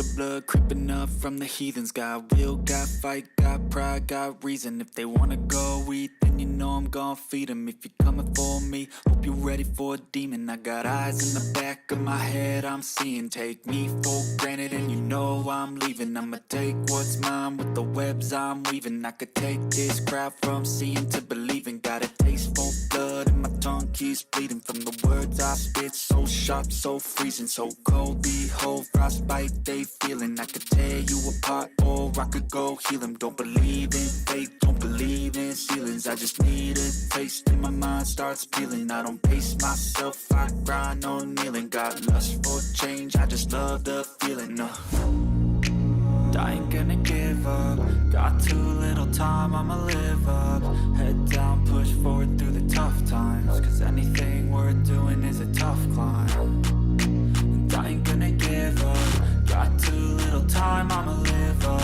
the blood creeping up from the heathens. Got will, got fight, got pride, got reason. If they wanna go eat, then you know I'm gon' feed them. If you're coming for me, hope you're ready for a demon. I got eyes in the back of my head, I'm seeing. Take me for granted and you know I'm leaving. I'ma take what's mine with the webs I'm weaving. I could take this crowd from seeing to believing. Got a taste for blood and my tongue keeps bleeding from the words I spit. So sharp, so freezing, so cold. Behold, frostbite they feeling. I could tear you apart or I could go heal them. Don't believe in fate, don't believe in ceilings. I just need a taste and my mind starts peeling. I don't pace myself, I grind on kneeling. Got lust for change, I just love the feeling. I ain't gonna give up. Got too little time, I'ma live up. Head down, push forward through the tough times. Cause anything worth doing is a tough climb. And I ain't gonna give up. Got too little time, I'ma live up.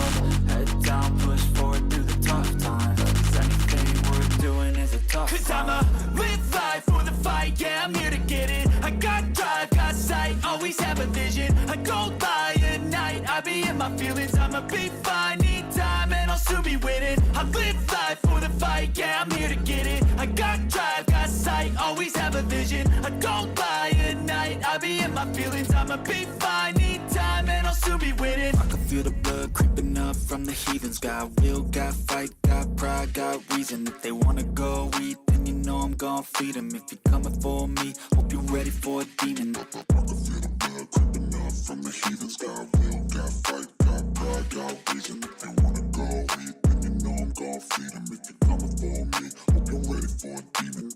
Head down, push forward through the tough times. Cause anything worth doing is a tough climb. Cause I'ma live life for the fight, yeah, I'm here to get it. I got drive, got sight, always have a vision. I go by at night, I be in my feelings. I'ma be fine, need time, and I'll soon be winning. I live life for the fight, yeah, I'm here to get it. I got drive, got sight, always have a vision. I go by at night, I be in my feelings. I'ma be fine, need time, and I'll soon be winning. I can feel the blood creeping up from the heathens. Got will, got fight, got pride, got reason. If they wanna go eat, then you know I'm gon' feed them. If you're coming for me, hope you're ready for a demon. I can feel the blood creeping up from the heathens. Got will, got fight, got pride, got reason. If they wanna go eat, then you know I'm gon' feed them. If you're coming for me, hope you're ready for a demon.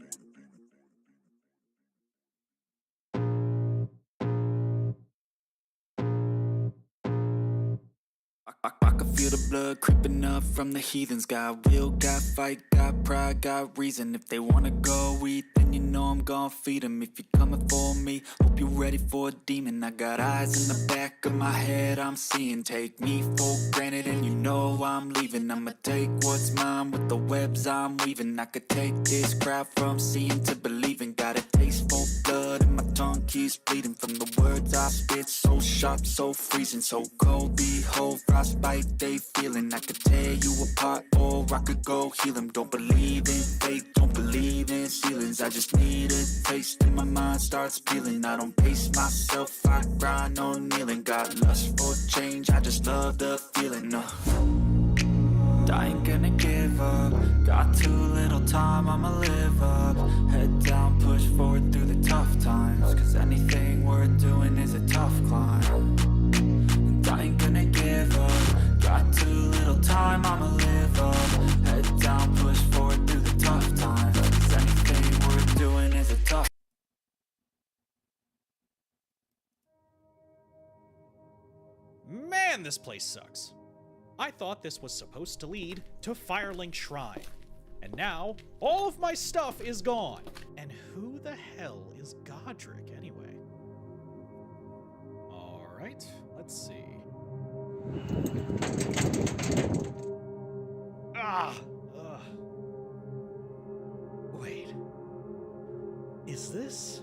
I can feel the blood creeping up from the heathens. Got will, got fight, got pride, got reason. If they wanna go eat, then you know I'm gon' feed them. If you're coming for me, hope you're ready for a demon. I got eyes in the back of my head, I'm seeing. Take me for granted and you know I'm leaving. I'ma take what's mine with the webs I'm weaving. I could take this crowd from seeing to believing. Got a taste for blood and my tongue keeps bleeding from the words I spit. So sharp, so freezing, so cold. Behold, frostbite they feeling. I could tear you apart or I could go heal them. Don't believe in fate, don't believe in ceilings. I just need a taste and my mind starts peeling. I don't pace myself, I grind on kneeling. Got lust for change, I just love the feeling. I ain't gonna give up. Got too little time, I'ma live up. Head down, push forward through the tough times. Cause anything worth doing is a tough climb. And I ain't gonna give up. Got too little time, I'ma live up. Head down, push forward through the tough times. Cause anything worth doing is a tough. Man, this place sucks. I thought this was supposed to lead to Firelink Shrine. And now, all of my stuff is gone. And who the hell is Godric, anyway? Alright, let's see. Wait. Is this...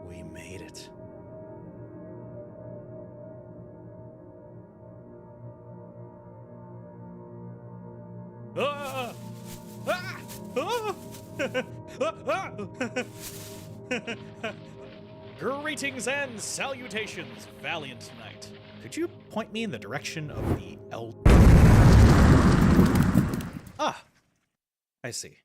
We made it. Greetings and salutations, valiant knight. Could you point me in the direction of the Elden? Ah, I see.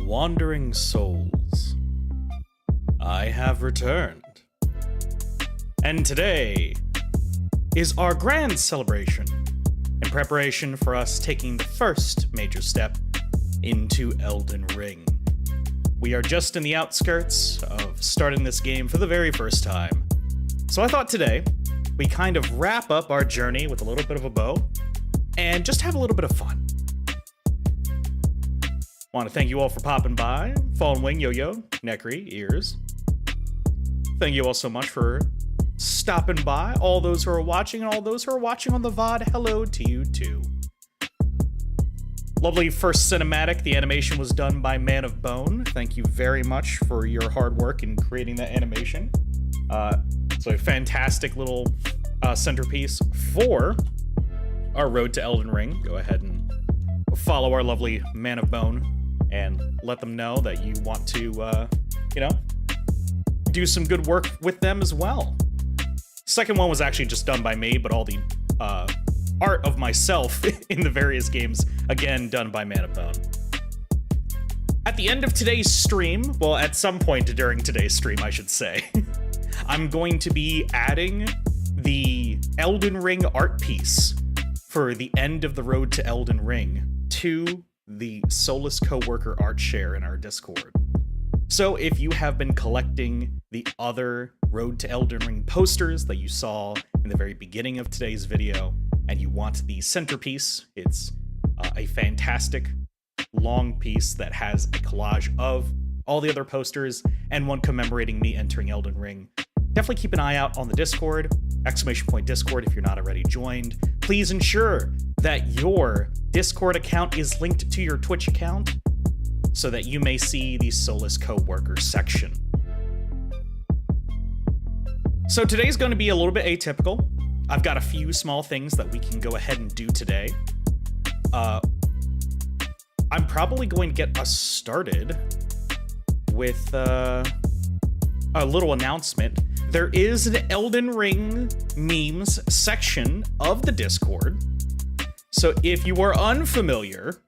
Wandering souls, I have returned. And today is our grand celebration in preparation for us taking the first major step into Elden Ring. We are just in the outskirts of starting this game for the very first time. So I thought today we kind of wrap up our journey with a little bit of a bow and just have a little bit of fun. Want to thank you all for popping by. Fallen Wing, Yo-Yo, Necri, Ears. Thank you all so much for stopping by. All those who are watching and all those who are watching on the VOD, hello to you too. Lovely first cinematic. The animation was done by Man of Bone. Thank you very much for your hard work in creating that animation. So a fantastic little centerpiece for our road to Elden Ring. Go ahead and follow our lovely Man of Bone and let them know that you want to, do some good work with them as well. Second one was actually just done by me, but all the art of myself in the various games, again, done by Man of Bone. At the end of today's stream, well, at some point during today's stream, I should say, I'm going to be adding the Elden Ring art piece for the end of the road to Elden Ring to the Soulless Coworker art share in our Discord. So if you have been collecting the other Road to Elden Ring posters that you saw in the very beginning of today's video, and you want the centerpiece, it's a fantastic long piece that has a collage of all the other posters and one commemorating me entering Elden Ring. Definitely keep an eye out on the Discord, !Discord if you're not already joined. Please ensure that your Discord account is linked to your Twitch account so that you may see the Soulless Coworker section. So today's going to be a little bit atypical. I've got a few small things that we can go ahead and do today. I'm probably going to get us started with a little announcement. There is an Elden Ring memes section of the Discord. So if you are unfamiliar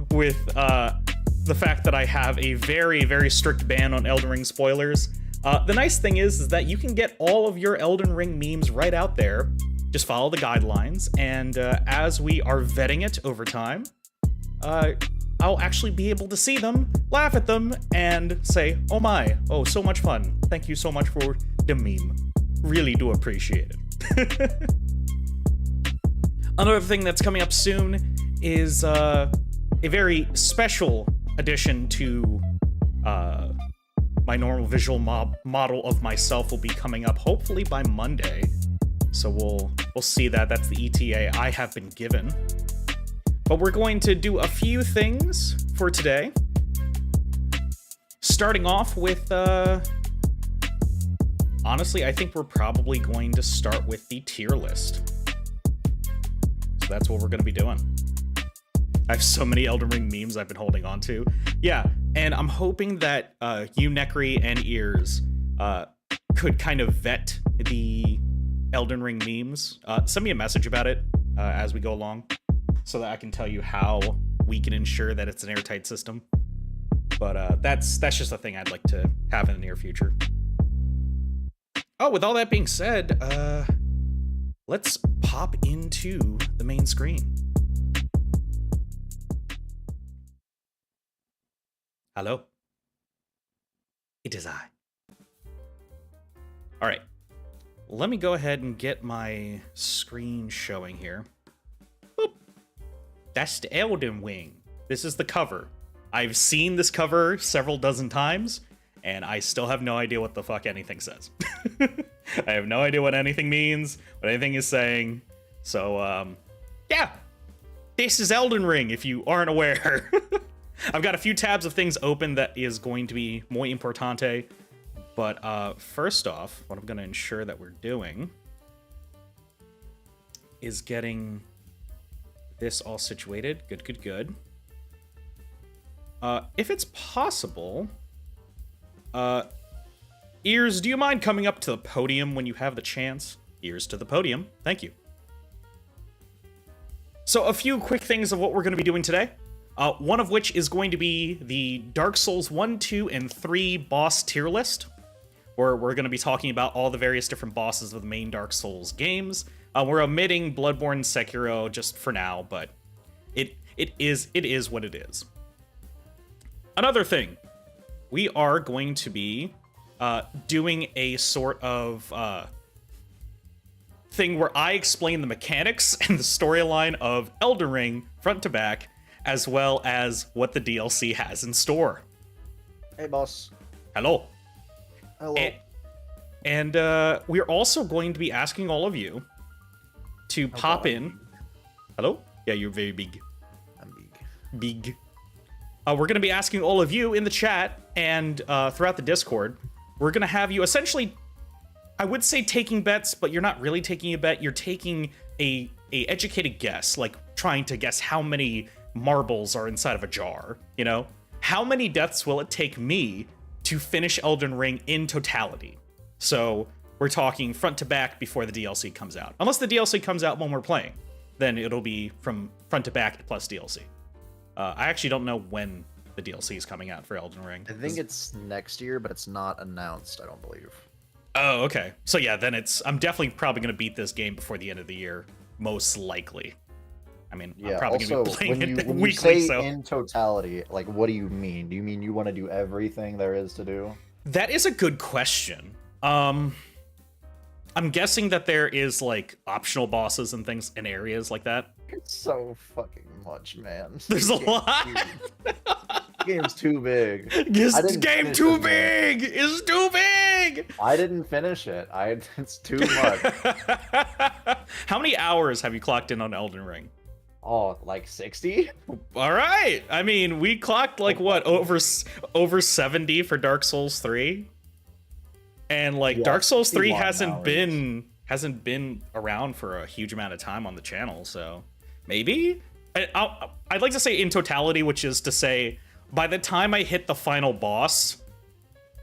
with the fact that I have a very, very strict ban on Elden Ring spoilers, the nice thing is that you can get all of your Elden Ring memes right out there. Just follow the guidelines, and as we are vetting it over time, I'll actually be able to see them, laugh at them, and say, oh my, oh, so much fun. Thank you so much for the meme. Really do appreciate it. Another thing that's coming up soon is a very special addition to my normal visual model of myself will be coming up hopefully by Monday. So we'll see that. That's the ETA I have been given. But we're going to do a few things for today. Starting off with, honestly, I think we're probably going to start with the tier list. So that's what we're going to be doing. I have so many Elden Ring memes I've been holding on to. Yeah, and I'm hoping that you, Necri, and Ears could kind of vet the Elden Ring memes. Send me a message about it as we go along, so that I can tell you how we can ensure that it's an airtight system. But that's just a thing I'd like to have in the near future. Oh, with all that being said, let's pop into the main screen. Hello? It is I. All right. Let me go ahead and get my screen showing here. Boop. That's the Elden Ring. This is the cover. I've seen this cover several dozen times, and I still have no idea what the fuck anything says. I have no idea what anything means, what anything is saying. So, yeah. This is Elden Ring, if you aren't aware. I've got a few tabs of things open that is going to be muy importante. But first off, what I'm going to ensure that we're doing is getting this all situated. Good, good, good. If it's possible, Ears, do you mind coming up to the podium when you have the chance? Ears to the podium. Thank you. So a few quick things of what we're going to be doing today. One of which is going to be the Dark Souls 1, 2, and 3 boss tier list, where we're going to be talking about all the various different bosses of the main Dark Souls games. We're omitting Bloodborne and Sekiro just for now, but it is what it is. Another thing, we are going to be doing a sort of thing where I explain the mechanics and the storyline of Elden Ring front to back, as well as what the DLC has in store. Hey, boss. Hello. Hello. And we're also going to be asking all of you to pop in. Hello? Yeah, you're very big. I'm big. Big. We're going to be asking all of you in the chat and throughout the Discord. We're going to have you essentially, I would say taking bets, but you're not really taking a bet. You're taking a educated guess, like trying to guess how many marbles are inside of a jar, you know? How many deaths will it take me to finish Elden Ring in totality? So we're talking front to back before the DLC comes out. Unless the DLC comes out when we're playing, then it'll be from front to back plus DLC. I actually don't know when the DLC is coming out for Elden Ring. I think it's next year, but it's not announced, I don't believe. Oh, okay. So yeah, then I'm definitely probably going to beat this game before the end of the year, most likely. I mean, Yeah, I'm probably going to be playing it when weekly, you say so... in totality, like, what do you mean? Do you mean you want to do everything there is to do? That is a good question. I'm guessing that there is, like, optional bosses and things in areas like that. It's so fucking much, man. There's a lot! Game's too big. This game too big! It's too big! I didn't finish it. It's too much. How many hours have you clocked in on Elden Ring? Oh, like 60? All right. I mean, we clocked like what, over 70 for Dark Souls 3? And like Yeah, Dark Souls 3 61 hasn't been around for a huge amount of time on the channel, so maybe I'd like to say in totality, which is to say by the time I hit the final boss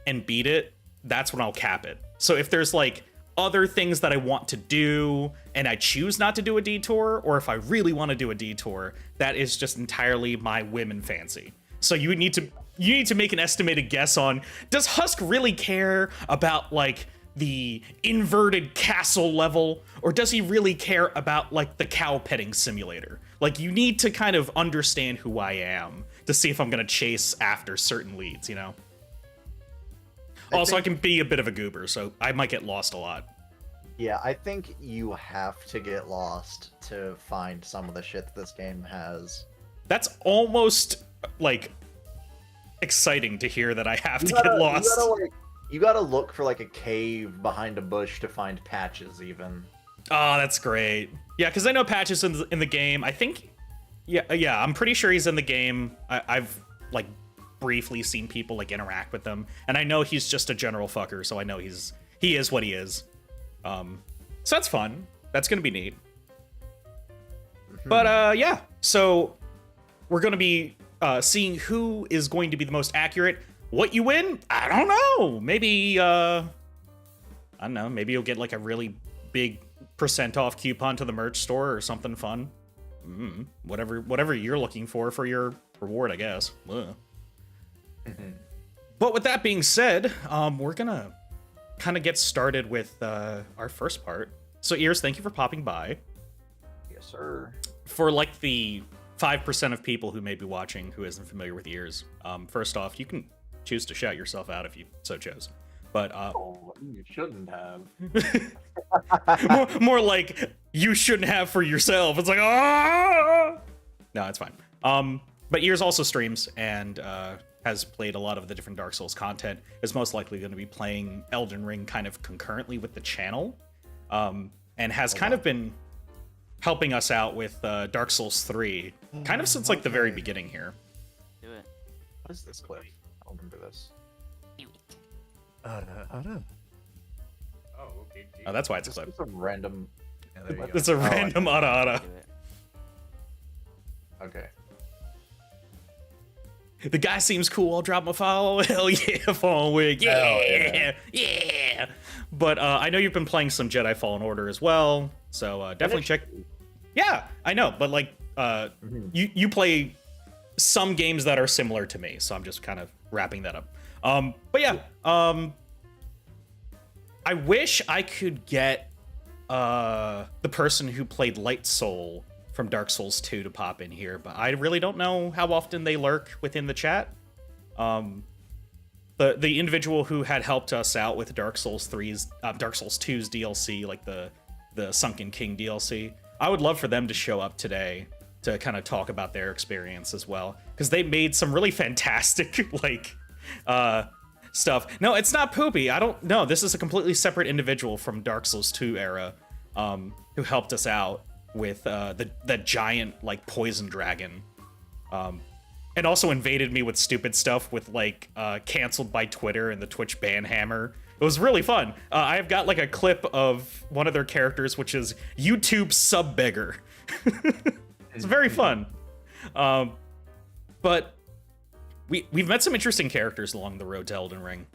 and beat it, that's when I'll cap it. So if there's like other things that I want to do and I choose not to do a detour, or if I really want to do a detour, that is just entirely my whim and fancy. So you need to make an estimated guess on, does Husk really care about like the inverted castle level, or does he really care about like the cow petting simulator? Like, you need to kind of understand who I am to see if I'm gonna chase after certain leads, you know? Also, I can be a bit of a goober, so I might get lost a lot. Yeah, I think you have to get lost to find some of the shit that this game has. That's almost, like, exciting to hear that I have to get lost. You gotta look for, like, a cave behind a bush to find patches, even. Oh, that's great. Yeah, because I know Patch is in the game. I think... Yeah, I'm pretty sure he's in the game. I've, like, briefly seen people, like, interact with them. And I know he's just a general fucker, so I know he is what he is. So that's fun. That's gonna be neat. But, yeah. So, we're gonna be seeing who is going to be the most accurate. What you win? I don't know. Maybe, I don't know. Maybe you'll get, like, a really big % off coupon to the merch store or something fun. Whatever you're looking for your reward, I guess. But with that being said, we're gonna kind of get started with our first part. So Ears, thank you for popping by. Yes, sir. For like the 5% of people who may be watching who isn't familiar with Ears, first off, you can choose to shout yourself out if you so chose. But oh, you shouldn't have. more like you shouldn't have for yourself. It's like, ah! No, it's fine. But Ears also streams and has played a lot of the different Dark Souls content. Is most likely going to be playing Elden Ring kind of concurrently with the channel, and has kind of been helping us out with Dark Souls 3, kind of since like the very beginning here. Do it. What is this clip? I don't remember this. Oh, that's why it's a clip. It's a random. Yeah, there you go. It's a random ada. Do it. Okay. The guy seems cool. I'll drop my follow. Hell yeah, Fallen Wig. Yeah. But I know you've been playing some Jedi Fallen Order as well, so definitely check. Yeah, I know, but like, you play some games that are similar to me. So I'm just kind of wrapping that up. But yeah, I wish I could get the person who played Light Soul from Dark Souls 2 to pop in here, but I really don't know how often they lurk within the chat. The individual who had helped us out with Dark Souls 2's DLC, like the Sunken King DLC, I would love for them to show up today to kind of talk about their experience as well, because they made some really fantastic like stuff. No, it's not Poopy. I don't know. This is a completely separate individual from Dark Souls 2 era who helped us out with the giant like poison dragon. And also invaded me with stupid stuff with like canceled by Twitter and the Twitch ban hammer. It was really fun. I've got like a clip of one of their characters, which is YouTube sub beggar. It's very fun. But we've met some interesting characters along the road to Elden Ring.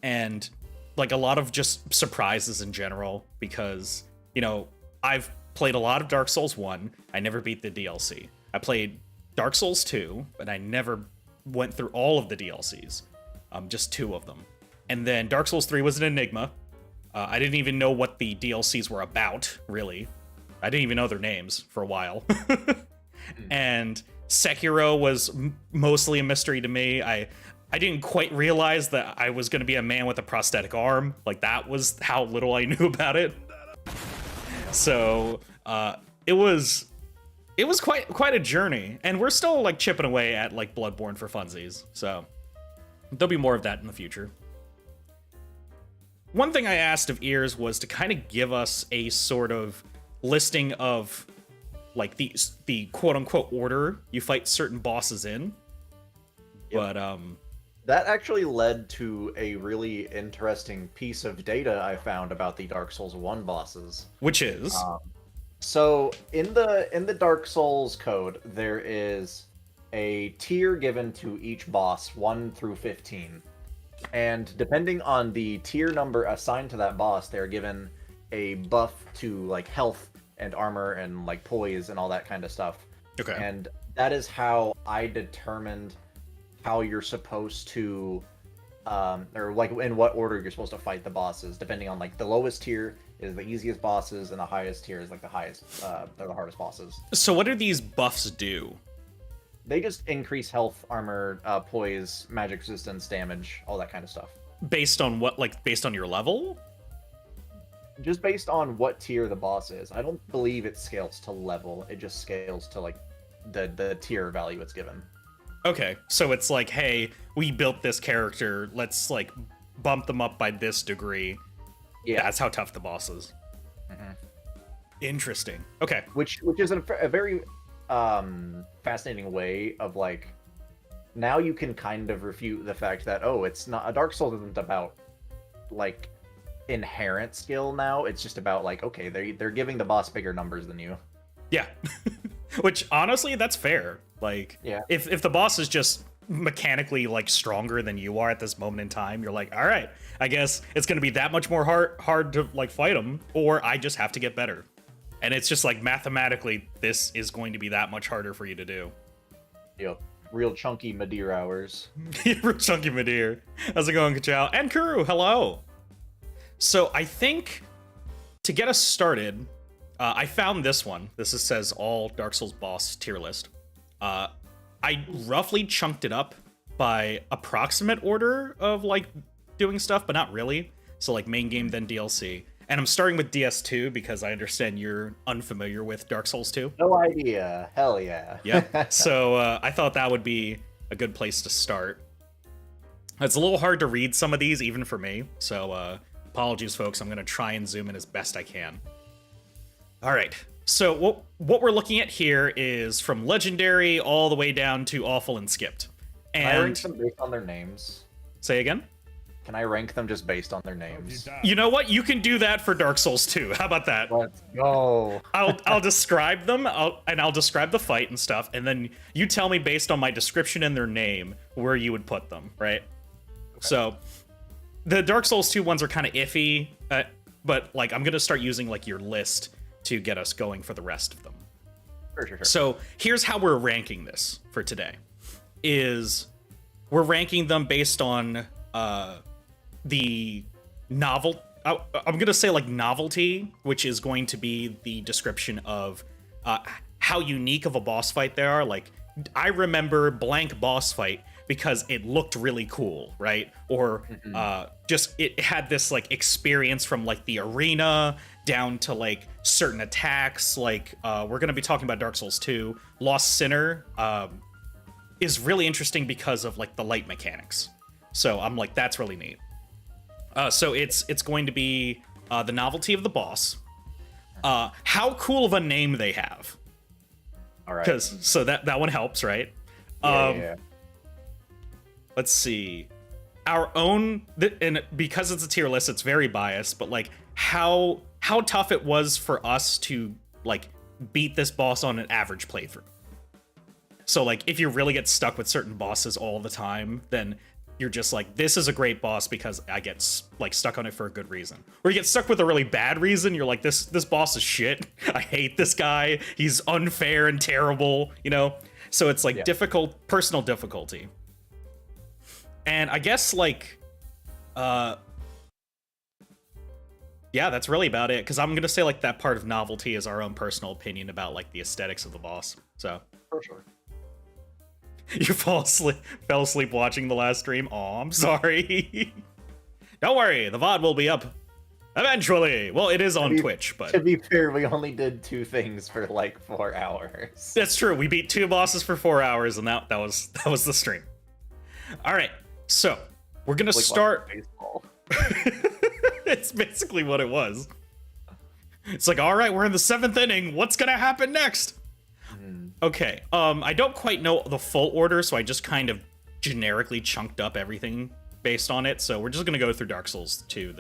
And like a lot of just surprises in general, because, you know, I've played a lot of Dark Souls 1. I never beat the DLC. I played Dark Souls 2, but I never went through all of the DLCs, just 2 of them. And then Dark Souls 3 was an enigma. I didn't even know what the DLCs were about, really. I didn't even know their names for a while. And Sekiro was mostly a mystery to me. I didn't quite realize that I was going to be a man with a prosthetic arm. Like, that was how little I knew about it. So, it was quite a journey, and we're still like chipping away at like Bloodborne for funsies, so there'll be more of that in the future. One thing I asked of Ears was to kind of give us a sort of listing of like the quote-unquote order you fight certain bosses in. Yep. But that actually led to a really interesting piece of data I found about the Dark Souls 1 bosses, which is so in the Dark Souls code, there is a tier given to each boss, 1 through 15. And depending on the tier number assigned to that boss, they're given a buff to like health and armor and like poise and all that kind of stuff. Okay. And that is how I determined how you're supposed to or like in what order you're supposed to fight the bosses, depending on like the lowest tier is the easiest bosses and the highest tier is like the highest they're the hardest bosses. So what do these buffs do? They just increase health, armor, poise, magic resistance, damage, all that kind of stuff. Based on what? Like based on your level? Just based on what tier the boss is. I don't believe it scales to level. It just scales to like the tier value it's given. Okay, so it's like, hey, we built this character, let's like bump them up by this degree. Yeah, that's how tough the boss is. Mm-hmm. Interesting. Okay. Which is a very fascinating way of like, now you can kind of refute the fact that, oh, it's not, a Dark Souls isn't about like inherent skill now, it's just about like, okay, they're giving the boss bigger numbers than you. Yeah. Which honestly, that's fair. Like, yeah. If the boss is just mechanically like stronger than you are at this moment in time, you're like, all right, I guess it's gonna be that much more hard to like fight them, or I just have to get better. And it's just like mathematically, this is going to be that much harder for you to do. Yep. Real chunky Madeir hours. Real chunky Madeir. How's it going, Kachao? And Kuru, hello. So I think to get us started, I found this one. This says all Dark Souls boss tier list. I roughly chunked it up by approximate order of like doing stuff, but not really. So like main game, then DLC. And I'm starting with DS2 because I understand you're unfamiliar with Dark Souls 2. No idea. Hell yeah. Yeah. So I thought that would be a good place to start. It's a little hard to read some of these, even for me. So apologies, folks. I'm going to try and zoom in as best I can. All right. So what we're looking at here is from Legendary all the way down to Awful and Skipped. And can I rank them based on their names? Say again? Can I rank them just based on their names? You know what? You can do that for Dark Souls 2. How about that? Let's go. I'll describe them, I'll describe the fight and stuff, and then you tell me based on my description and their name where you would put them, right? Okay. So the Dark Souls 2 ones are kind of iffy, but like I'm gonna start using like your list to get us going for the rest of them. Sure. So here's how we're ranking this for today. Is we're ranking them based on the novel. I'm gonna say like novelty, which is going to be the description of how unique of a boss fight they are. Like, I remember blank boss fight because it looked really cool, right? Or just it had this like experience from like the arena down to like certain attacks. Like we're gonna be talking about Dark Souls 2. Lost Sinner is really interesting because of like the light mechanics. So I'm like, that's really neat. So it's going to be the novelty of the boss, how cool of a name they have. All right. Because so that one helps, right? Yeah. Let's see. Our own, and because it's a tier list, it's very biased. But like how tough it was for us to like beat this boss on an average playthrough. So like if you really get stuck with certain bosses all the time, then you're just like, this is a great boss because I get like stuck on it for a good reason. Or you get stuck with a really bad reason. You're like, this boss is shit. I hate this guy. He's unfair and terrible, you know? So it's like difficult, personal difficulty. And I guess like, yeah, that's really about it. Because I'm going to say like that part of novelty is our own personal opinion about like the aesthetics of the boss. So For sure. You fell asleep watching the last stream? Oh, I'm sorry. Don't worry, the VOD will be up eventually. Well, it is on Twitch, but... To be fair, we only did 2 things for like 4 hours. That's true, we beat 2 bosses for 4 hours, and that was the stream. Alright, so, we're gonna start... Baseball. It's basically what it was. It's like, alright, we're in the 7th inning, what's gonna happen next? Okay, I don't quite know the full order, so I just kind of generically chunked up everything based on it, so we're just gonna go through Dark Souls 2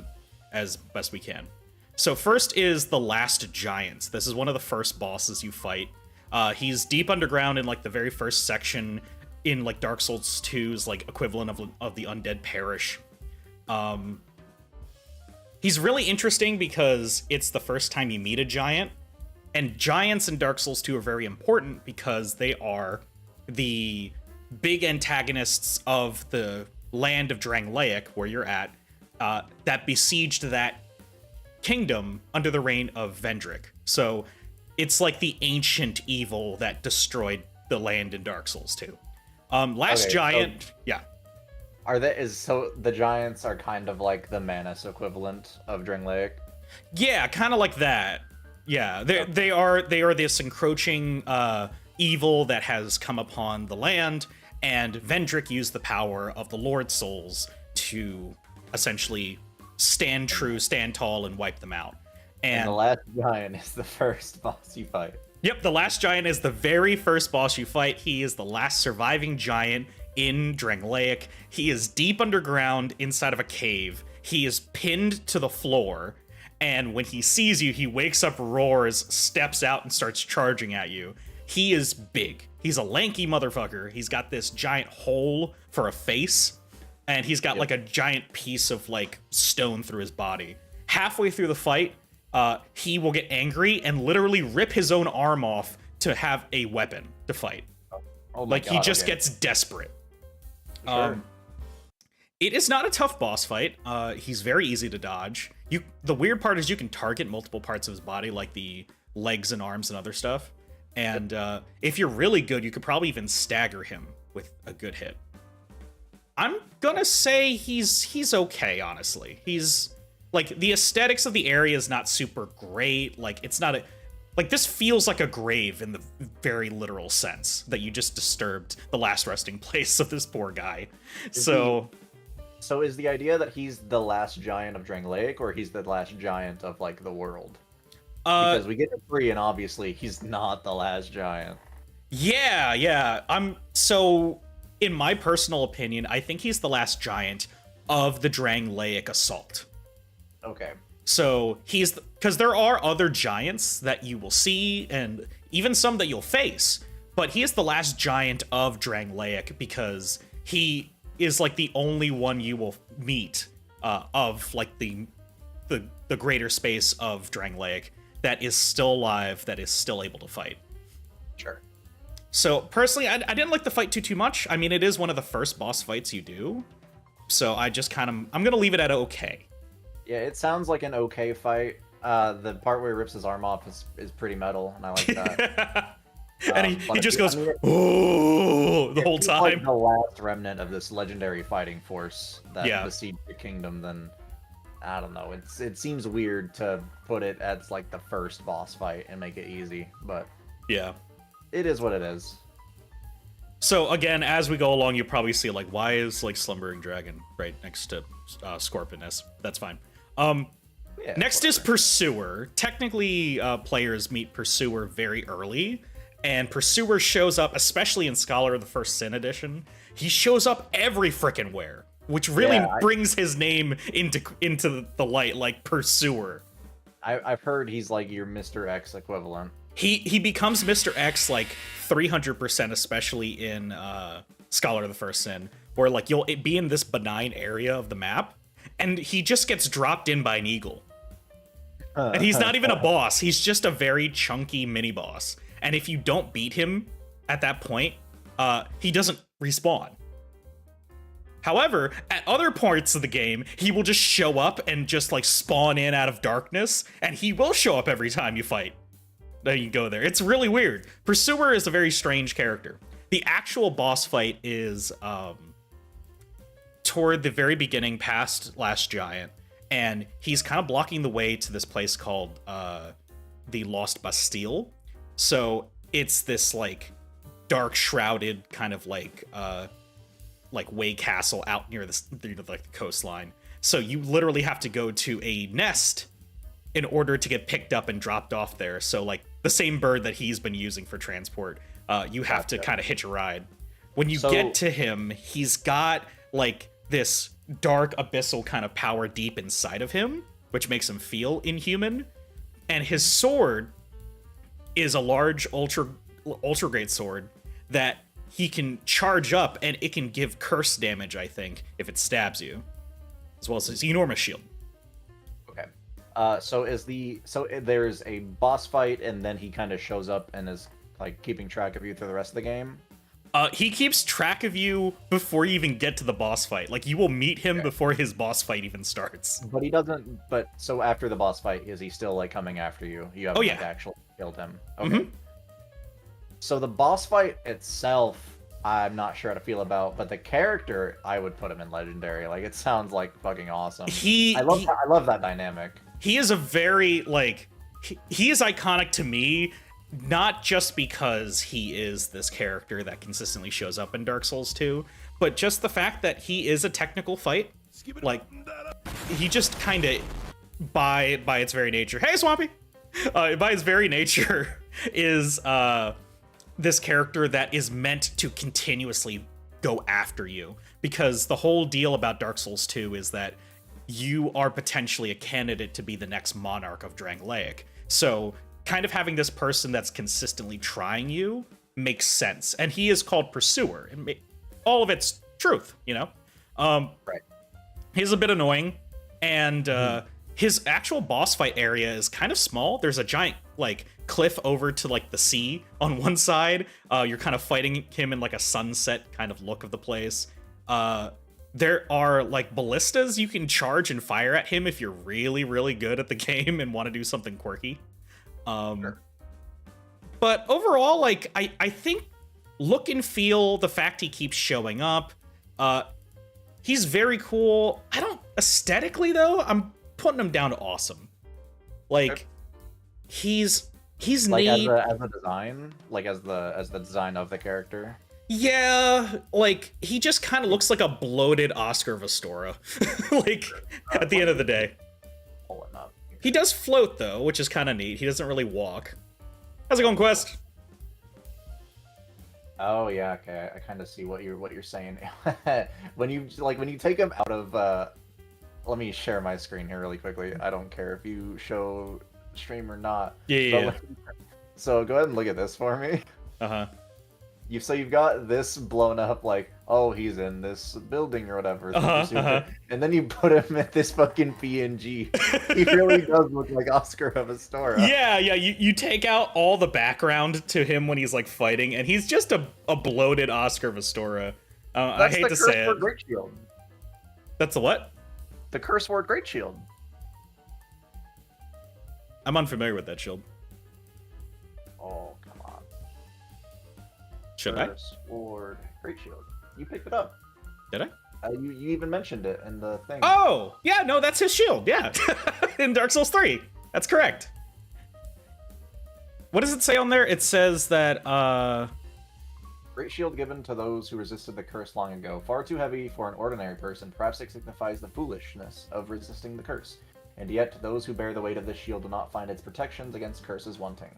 as best we can. So first is the Last Giant. This is one of the first bosses you fight. He's deep underground in like the very first section in like Dark Souls 2's like equivalent of the Undead Parish. He's really interesting because it's the first time you meet a giant. And giants in Dark Souls 2 are very important because they are the big antagonists of the land of Drangleic, where you're at, that besieged that kingdom under the reign of Vendrick. So it's like the ancient evil that destroyed the land in Dark Souls 2. Last Giant, so yeah. So the giants are kind of like the Manus equivalent of Drangleic? Yeah, kind of like that. Yeah, they are this encroaching evil that has come upon the land, and Vendrick used the power of the Lord Souls to essentially stand true, stand tall, and wipe them out. And the Last Giant is the first boss you fight. Yep, the Last Giant is the very first boss you fight. He is the last surviving giant in Drangleic. He is deep underground inside of a cave. He is pinned to the floor. And when he sees you, he wakes up, roars, steps out, and starts charging at you. He is big. He's a lanky motherfucker. He's got this giant hole for a face, and he's got like a giant piece of like stone through his body. Halfway through the fight, he will get angry and literally rip his own arm off to have a weapon to fight. Oh my like God, he just gets desperate. Sure. It is not a tough boss fight. He's very easy to dodge. The weird part is you can target multiple parts of his body, like the legs and arms and other stuff. And if you're really good, you could probably even stagger him with a good hit. I'm gonna say he's okay, honestly. He's like, the aesthetics of the area is not super great. Like, it's not like, this feels like a grave in the very literal sense that you just disturbed the last resting place of this poor guy. So is the idea that he's the last giant of Drangleic, or he's the last giant of, like, the world? Because we get to 3, and obviously he's not the last giant. Yeah. So, in my personal opinion, I think he's the last giant of the Drangleic assault. Okay. So, because there are other giants that you will see, and even some that you'll face, but he is the last giant of Drangleic because he is like the only one you will meet of like the greater space of Drangleic that is still alive, that is still able to fight. Sure. So personally, I didn't like the fight too much. I mean, it is one of the first boss fights you do, so I just kind of I'm gonna leave it at okay. Yeah, it sounds like an okay fight. The part where he rips his arm off is pretty metal, and I like that. And he just goes, I mean, oh, the whole time. Like the last remnant of this legendary fighting force that besieged the kingdom, then I don't know. It seems weird to put it as like the first boss fight and make it easy, but yeah, it is what it is. So again, as we go along, you probably see like, why is like Slumbering Dragon right next to Scorpioness? That's fine. Yeah, next is Pursuer. Technically, players meet Pursuer very early, and Pursuer shows up, especially in Scholar of the First Sin edition. He shows up every frickin' where, which really brings his name into the light, like Pursuer. I've heard he's like your Mr. X equivalent. He becomes Mr. X like 300%, especially in Scholar of the First Sin, where like you'll be in this benign area of the map, and he just gets dropped in by an eagle. And he's not even a boss. He's just a very chunky mini boss. And if you don't beat him at that point, he doesn't respawn. However, at other parts of the game, he will just show up and just like spawn in out of darkness, and he will show up every time you fight. Then you go there. It's really weird. Pursuer is a very strange character. The actual boss fight is toward the very beginning, past Last Giant, and he's kind of blocking the way to this place called the Lost Bastille. So it's this like dark shrouded kind of like way castle out near the coastline. So you literally have to go to a nest in order to get picked up and dropped off there. So like the same bird that he's been using for transport, you have to kind of hitch a ride. When you get to him, he's got like this dark abyssal kind of power deep inside of him, which makes him feel inhuman. And his sword is a large ultra great sword that he can charge up, and it can give curse damage, I think, if it stabs you, as well as his enormous shield. Okay. So there's a boss fight, and then he kind of shows up and is like keeping track of you through the rest of the game. He keeps track of you before you even get to the boss fight. Like, you will meet him before his boss fight even starts. But he doesn't. But so after the boss fight, is he still like coming after you? You haven't like, actually killed him. Okay. Mm-hmm. So the boss fight itself, I'm not sure how to feel about, but the character, I would put him in legendary. Like, it sounds like fucking awesome. I love that dynamic. He is a very like he is iconic to me. Not just because he is this character that consistently shows up in Dark Souls 2, but just the fact that he is a technical fight. Like, he just kind of, by its very nature, hey Swampy, by its very nature, is this character that is meant to continuously go after you. Because the whole deal about Dark Souls 2 is that you are potentially a candidate to be the next monarch of Drangleic. So kind of having this person that's consistently trying you makes sense. And he is called Pursuer. All of it's truth, you know? Right. He's a bit annoying. And his actual boss fight area is kind of small. There's a giant, like, cliff over to, like, the sea on one side. You're kind of fighting him in, like, a sunset kind of look of the place. There are, like, ballistas you can charge and fire at him if you're really, really good at the game and want to do something quirky. Sure. But overall, like, I think look and feel, the fact he keeps showing up, he's very cool. I don't, aesthetically though, I'm putting him down to awesome. Like, he's like neat. as a design, like as the design of the character. Yeah, like, he just kind of looks like a bloated Oscar Vestora. Like, at the end of the day. Pulling up. He does float, though, which is kind of neat. He doesn't really walk. How's it going, Quest? Oh yeah, okay. I kind of see what you're saying. when you take him out of let me share my screen here really quickly. I don't care if you show stream or not. Yeah. So go ahead and look at this for me. Uh-huh. you've got this blown up like, oh, he's in this building or whatever, and then you put him at this fucking PNG. He really does look like Oscar of Astora. Yeah, you take out all the background to him when he's like fighting, and he's just a bloated Oscar of Astora. I hate to say it. Great Shield. That's the what? The Curse Ward Great Shield. I'm unfamiliar with that shield. Oh, come on. Should Curse Ward Great Shield. You picked it up. Did I? You even mentioned it in the thing. Oh, yeah, no, that's his shield. Yeah, in Dark Souls 3. That's correct. What does it say on there? It says that, Great shield given to those who resisted the curse long ago. Far too heavy for an ordinary person. Perhaps it signifies the foolishness of resisting the curse. And yet, those who bear the weight of this shield do not find its protections against curses wanting.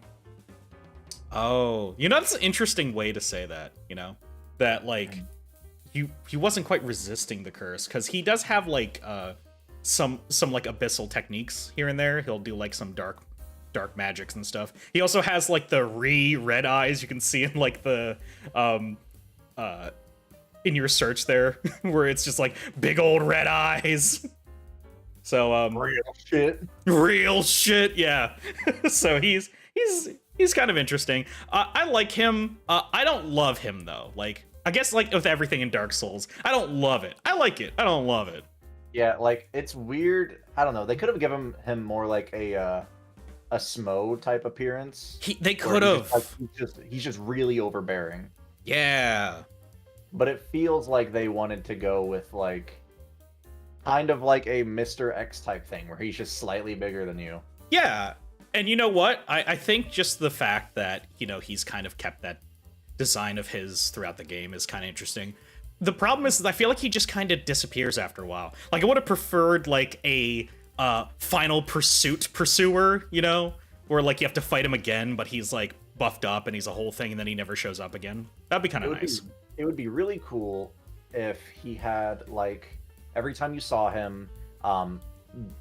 Oh, you know, that's an interesting way to say that, you know? That, like, he wasn't quite resisting the curse, because he does have, like, some like, abyssal techniques here and there. He'll do, like, some dark magics and stuff. He also has, like, the red eyes you can see in, like, the, in your search there, where it's just, like, big old red eyes. So, real shit, yeah. So he's kind of interesting. I like him. I don't love him, though. Like, I guess, like, with everything in Dark Souls, I don't love it. I like it. I don't love it. Yeah, like, it's weird. I don't know. They could have given him more, like, a Smo type appearance. They could have. Like, he's just really overbearing. Yeah. But it feels like they wanted to go with, like, kind of like a Mr. X type thing, where he's just slightly bigger than you. Yeah. And you know what? I think just the fact that, you know, he's kind of kept that design of his throughout the game is kind of interesting. The problem is that I feel like he just kind of disappears after a while. Like, I would have preferred, like, a Final Pursuit pursuer, you know? Where, like, you have to fight him again, but he's, like, buffed up and he's a whole thing, and then he never shows up again. That'd be kind of nice. It would be really cool if he had, like, every time you saw him,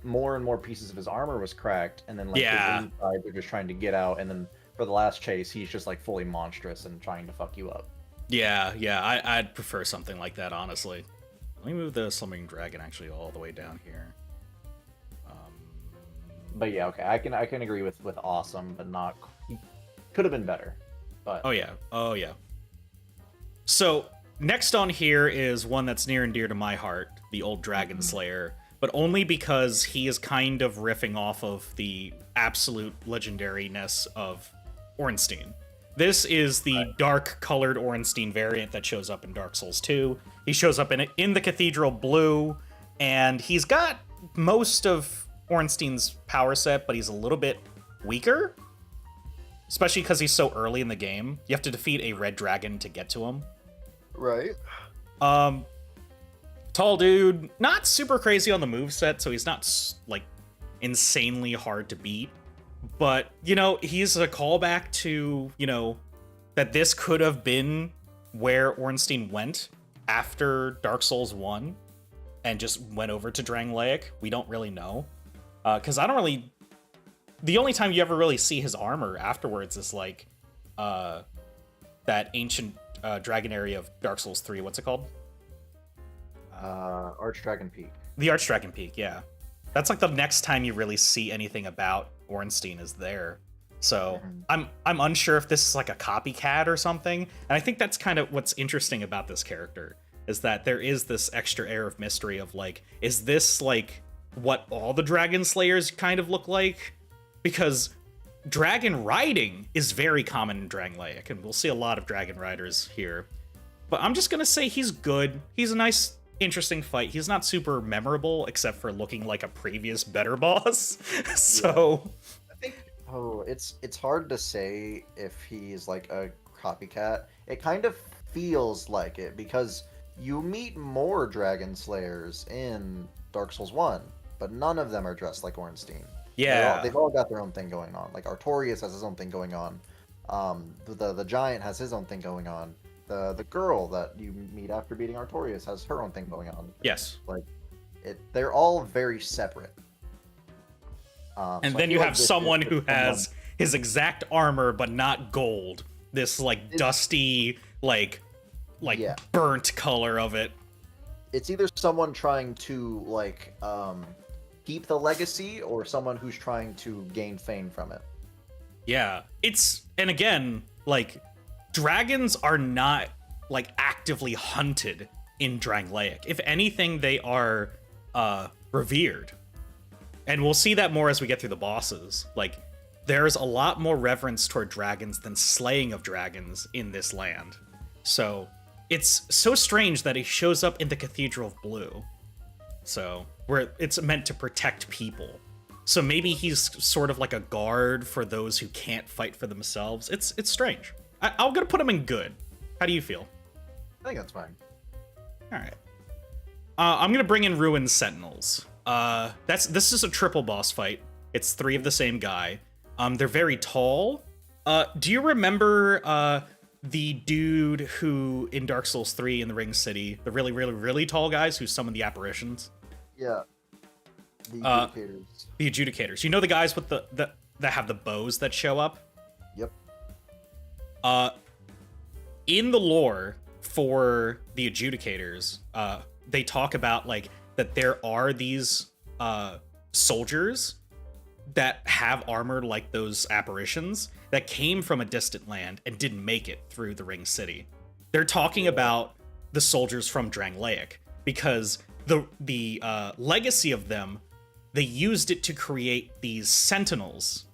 more and more pieces of his armor was cracked, and then, like, his inside, they're just trying to get out, and then for the last chase, he's just, like, fully monstrous and trying to fuck you up. Yeah, I'd prefer something like that, honestly. Let me move the Slumbering Dragon actually all the way down here. But yeah, okay, I can agree with awesome, but not. He could have been better. But oh yeah. So next on here is one that's near and dear to my heart, the Old Dragon Slayer, but only because he is kind of riffing off of the absolute legendariness of Ornstein. This is the dark-colored Ornstein variant that shows up in Dark Souls 2. He shows up in the Cathedral Blue, and he's got most of Ornstein's power set, but he's a little bit weaker, especially because he's so early in the game. You have to defeat a red dragon to get to him. Right. Tall dude, not super crazy on the moveset, so he's not, like, insanely hard to beat. But, you know, he's a callback to, you know, that this could have been where Ornstein went after Dark Souls 1 and just went over to Drangleic. We don't really know. Because the only time you ever really see his armor afterwards is, like, that ancient dragon area of Dark Souls 3. What's it called? Archdragon Peak. The Archdragon Peak, yeah. That's, like, the next time you really see anything about Ornstein is there. So I'm unsure if this is, like, a copycat or something. And I think that's kind of what's interesting about this character, is that there is this extra air of mystery of, like, is this, like, what all the Dragon Slayers kind of look like? Because dragon riding is very common in Drangleic, and we'll see a lot of dragon riders here. But I'm just gonna say he's good. He's a nice, interesting fight. He's not super memorable, except for looking like a previous better boss. So I think it's hard to say if he's like a copycat. It kind of feels like it, because you meet more Dragon Slayers in Dark Souls 1, but none of them are dressed like Ornstein. Yeah. They've all got their own thing going on. Like, Artorias has his own thing going on. The giant has his own thing going on. The girl that you meet after beating Artorias has her own thing going on. Yes. Like, they're all very separate. And then you have someone who has his exact armor, but not gold. This, like, dusty, like Yeah. burnt color of it. It's either someone trying to like keep the legacy or someone who's trying to gain fame from it. Yeah, and again, like, dragons are not like actively hunted in Drangleic. If anything, they are revered. And we'll see that more as we get through the bosses. Like, there's a lot more reverence toward dragons than slaying of dragons in this land. So it's so strange that he shows up in the Cathedral of Blue. So, where it's meant to protect people. So maybe he's sort of like a guard for those who can't fight for themselves. It's strange. I'm gonna put him in good. How do you feel? I think that's fine. All right. I'm gonna bring in Ruined Sentinels. This is a triple boss fight. It's 3 of the same guy. They're very tall. Do you remember the dude who in Dark Souls 3 in the Ring City, the really, really, really tall guys who summon the apparitions? Yeah. The Adjudicators. The Adjudicators. You know the guys with that have the bows that show up? Yep. In the lore for the Adjudicators, they talk about like that there are these soldiers that have armor like those apparitions that came from a distant land and didn't make it through the Ring City. They're talking about the soldiers from Drangleic because the legacy of them, they used it to create these sentinels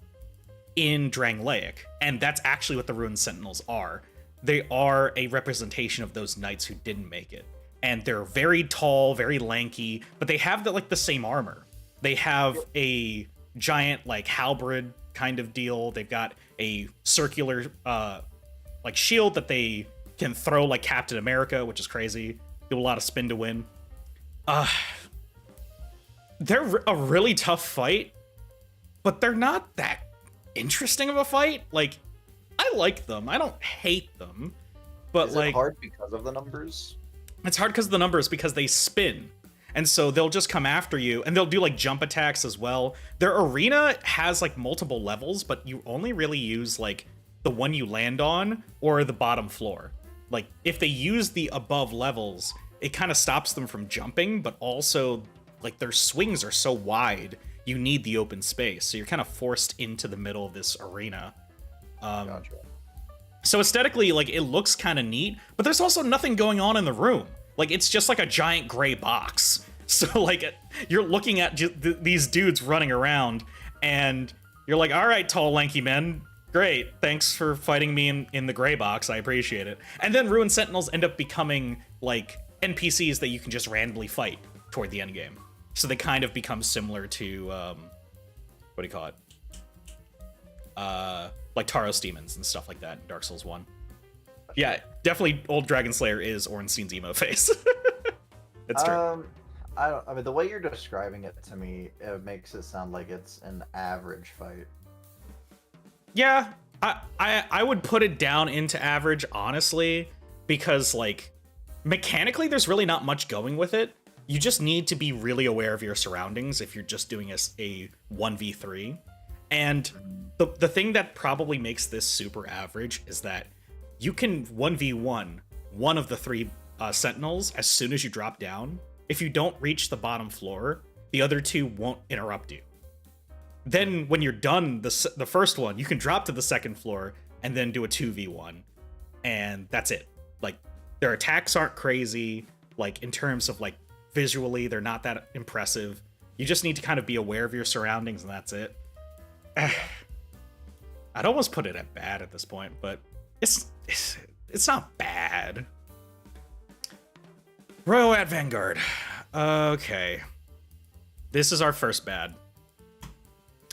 in Drangleic, and that's actually what the Ruined Sentinels are. They are a representation of those knights who didn't make it, and they're very tall, very lanky, but they have the same armor. They have a giant like halberd kind of deal. They've got a circular like shield that they can throw like Captain America, which is crazy. Do a lot of spin to win. They're a really tough fight, but they're not that interesting of a fight. Like, I like them. I don't hate them. But Is like, it hard because of the numbers? It's hard because of the numbers, because they spin. And so they'll just come after you, and they'll do like jump attacks as well. Their arena has like multiple levels, but you only really use like the one you land on or the bottom floor. Like, if they use the above levels, it kind of stops them from jumping, but also like their swings are so wide, you need the open space. So you're kind of forced into the middle of this arena. Gotcha. So aesthetically, like, it looks kind of neat, but there's also nothing going on in the room. Like, it's just like a giant gray box. So like, you're looking at these dudes running around, and you're like, all right, tall, lanky men, great. Thanks for fighting me in the gray box. I appreciate it. And then Ruined Sentinels end up becoming like NPCs that you can just randomly fight toward the end game. So they kind of become similar to, what do you call it? Like Taros demons and stuff like that in Dark Souls 1. Yeah, definitely Old Dragon Slayer is Ornstein's emo face. It's true. I mean, the way you're describing it to me, it makes it sound like it's an average fight. Yeah, I would put it down into average, honestly, because like mechanically there's really not much going with it. You just need to be really aware of your surroundings if you're just doing a 1v3. And the thing that probably makes this super average is that you can 1v1 one of the 3 sentinels as soon as you drop down. If you don't reach the bottom floor, the other 2 won't interrupt you. Then when you're done the first one, you can drop to the second floor and then do a 2v1. And that's it. Like, their attacks aren't crazy. Like, in terms of like visually, they're not that impressive. You just need to kind of be aware of your surroundings, and that's it. I'd almost put it at bad at this point, but it's not bad. Royal Rat Vanguard. Okay. This is our first bad.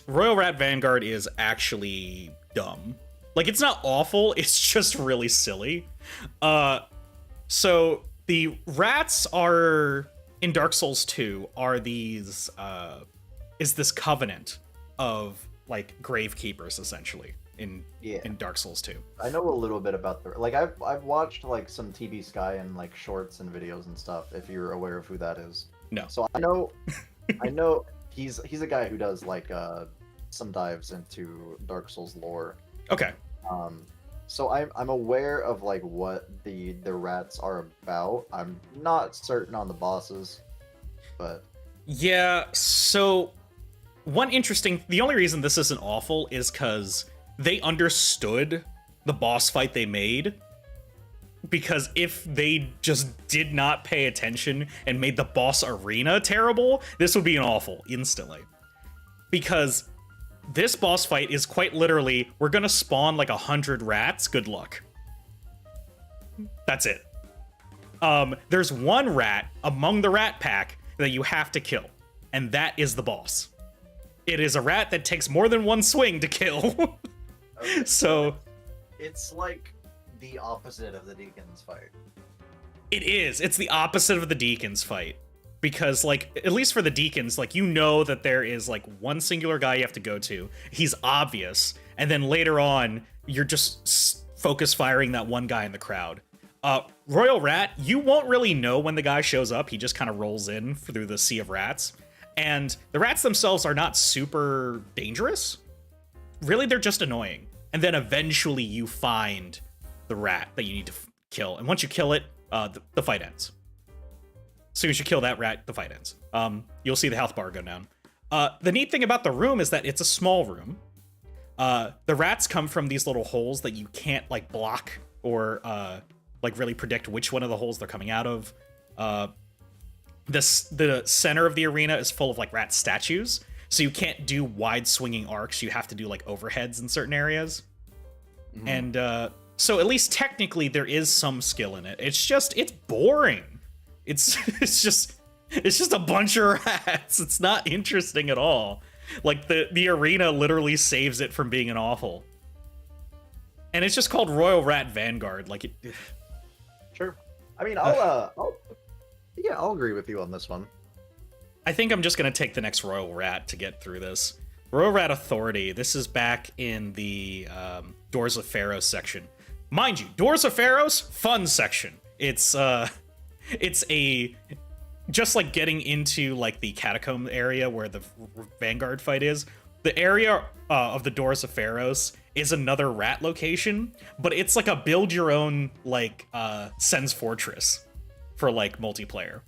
Royal Rat Vanguard is actually dumb. Like, it's not awful, it's just really silly. So the rats are in Dark Souls 2 are these is this covenant of like gravekeepers essentially in Dark Souls 2. I know a little bit about the like I've watched like some TV Sky and like shorts and videos and stuff, if you're aware of who that is. No. So I know he's a guy who does like some dives into Dark Souls lore. Okay. So I'm aware of like what the rats are about. I'm not certain on the bosses, but Yeah, so the only reason this isn't awful is because they understood the boss fight they made. Because if they just did not pay attention and made the boss arena terrible, this would be an awful instantly. Because this boss fight is quite literally, we're gonna spawn like 100 rats, good luck. That's it. There's one rat among the rat pack that you have to kill, and that is the boss. It is a rat that takes more than one swing to kill. okay. So It's like the opposite of the Deacons fight. it is. It's the opposite of the Deacons fight. Because, like, at least for the Deacons, like, you know that there is, like, one singular guy you have to go to. He's obvious. And then later on, you're just focus firing that one guy in the crowd. Royal Rat, you won't really know when the guy shows up. He just kind of rolls in through the sea of rats. And the rats themselves are not super dangerous. Really, they're just annoying. And then eventually you find the rat that you need to kill. And once you kill it, the fight ends. As soon as you kill that rat, the fight ends. You'll see the health bar go down. The neat thing about the room is that it's a small room. The rats come from these little holes that you can't, like, block or, like, really predict which one of the holes they're coming out of. The center of the arena is full of, like, rat statues, so you can't do wide swinging arcs. You have to do, like, overheads in certain areas. Mm-hmm. And so at least technically there is some skill in it. It's boring. It's just a bunch of rats. It's not interesting at all. Like, the arena literally saves it from being an awful. And it's just called Royal Rat Vanguard. Like, it. Sure. I mean, I'll agree with you on this one. I think I'm just gonna take the next Royal Rat to get through this. Royal Rat Authority. This is back in the Doors of Pharaoh section. Mind you, Doors of Pharaoh's fun section. It's a just like getting into like the catacomb area where the Vanguard fight is. The area of the Doors of Pharaohs is another rat location, but it's like a build your own like Sen's Fortress for like multiplayer.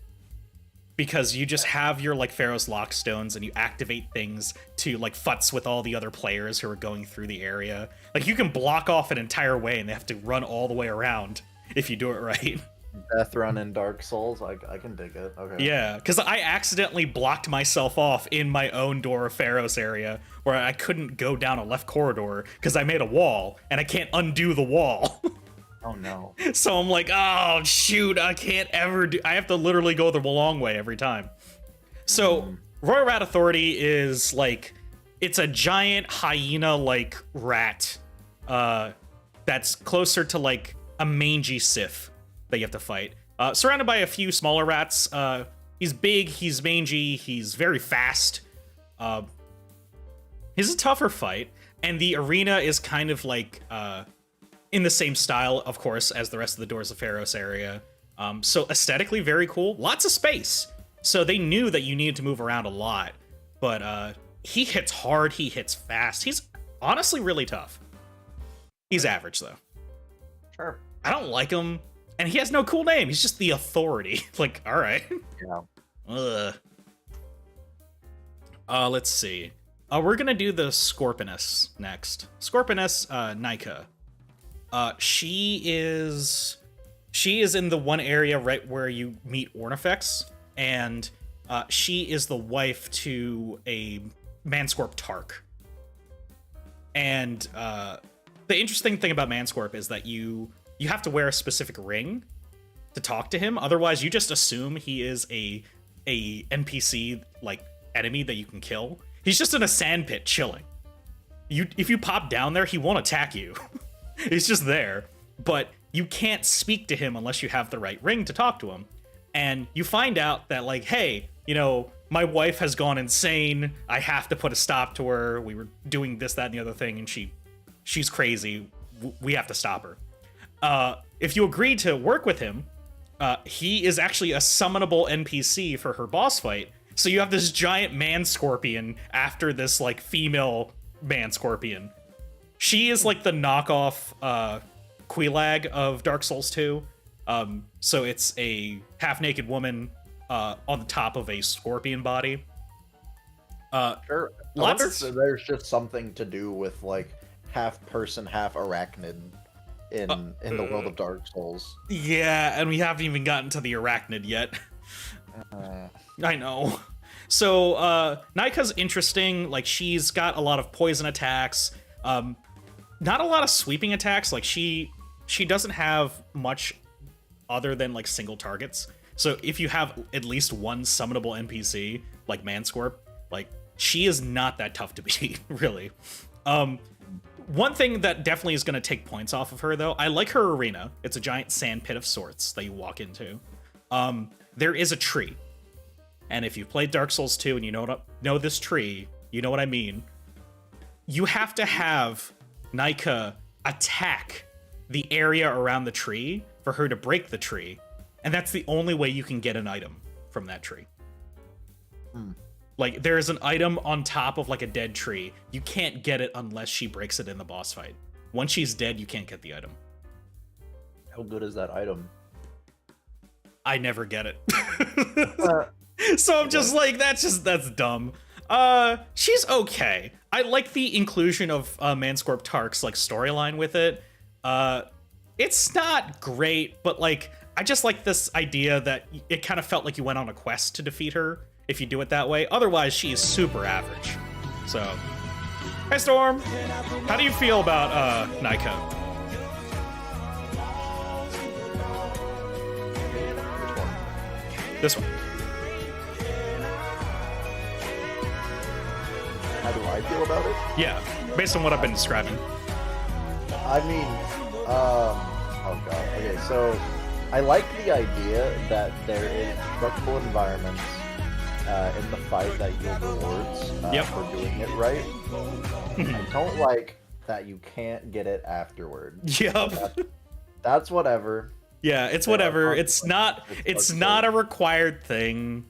Because you just have your like Pharaoh's Lockstones and you activate things to like futz with all the other players who are going through the area. Like, you can block off an entire way and they have to run all the way around if you do it right. Death Run in Dark Souls, I can dig it. Okay. Yeah, because I accidentally blocked myself off in my own Door of Pharaohs area where I couldn't go down a left corridor because I made a wall and I can't undo the wall. Oh no. So I'm like, oh shoot, I can't ever do. I have to literally go the long way every time. So Royal Rat Authority is like, it's a giant hyena-like rat that's closer to like a mangy Sith that you have to fight. Surrounded by a few smaller rats. He's big, he's mangy, he's very fast. He's a tougher fight, and the arena is kind of like in the same style, of course, as the rest of the Doors of Pharaohs area. So aesthetically very cool. Lots of space. So they knew that you needed to move around a lot. But he hits hard, he hits fast. He's honestly really tough. He's average, though. Sure. I don't like him. And he has no cool name. He's just the Authority. Like, all right. Yeah. Ugh. Let's see. We're gonna do the Scorpioness next. Scorpioness, Nika. She is in the one area right where you meet Ornifex, and she is the wife to a Manscorp Tark. And the interesting thing about Manscorp is that you have to wear a specific ring to talk to him. Otherwise, you just assume he is a NPC like enemy that you can kill. He's just in a sandpit chilling. If you pop down there, he won't attack you. He's just there. But you can't speak to him unless you have the right ring to talk to him. And you find out that, like, hey, you know, my wife has gone insane. I have to put a stop to her. We were doing this, that, and the other thing, and she's crazy. We have to stop her. If you agree to work with him, he is actually a summonable NPC for her boss fight. So you have this giant man scorpion after this like female man scorpion. She is like the knockoff Quelaag of Dark Souls 2. So it's a half-naked woman on the top of a scorpion body. Sure. I wonder if there's just something to do with like half person, half arachnid in the world of Dark Souls. Yeah, and we haven't even gotten to the arachnid yet. I know. So Naika's interesting. Like, she's got a lot of poison attacks. Not a lot of sweeping attacks. Like, she doesn't have much other than like single targets. So if you have at least one summonable NPC like Manscorp, like, she is not that tough to beat, really. One thing that definitely is going to take points off of her, though, I like her arena. It's a giant sand pit of sorts that you walk into. There is a tree. And if you've played Dark Souls 2 and you know this tree, you know what I mean. You have to have Naika attack the area around the tree for her to break the tree. And that's the only way you can get an item from that tree. Like, there's an item on top of like a dead tree. You can't get it unless she breaks it in the boss fight. Once she's dead, you can't get the item. How good is that item? I never get it. So I'm just like, that's dumb. She's okay. I like the inclusion of Manscorp Tark's like storyline with it. It's not great, but like, I just like this idea that it kind of felt like you went on a quest to defeat her if you do it that way. Otherwise, she is super average. So, hey Storm, how do you feel about Naika? This one. How do I feel about it? Yeah, based on what I've been describing. I mean, oh god. Okay, so I like the idea that there is destructible environments in the fight that yield rewards for doing it right. I don't like that you can't get it afterward. Yep. That's whatever. Yeah, it's whatever. It's not a required thing.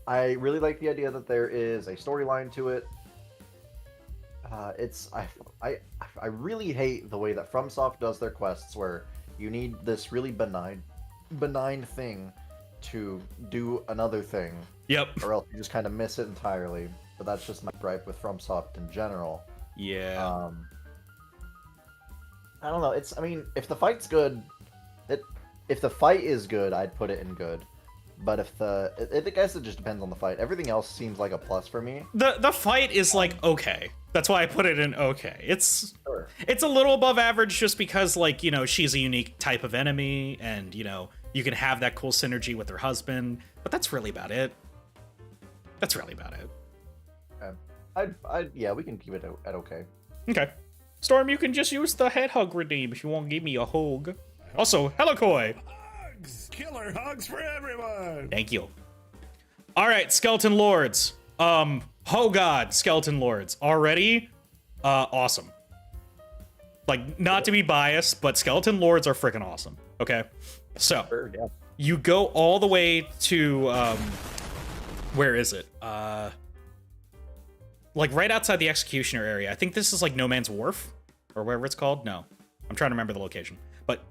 I really like the idea that there is a storyline to it. I really hate the way that FromSoft does their quests, where you need this really benign thing to do another thing. Yep. Or else you just kind of miss it entirely. But that's just my gripe with FromSoft in general. Yeah. I don't know. I mean, if the fight's good, if the fight is good, I'd put it in good. But I guess it just depends on the fight. Everything else seems like a plus for me. The fight is like okay. That's why I put it in okay. It's Sure. a little above average just because, like, you know, she's a unique type of enemy, and you know, you can have that cool synergy with her husband. But that's really about it. Yeah, we can keep it at okay. Okay. Storm, you can just use the head hug redeem if you won't give me a hug. Also, hello, Koi. Hugs! Killer hugs for everyone! Thank you. All right, Skeleton Lords. Oh god, Skeleton Lords. Already? Awesome. Like, not to be biased, but Skeleton Lords are freaking awesome. Okay? So, Sure, yeah. you go all the way to, where is it? Like, right outside the Executioner area. I think this is, like, No Man's Wharf? Or whatever it's called? No. I'm trying to remember the location. But,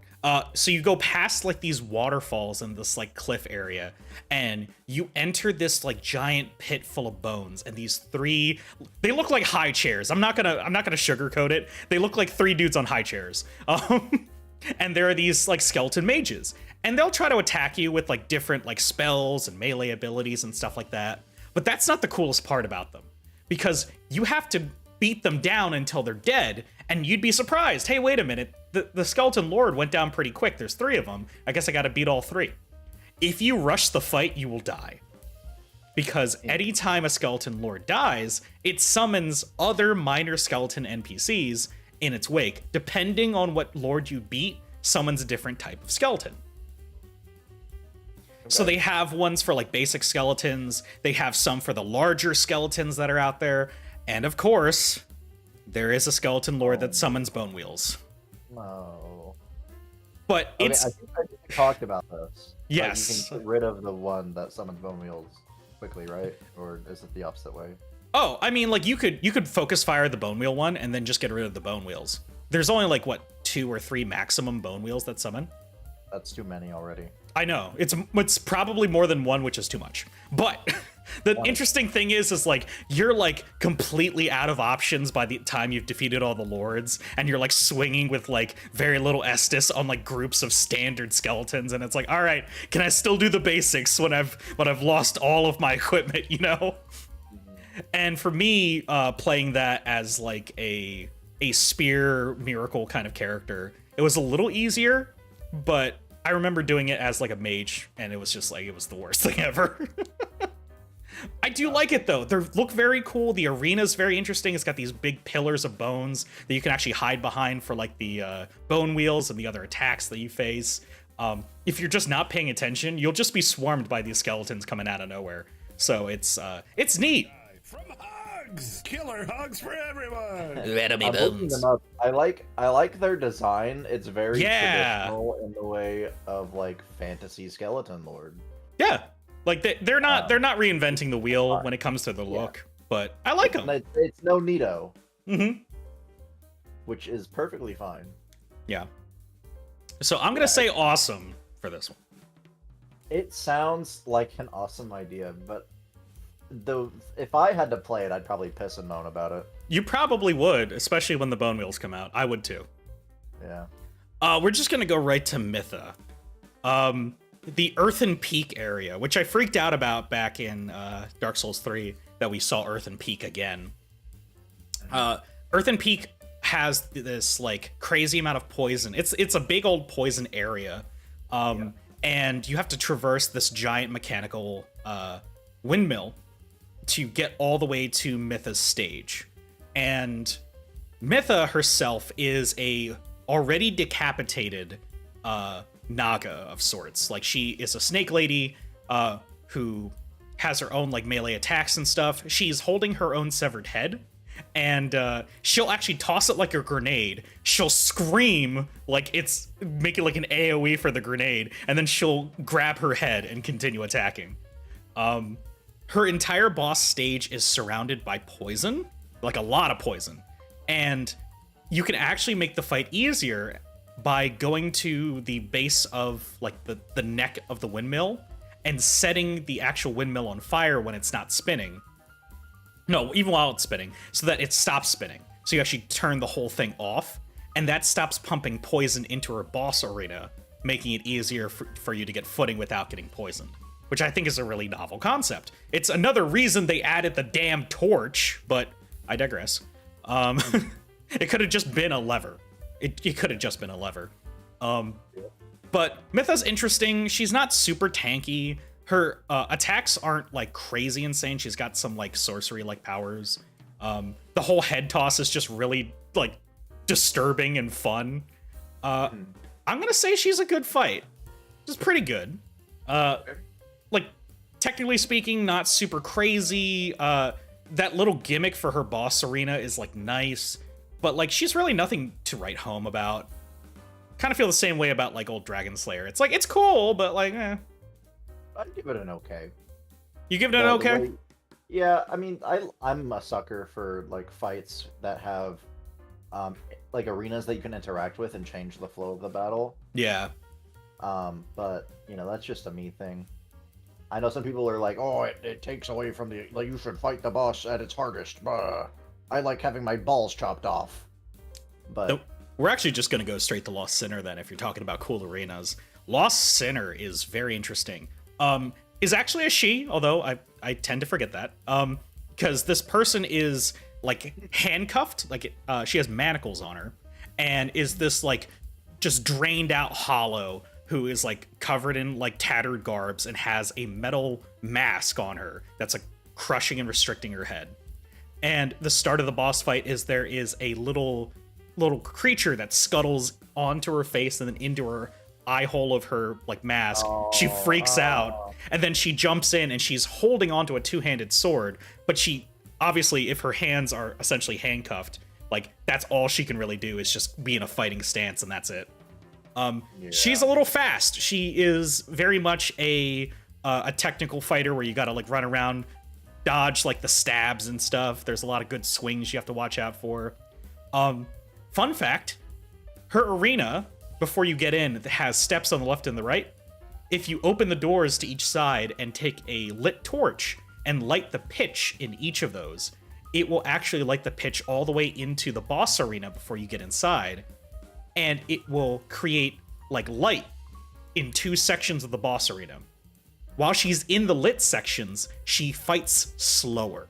so you go past, like, these waterfalls in this, like, cliff area, and you enter this, like, giant pit full of bones, and these three... They look like high chairs. I'm not gonna sugarcoat it. They look like three dudes on high chairs. And there are these, like, skeleton mages. And they'll try to attack you with, like, different, like, spells and melee abilities and stuff like that. But that's not the coolest part about them. Because you have to beat them down until they're dead, and you'd be surprised. Hey, wait a minute. The Skeleton Lord went down pretty quick. There's three of them. I guess I gotta beat all three. If you rush the fight, you will die. Because anytime a Skeleton Lord dies, it summons other minor skeleton NPCs in its wake. Depending on what Lord you beat, summons a different type of skeleton. So they have ones for, like, basic skeletons. They have some for the larger skeletons that are out there. And, of course, there is a Skeleton Lord that summons bone wheels. No. But Okay, it's... I think I talked about this. Yes. Like, you can get rid of the one that summons bone wheels quickly, right? Or is it the opposite way? Oh, I mean, like you could focus fire the bone wheel one and then just get rid of the bone wheels. There's only like what 2 or 3 maximum bone wheels that summon. That's too many already. I know it's probably more than one, which is too much. But the interesting thing is like you're like completely out of options by the time you've defeated all the lords, and you're like swinging with like very little Estus on like groups of standard skeletons, and it's like, all right, can I still do the basics when I've lost all of my equipment, you know? And for me, playing that as like a spear miracle kind of character, it was a little easier, but I remember doing it as like a mage, and it was just like, it was the worst thing ever. I do like it though. They look very cool. The arena's very interesting. It's got these big pillars of bones that you can actually hide behind for like the bone wheels and the other attacks that you face. If you're just not paying attention, you'll just be swarmed by these skeletons coming out of nowhere. So it's neat. From hugs, killer hugs for everyone. Enemy I'm looking them up. I like their design. It's very traditional in the way of like fantasy skeleton lord. Yeah, like they're not reinventing the wheel when it comes to the look, but I like them. It's no Nito, Mm-hmm. which is perfectly fine. Yeah. So I'm gonna say awesome for this one. It sounds like an awesome idea, but though if I had to play it, I'd probably piss and moan about it. You probably would, especially when the bone wheels come out. I would too. Yeah. We're just gonna go right to Mytha. The Earthen Peak area, which I freaked out about back in Dark Souls 3, that we saw Earthen Peak again. Earthen Peak has this like crazy amount of poison. It's a big old poison area, and you have to traverse this giant mechanical windmill to get all the way to Mytha's stage. And Mytha herself is a already decapitated Naga of sorts. Like, she is a snake lady who has her own like melee attacks and stuff. She's holding her own severed head, and she'll actually toss it like a grenade. She'll scream like it's making like an AoE for the grenade, and then she'll grab her head and continue attacking. Her entire boss stage is surrounded by poison, like a lot of poison, and you can actually make the fight easier by going to the base of like the neck of the windmill and setting the actual windmill on fire when it's not spinning. No, even while it's spinning, so that it stops spinning. So you actually turn the whole thing off, and that stops pumping poison into her boss arena, making it easier for you to get footing without getting poisoned, which I think is a really novel concept. It's another reason they added the damn torch, but I digress. It could have just been a lever. It could have just been a lever. But Mytha's interesting. She's not super tanky. Her attacks aren't like crazy insane. She's got some like sorcery like powers. The whole head toss is just really like disturbing and fun. I'm gonna say she's a good fight. She's pretty good. Like, technically speaking, not super crazy. That little gimmick for her boss arena is like nice, but like she's really nothing to write home about. Kind of feel the same way about like old Dragon Slayer. It's like, it's cool, but like, I'd give it an okay. You give it an okay? Yeah, I mean, I'm a sucker for like fights that have like arenas that you can interact with and change the flow of the battle. Yeah. But you know, that's just a me thing. I know some people are like, oh, it takes away from the, like, you should fight the boss at its hardest. I like having my balls chopped off. But nope. We're actually just going to go straight to Lost Sinner then, if you're talking about cool arenas. Lost Sinner is very interesting. Is actually a she, although I tend to forget that. Because this person is, like, handcuffed. Like, she has manacles on her. And is this, like, just drained out hollow who is, like, covered in, like, tattered garbs and has a metal mask on her that's, like, crushing and restricting her head. And the start of the boss fight is there is a little creature that scuttles onto her face and then into her eye hole of her like mask. She freaks out, and then she jumps in and she's holding onto a two-handed sword, but she obviously, if her hands are essentially handcuffed, like that's all she can really do is just be in a fighting stance, and that's it. She's a little fast. She is very much a technical fighter where you gotta like run around dodge like the stabs and stuff. There's a lot of good swings you have to watch out for. Fun fact, her arena, before you get in, has steps on the left and the right. If you open the doors to each side and take a lit torch and light the pitch in each of those, it will actually light the pitch all the way into the boss arena before you get inside. And it will create like light in 2 sections of the boss arena. While she's in the lit sections, she fights slower.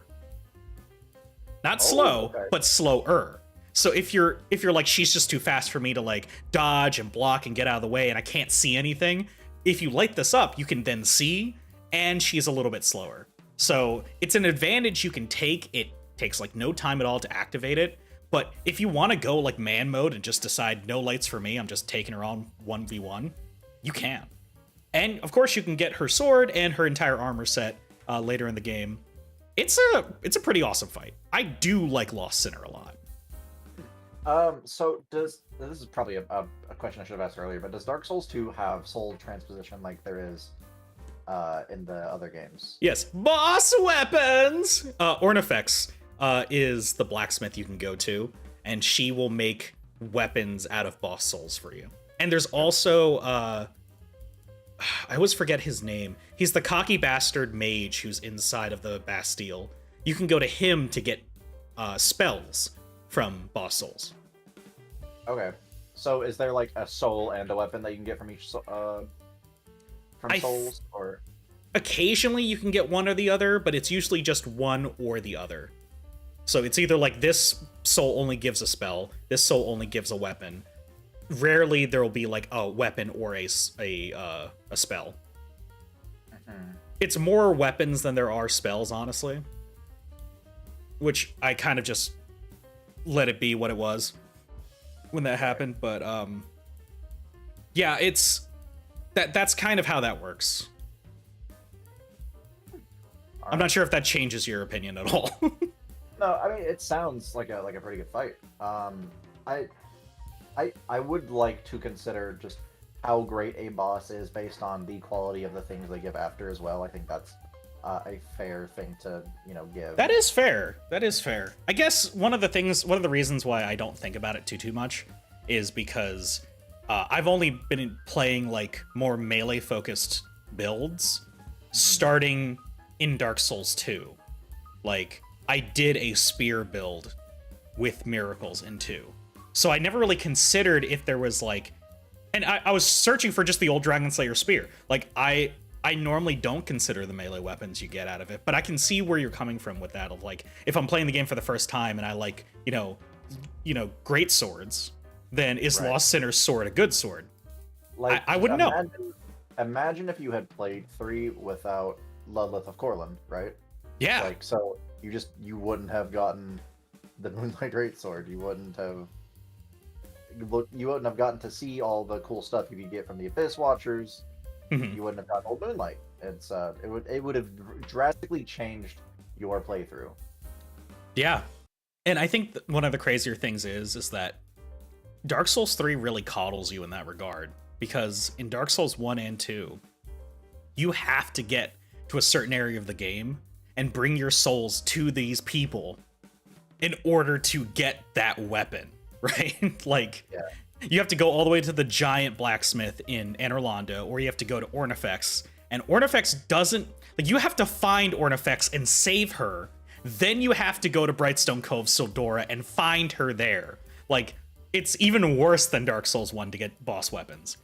Not slow, okay. but slower. So if you're like, she's just too fast for me to like dodge and block and get out of the way and I can't see anything, if you light this up, you can then see, and she's a little bit slower. So it's an advantage you can take. It takes like no time at all to activate it. But if you want to go like man mode and just decide no lights for me, I'm just taking her on 1v1, you can. And of course you can get her sword and her entire armor set later in the game. It's a pretty awesome fight. I do like Lost Sinner a lot. So this is probably a question I should have asked earlier, but does Dark Souls 2 have soul transposition like there is in the other games? Yes. Boss weapons! Ornifex is the blacksmith you can go to, and she will make weapons out of boss souls for you. And there's also, I always forget his name. He's the cocky bastard mage who's inside of the Bastille. You can go to him to get spells from boss souls. Okay. So is there like a soul and a weapon that you can get from each souls? Or occasionally you can get one or the other, but it's usually just one or the other. So it's either like this soul only gives a spell, this soul only gives a weapon. Rarely there will be like a weapon or a spell. Mm-hmm. It's more weapons than there are spells, honestly. Which I kind of just let it be what it was when that happened, but yeah, it's that's kind of how that works. I'm not sure if that changes your opinion at all. No, I mean it sounds like a pretty good fight. I would like to consider just how great a boss is based on the quality of the things they give after as well. I think that's a fair thing to, give. That is fair. That is fair. I guess one of the reasons why I don't think about it too much is because I've only been playing like more melee focused builds starting in Dark Souls 2. Like I did a spear build with miracles in 2. So I never really considered if there was like, and I was searching for just the old Dragon Slayer spear. Like I normally don't consider the melee weapons you get out of it, but I can see where you're coming from with that. Of like, if I'm playing the game for the first time and I like, great swords, then is Right. Lost Sinner's sword a good sword? Like I wouldn't know. Imagine if you had played 3 without Ludleth of Corlund, right? Yeah. Like so, you wouldn't have gotten the Moonlight Greatsword. You wouldn't have gotten to see all the cool stuff you could get from the Abyss Watchers. Mhm. You wouldn't have gotten Old Moonlight. It would have drastically changed your playthrough. Yeah. And I think one of the crazier things is that Dark Souls 3 really coddles you in that regard, because in Dark Souls 1 and 2, you have to get to a certain area of the game and bring your souls to these people in order to get that weapon, right? Like, Yeah. you have to go all the way to the giant blacksmith in Anor Londo, or you have to go to Ornifex, and Ornifex doesn't, like, you have to find Ornifex and save her, then you have to go to Brightstone Cove Sildora and find her there. Like, it's even worse than Dark Souls 1 to get boss weapons.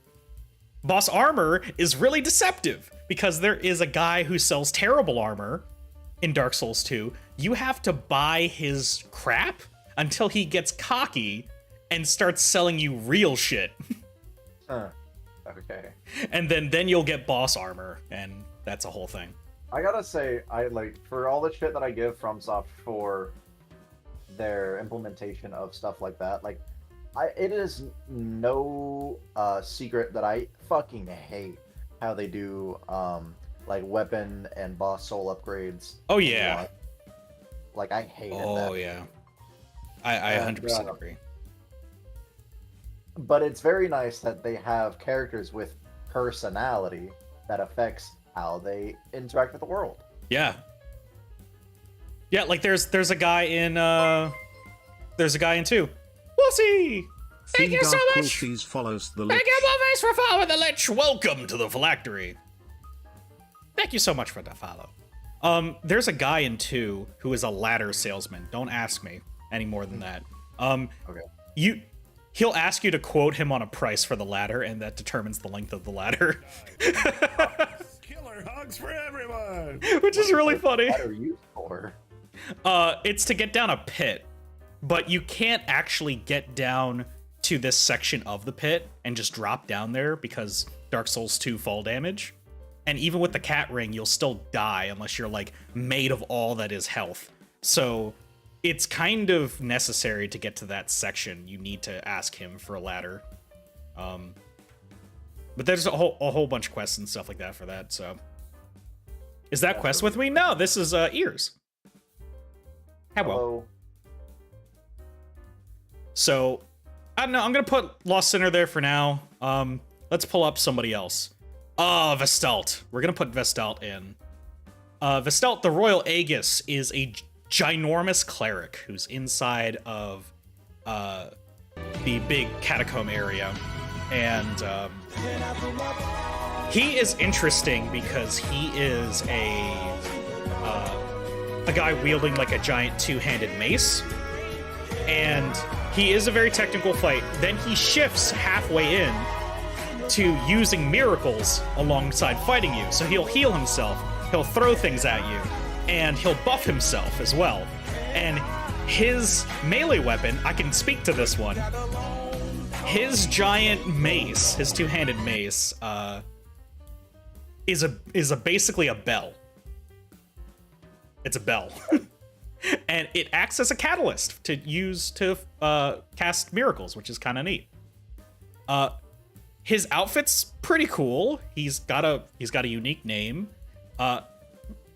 Boss armor is really deceptive, because there is a guy who sells terrible armor in Dark Souls 2. You have to buy his crap until he gets cocky and starts selling you real shit. Huh. Okay. And then you'll get boss armor, and that's a whole thing. I gotta say, for all the shit that I give FromSoft for their implementation of stuff like that, it is no secret that I fucking hate how they do weapon and boss soul upgrades. Oh yeah. Like I hate it. Oh yeah. I 100% agree. But it's very nice that they have characters with personality that affects how they interact with the world. Yeah. Yeah, like there's a guy in 2. We'll see. Thank you so much. Follows the Thank you, Buffets, for following the Lich. Welcome to the phylactery. Thank you so much for the follow. There's a guy in 2 who is a ladder salesman. Don't ask me any more than that. Okay. He'll ask you to quote him on a price for the ladder, and that determines the length of the ladder. Killer hugs for everyone. Which is really funny. What are you for? It's to get down a pit, but you can't actually get down to this section of the pit and just drop down there because Dark Souls 2 fall damage. And even with the cat ring, you'll still die unless you're like made of all that is health. So it's kind of necessary to get to that section. You need to ask him for a ladder. But there's a whole bunch of quests and stuff like that for that. So is that quest with me? No, this is ears. Hello. So I don't know. I'm gonna put Lost Sinner there for now. Let's pull up somebody else. Vestalt. We're gonna put Vestalt in. Vestalt, the Royal Aegis, is a ginormous cleric who's inside of the big catacomb area, and he is interesting because he is a guy wielding like a giant two-handed mace, and he is a very technical fight. Then he shifts halfway in to using miracles alongside fighting you. So he'll heal himself, he'll throw things at you, and he'll buff himself as well. And his melee weapon, I can speak to this one, his giant mace, his two-handed mace, is basically a bell. It's a bell. And it acts as a catalyst to use to cast miracles, which is kind of neat. His outfit's pretty cool. He's got a unique name.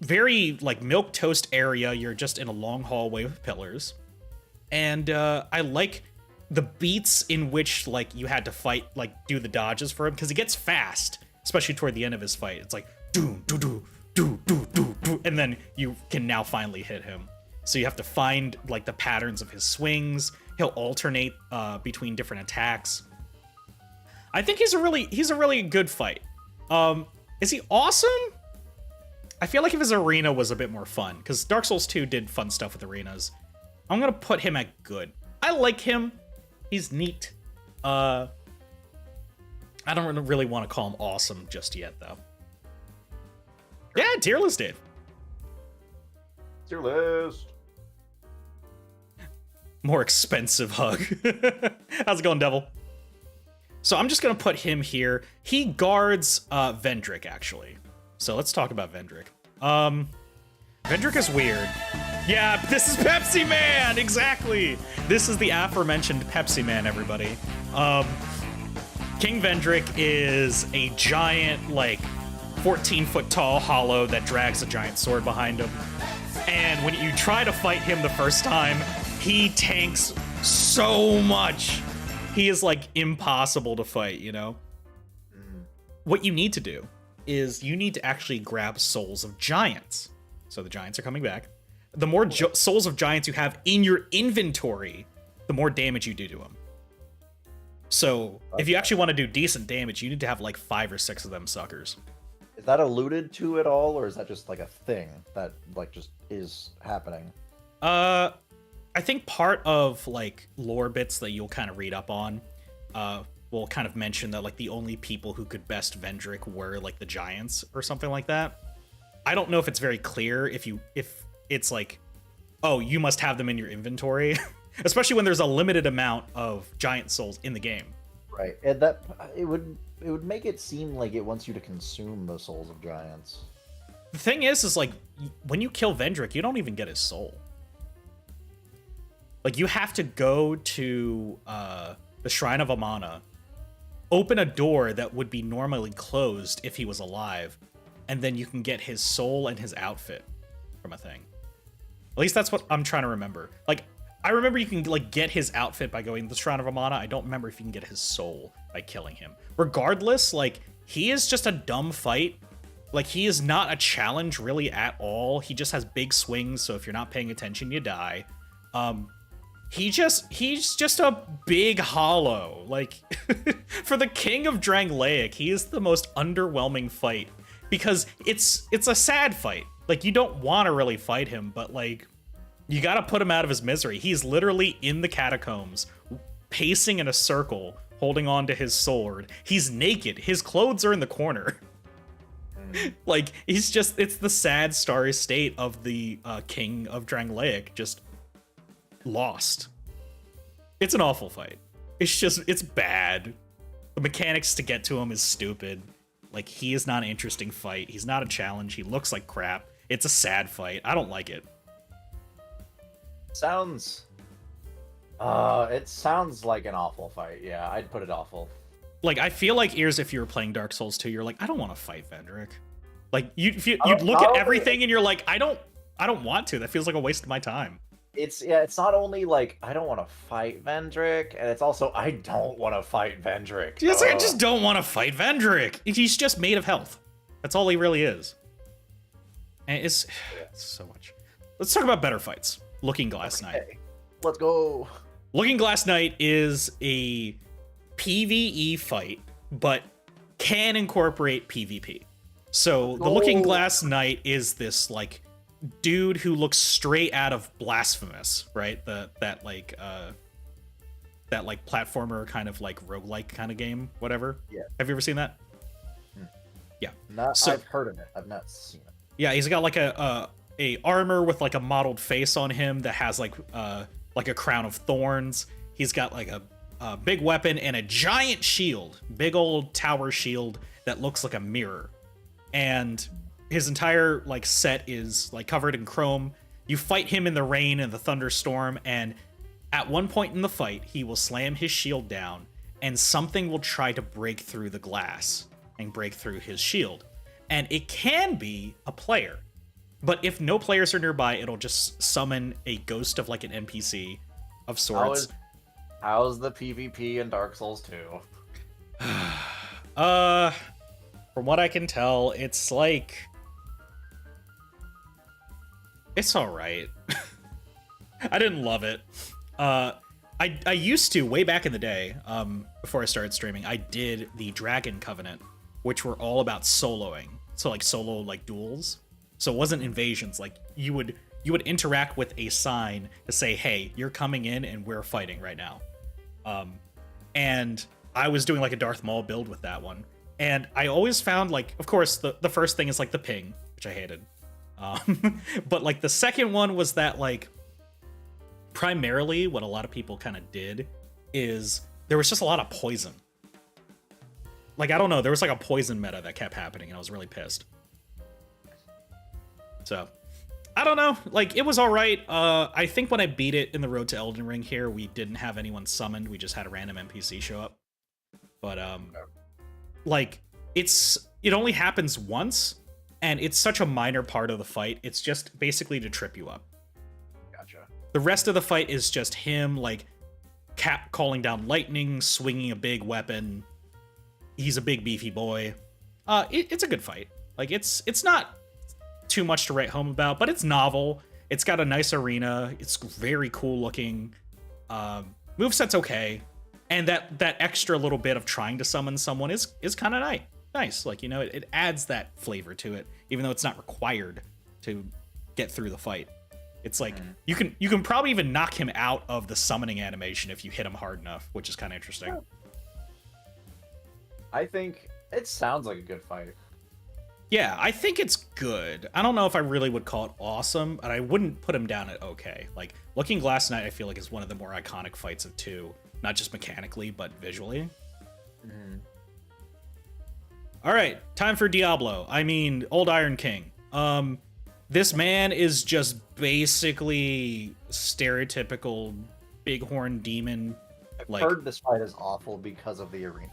Very like milquetoast area. You're just in a long hallway with pillars, and I like the beats in which like you had to fight, like do the dodges for him, because he gets fast, especially toward the end of his fight. It's like do do do do do do do, and then you can now finally hit him. So you have to find like the patterns of his swings. He'll alternate between different attacks. I think he's a really good fight. Is he awesome? I feel like if his arena was a bit more fun, because Dark Souls 2 did fun stuff with arenas. I'm gonna put him at good. I like him. He's neat. I don't really want to call him awesome just yet, though. Yeah, tier list, Dave. Tier list. More expensive hug. How's it going, Devil? So I'm just gonna put him here. He guards Vendrick, actually. So let's talk about Vendrick. Vendrick is weird. Yeah, this is Pepsi Man! Exactly! This is the aforementioned Pepsi Man, everybody. King Vendrick is a giant, like, 14-foot tall hollow that drags a giant sword behind him. And when you try to fight him the first time, he tanks so much. He is, like, impossible to fight, you know? What you need to do is you need to actually grab souls of giants. So the giants are coming back. The more souls of giants you have in your inventory, the more damage you do to them. So if you actually want to do decent damage, you need to have like 5 or 6 of them suckers. Is that alluded to at all, or is that just like a thing that like just is happening? I think part of like lore bits that you'll kind of read up on will kind of mention that like the only people who could best Vendrick were like the giants or something like that. I don't know if it's very clear if it's like, oh, you must have them in your inventory, especially when there's a limited amount of giant souls in the game. Right, and that it would make it seem like it wants you to consume the souls of giants. The thing is like when you kill Vendrick, you don't even get his soul. Like you have to go to the Shrine of Amana, open a door that would be normally closed if he was alive, and then you can get his soul and his outfit from a thing. At least that's what I'm trying to remember. Like, I remember you can like get his outfit by going to the Shrine of Amana. I don't remember if you can get his soul by killing him. Regardless, like, he is just a dumb fight, Like, he is not a challenge really at all. He just has big swings, so if you're not paying attention, you die. He's just a big hollow. Like, for the king of Drangleic, he is the most underwhelming fight because it's a sad fight. Like, you don't want to really fight him, but like, you got to put him out of his misery. He's literally in the catacombs, pacing in a circle, holding on to his sword. He's naked. His clothes are in the corner. Like, it's the sad, starry state of the king of Drangleic, just lost. It's an awful fight. It's bad. The mechanics to get to him is stupid. Like, he is not an interesting fight. He's not a challenge. He looks like crap. It's a sad fight. I don't like it. It sounds like an awful fight. Yeah, I'd put it awful. Like, I feel like, Ears, if you were playing Dark Souls 2, you're like, I don't want to fight Vendrick. Like, you'd look at everything and you're like, I don't want to. That feels like a waste of my time. It's not only like I don't want to fight Vendrick, and it's also I don't want to fight Vendrick. Yes, I just don't want to fight Vendrick. He's just made of health. That's all he really is. And it's so much. Let's talk about better fights. Looking Glass Knight. Let's go. Looking Glass Knight is a PvE fight, but can incorporate PvP. So the Looking Glass Knight is this like dude who looks straight out of Blasphemous, right? That platformer kind of like roguelike kind of game, whatever. Yeah. Have you ever seen that? Yeah. I've heard of it. I've not seen it. Yeah, he's got like a armor with like a modeled face on him that has like a crown of thorns. He's got like a big weapon and a giant shield, big old tower shield that looks like a mirror. And his entire like set is like covered in chrome. You fight him in the rain and the thunderstorm, and at one point in the fight, he will slam his shield down, and something will try to break through the glass and break through his shield. And it can be a player. But if no players are nearby, it'll just summon a ghost of like an NPC of sorts. How's the PvP in Dark Souls 2? From what I can tell, it's like... It's alright. I didn't love it. I used to, way back in the day, before I started streaming, I did the Dragon Covenant, which were all about soloing. So like solo like duels. So it wasn't invasions. Like you would interact with a sign to say, hey, you're coming in and we're fighting right now. And I was doing like a Darth Maul build with that one. And I always found like, of course, the first thing is like the ping, which I hated. But like the second one was that like primarily what a lot of people kind of did is there was just a lot of poison. Like, I don't know, there was like a poison meta that kept happening and I was really pissed. So, I don't know, like it was all right. I think when I beat it in the road to Elden Ring here, we didn't have anyone summoned. We just had a random NPC show up. But like it only happens once. And it's such a minor part of the fight. It's just basically to trip you up. Gotcha. The rest of the fight is just him, like, calling down lightning, swinging a big weapon. He's a big, beefy boy. It's a good fight. Like, it's not too much to write home about, but it's novel. It's got a nice arena. It's very cool looking. Moveset's okay. And that extra little bit of trying to summon someone is kind of nice. Like, you know, it adds that flavor to it, even though it's not required to get through the fight. It's like you can probably even knock him out of the summoning animation if you hit him hard enough, which is kind of interesting. I think it sounds like a good fight. Yeah, I think it's good. I don't know if I really would call it awesome, but I wouldn't put him down at okay. Like, Looking Glass Knight, I feel like is one of the more iconic fights of 2, not just mechanically, but visually. All right, time for Diablo. I mean, Old Iron King. This man is just basically stereotypical bighorn demon. I've heard this fight is awful because of the arena.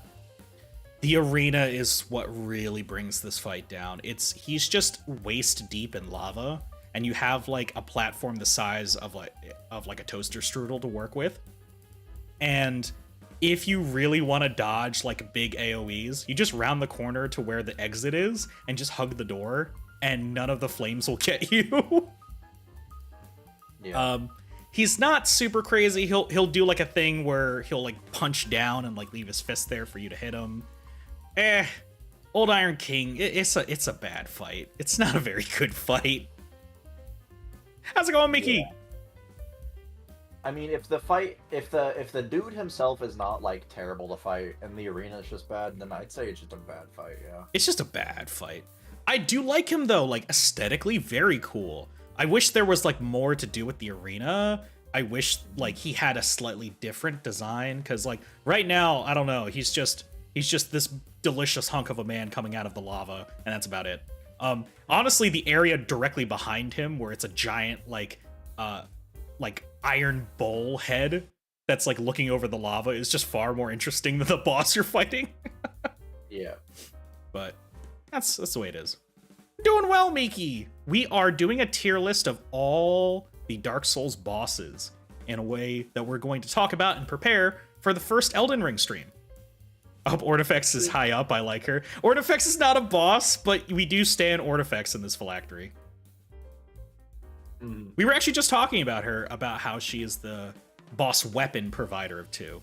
The arena is what really brings this fight down. He's just waist deep in lava, and you have like a platform the size of like a toaster strudel to work with, and if you really want to dodge like big AoEs, you just round the corner to where the exit is and just hug the door, and none of the flames will get you. Yeah. He's not super crazy. He'll do like a thing where he'll like punch down and like leave his fist there for you to hit him. Old Iron King, it's a bad fight. It's not a very good fight. How's it going, Mickey? Yeah. I mean, if the dude himself is not like terrible to fight and the arena is just bad, then I'd say it's just a bad fight. Yeah. It's just a bad fight. I do like him though, like aesthetically very cool. I wish there was like more to do with the arena. I wish like he had a slightly different design, because like right now, I don't know, he's just this delicious hunk of a man coming out of the lava, and that's about it. Honestly, the area directly behind him, where it's a giant like iron bowl head that's like looking over the lava, is just far more interesting than the boss you're fighting. Yeah. But that's the way it is. Doing well, Miki. We are doing a tier list of all the Dark Souls bosses in a way that we're going to talk about and prepare for the first Elden Ring stream. I hope Ornifex is high up. I like her. Ornifex is not a boss, but we do stand Ornifex in this phylactery. We were actually just talking about her, about how she is the boss weapon provider of 2.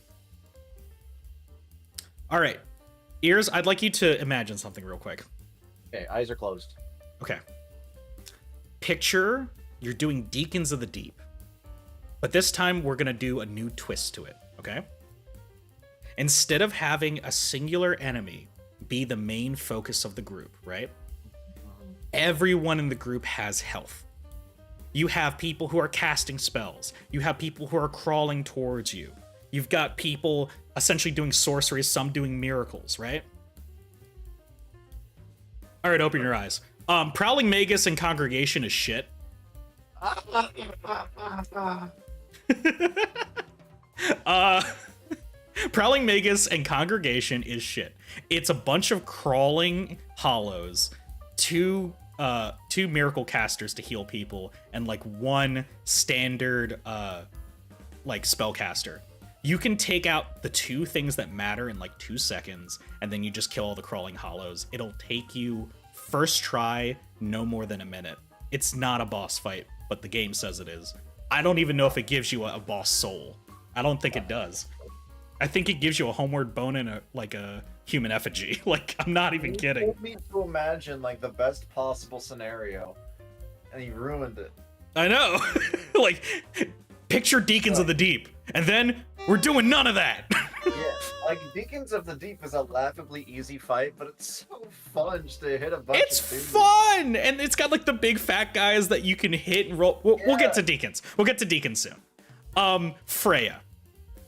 All right, Ears, I'd like you to imagine something real quick. Okay, eyes are closed. Okay. Picture you're doing Deacons of the Deep, but this time we're going to do a new twist to it, okay? Instead of having a singular enemy be the main focus of the group, right? Everyone in the group has health. You have people who are casting spells. You have people who are crawling towards you. You've got people essentially doing sorceries, some doing miracles, right? All right, open your eyes. Prowling Magus and Congregation is shit. Prowling Magus and Congregation is shit. It's a bunch of crawling hollows, two miracle casters to heal people, and like one standard like spellcaster. You can take out the 2 things that matter in like 2 seconds, and then you just kill all the crawling hollows. It'll take you first try no more than a minute. It's not a boss fight, but the game says it is. I don't even know if it gives you a boss soul. I don't think it does. I think it gives you a homeward bone and a human effigy. Like, I'm not even kidding. You told me to imagine like the best possible scenario, and he ruined it. I know. Like, picture Deacons of the Deep, and then we're doing none of that. Yeah, like Deacons of the Deep is a laughably easy fight, but it's so fun just to hit a bunch It's of dudes. fun, and it's got like the big fat guys that you can hit and roll. We'll get to Deacons. We'll get to Deacons soon. Freya,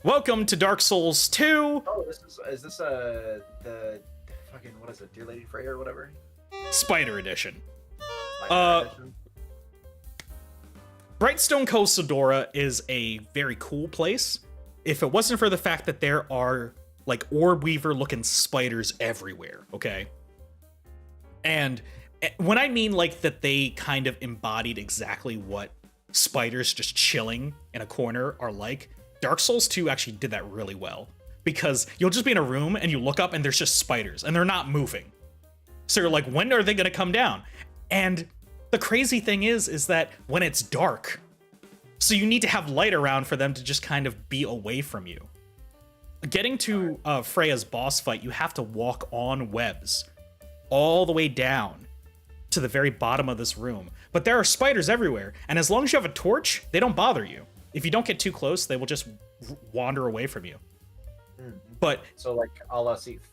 welcome to Dark Souls 2. Oh, is this the fucking, what is it, Dear Lady Freya or whatever? Spider Edition. Edition? Brightstone Coast Sedora is a very cool place. If it wasn't for the fact that there are like orb weaver looking spiders everywhere, okay? And when I mean like that they kind of embodied exactly what spiders just chilling in a corner are like, Dark Souls 2 actually did that really well. Because you'll just be in a room and you look up and there's just spiders and they're not moving. So you're like, when are they gonna come down? And the crazy thing is that when it's dark, so you need to have light around for them to just kind of be away from you. Getting to Freya's boss fight, you have to walk on webs all the way down to the very bottom of this room. But there are spiders everywhere, and as long as you have a torch, they don't bother you. If you don't get too close, they will just wander away from you. But So like a la Seath.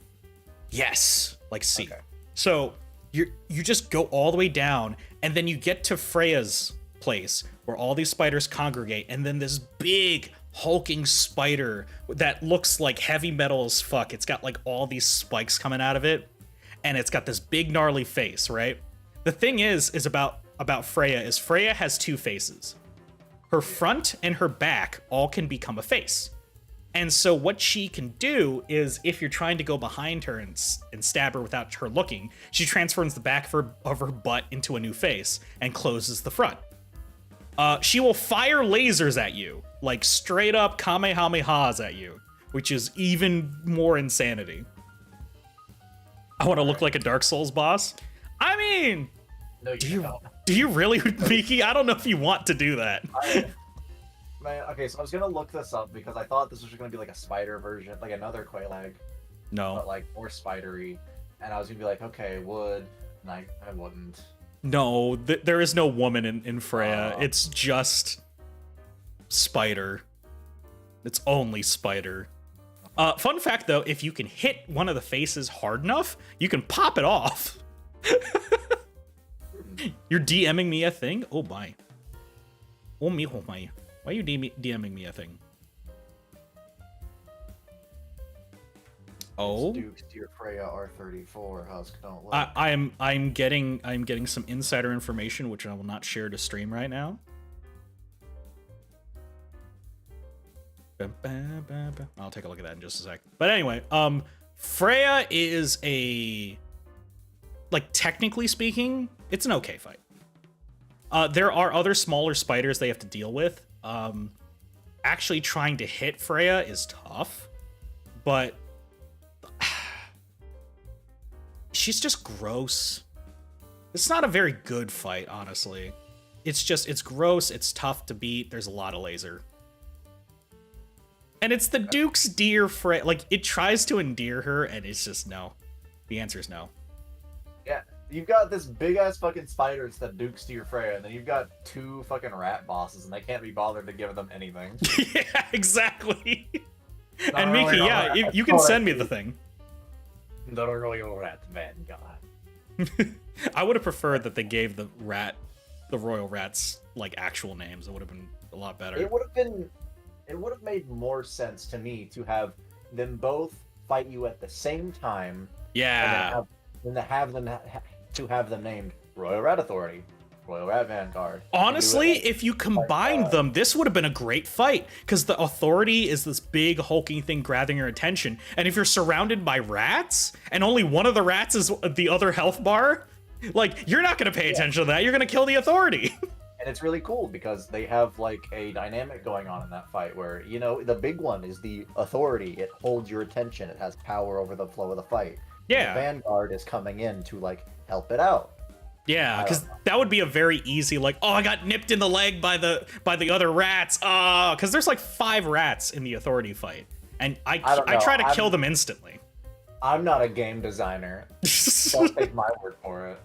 yes, like see. Okay. So you just go all the way down, and then you get to Freya's place where all these spiders congregate, and then this big hulking spider that looks like heavy metal as fuck. It's got like all these spikes coming out of it, and it's got this big gnarly face, right? The thing is about Freya is Freya has 2 faces. Her front and her back all can become a face. And so what she can do is, if you're trying to go behind her and stab her without her looking, she transforms the back of her butt into a new face and closes the front. She will fire lasers at you, like straight up kamehamehas at you, which is even more insanity. I want to look like a Dark Souls boss. I mean, No, you don't. do you really, Miki? I don't know if you want to do that. Man, okay, so I was gonna look this up because I thought this was gonna be like a spider version, like another Quelaag, No. but like more spidery. And I was gonna be like, okay, would, and I wouldn't. No, there is no woman in Freya. It's just spider. It's only spider. Fun fact, though, if you can hit one of the faces hard enough, you can pop it off. You're DMing me a thing? Oh, my. Oh, my. Why are you DMing me a thing? Oh, Dukes to your Freya R34 Husk, don't look. I'm getting some insider information which I will not share to stream right now. I'll take a look at that in just a sec. But anyway, Freya is a, like, technically speaking, it's an okay fight. There are other smaller spiders they have to deal with. Actually trying to hit Freya is tough, but she's just gross. It's not a very good fight, honestly. It's gross, it's tough to beat, there's a lot of laser. And it's the Duke's dear Freya. Like, it tries to endear her, and it's just no. The answer is no. Yeah, you've got this big-ass fucking spiders that Dukes to your Freya, and then you've got 2 fucking rat bosses, and they can't be bothered to give them anything. Yeah, exactly. Not And really Miki, all yeah, rat. you can send me the thing. The royal rat vanguard. I would have preferred that they gave the royal rats, like, actual names. It would have been a lot better. It would have made more sense to me to have them both fight you at the same time. Yeah. And then have them named Royal Rat Authority, Royal Rat Vanguard. Honestly, if you combined them, this would have been a great fight, because the Authority is this big hulking thing grabbing your attention, and if you're surrounded by rats and only one of the rats is the other health bar, like, you're not going to pay attention to that. You're going to kill the Authority. And it's really cool because they have like a dynamic going on in that fight where, you know, the big one is the Authority. It holds your attention. It has power over the flow of the fight. Yeah. The Vanguard is coming in to like help it out. Yeah, because that would be a very easy, like, oh, I got nipped in the leg by the other rats. Because there's like 5 rats in the Authority fight, and I try to kill them instantly. I'm not a game designer. Don't take my word for it.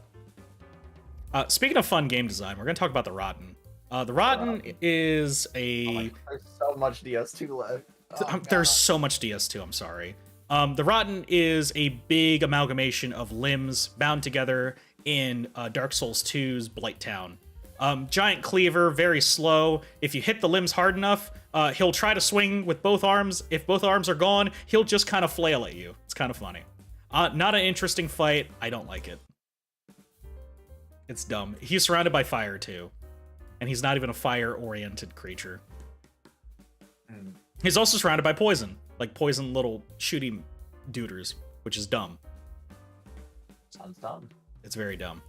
Speaking of fun game design, we're going to talk about the Rotten. The Rotten is a... There's so much DS2 left. There's so much DS2, I'm sorry. The Rotten is a big amalgamation of limbs bound together in Dark Souls 2's Blighttown. Giant cleaver, very slow. If you hit the limbs hard enough, he'll try to swing with both arms. If both arms are gone, he'll just kind of flail at you. It's kind of funny. Not an interesting fight. I don't like it. It's dumb. He's surrounded by fire, too. And he's not even a fire-oriented creature. He's also surrounded by poison. Like poison little shooty duders, which is dumb. Sounds dumb. It's very dumb.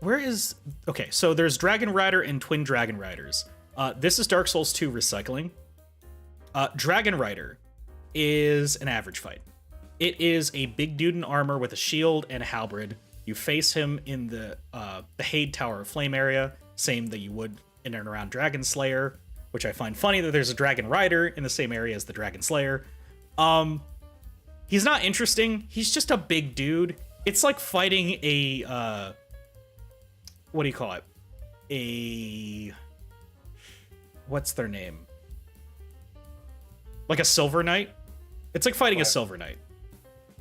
Where is... Okay, so there's Dragon Rider and Twin Dragon Riders. This is Dark Souls 2 recycling. Dragon Rider is an average fight. It is a big dude in armor with a shield and a halberd. You face him in the Hade Tower of Flame area, same that you would in and around Dragon Slayer, which I find funny that there's a Dragon Rider in the same area as the Dragon Slayer. He's not interesting. He's just a big dude. It's like fighting a, what do you call it? What's their name? Like a Silver Knight? It's like fighting a Silver Knight.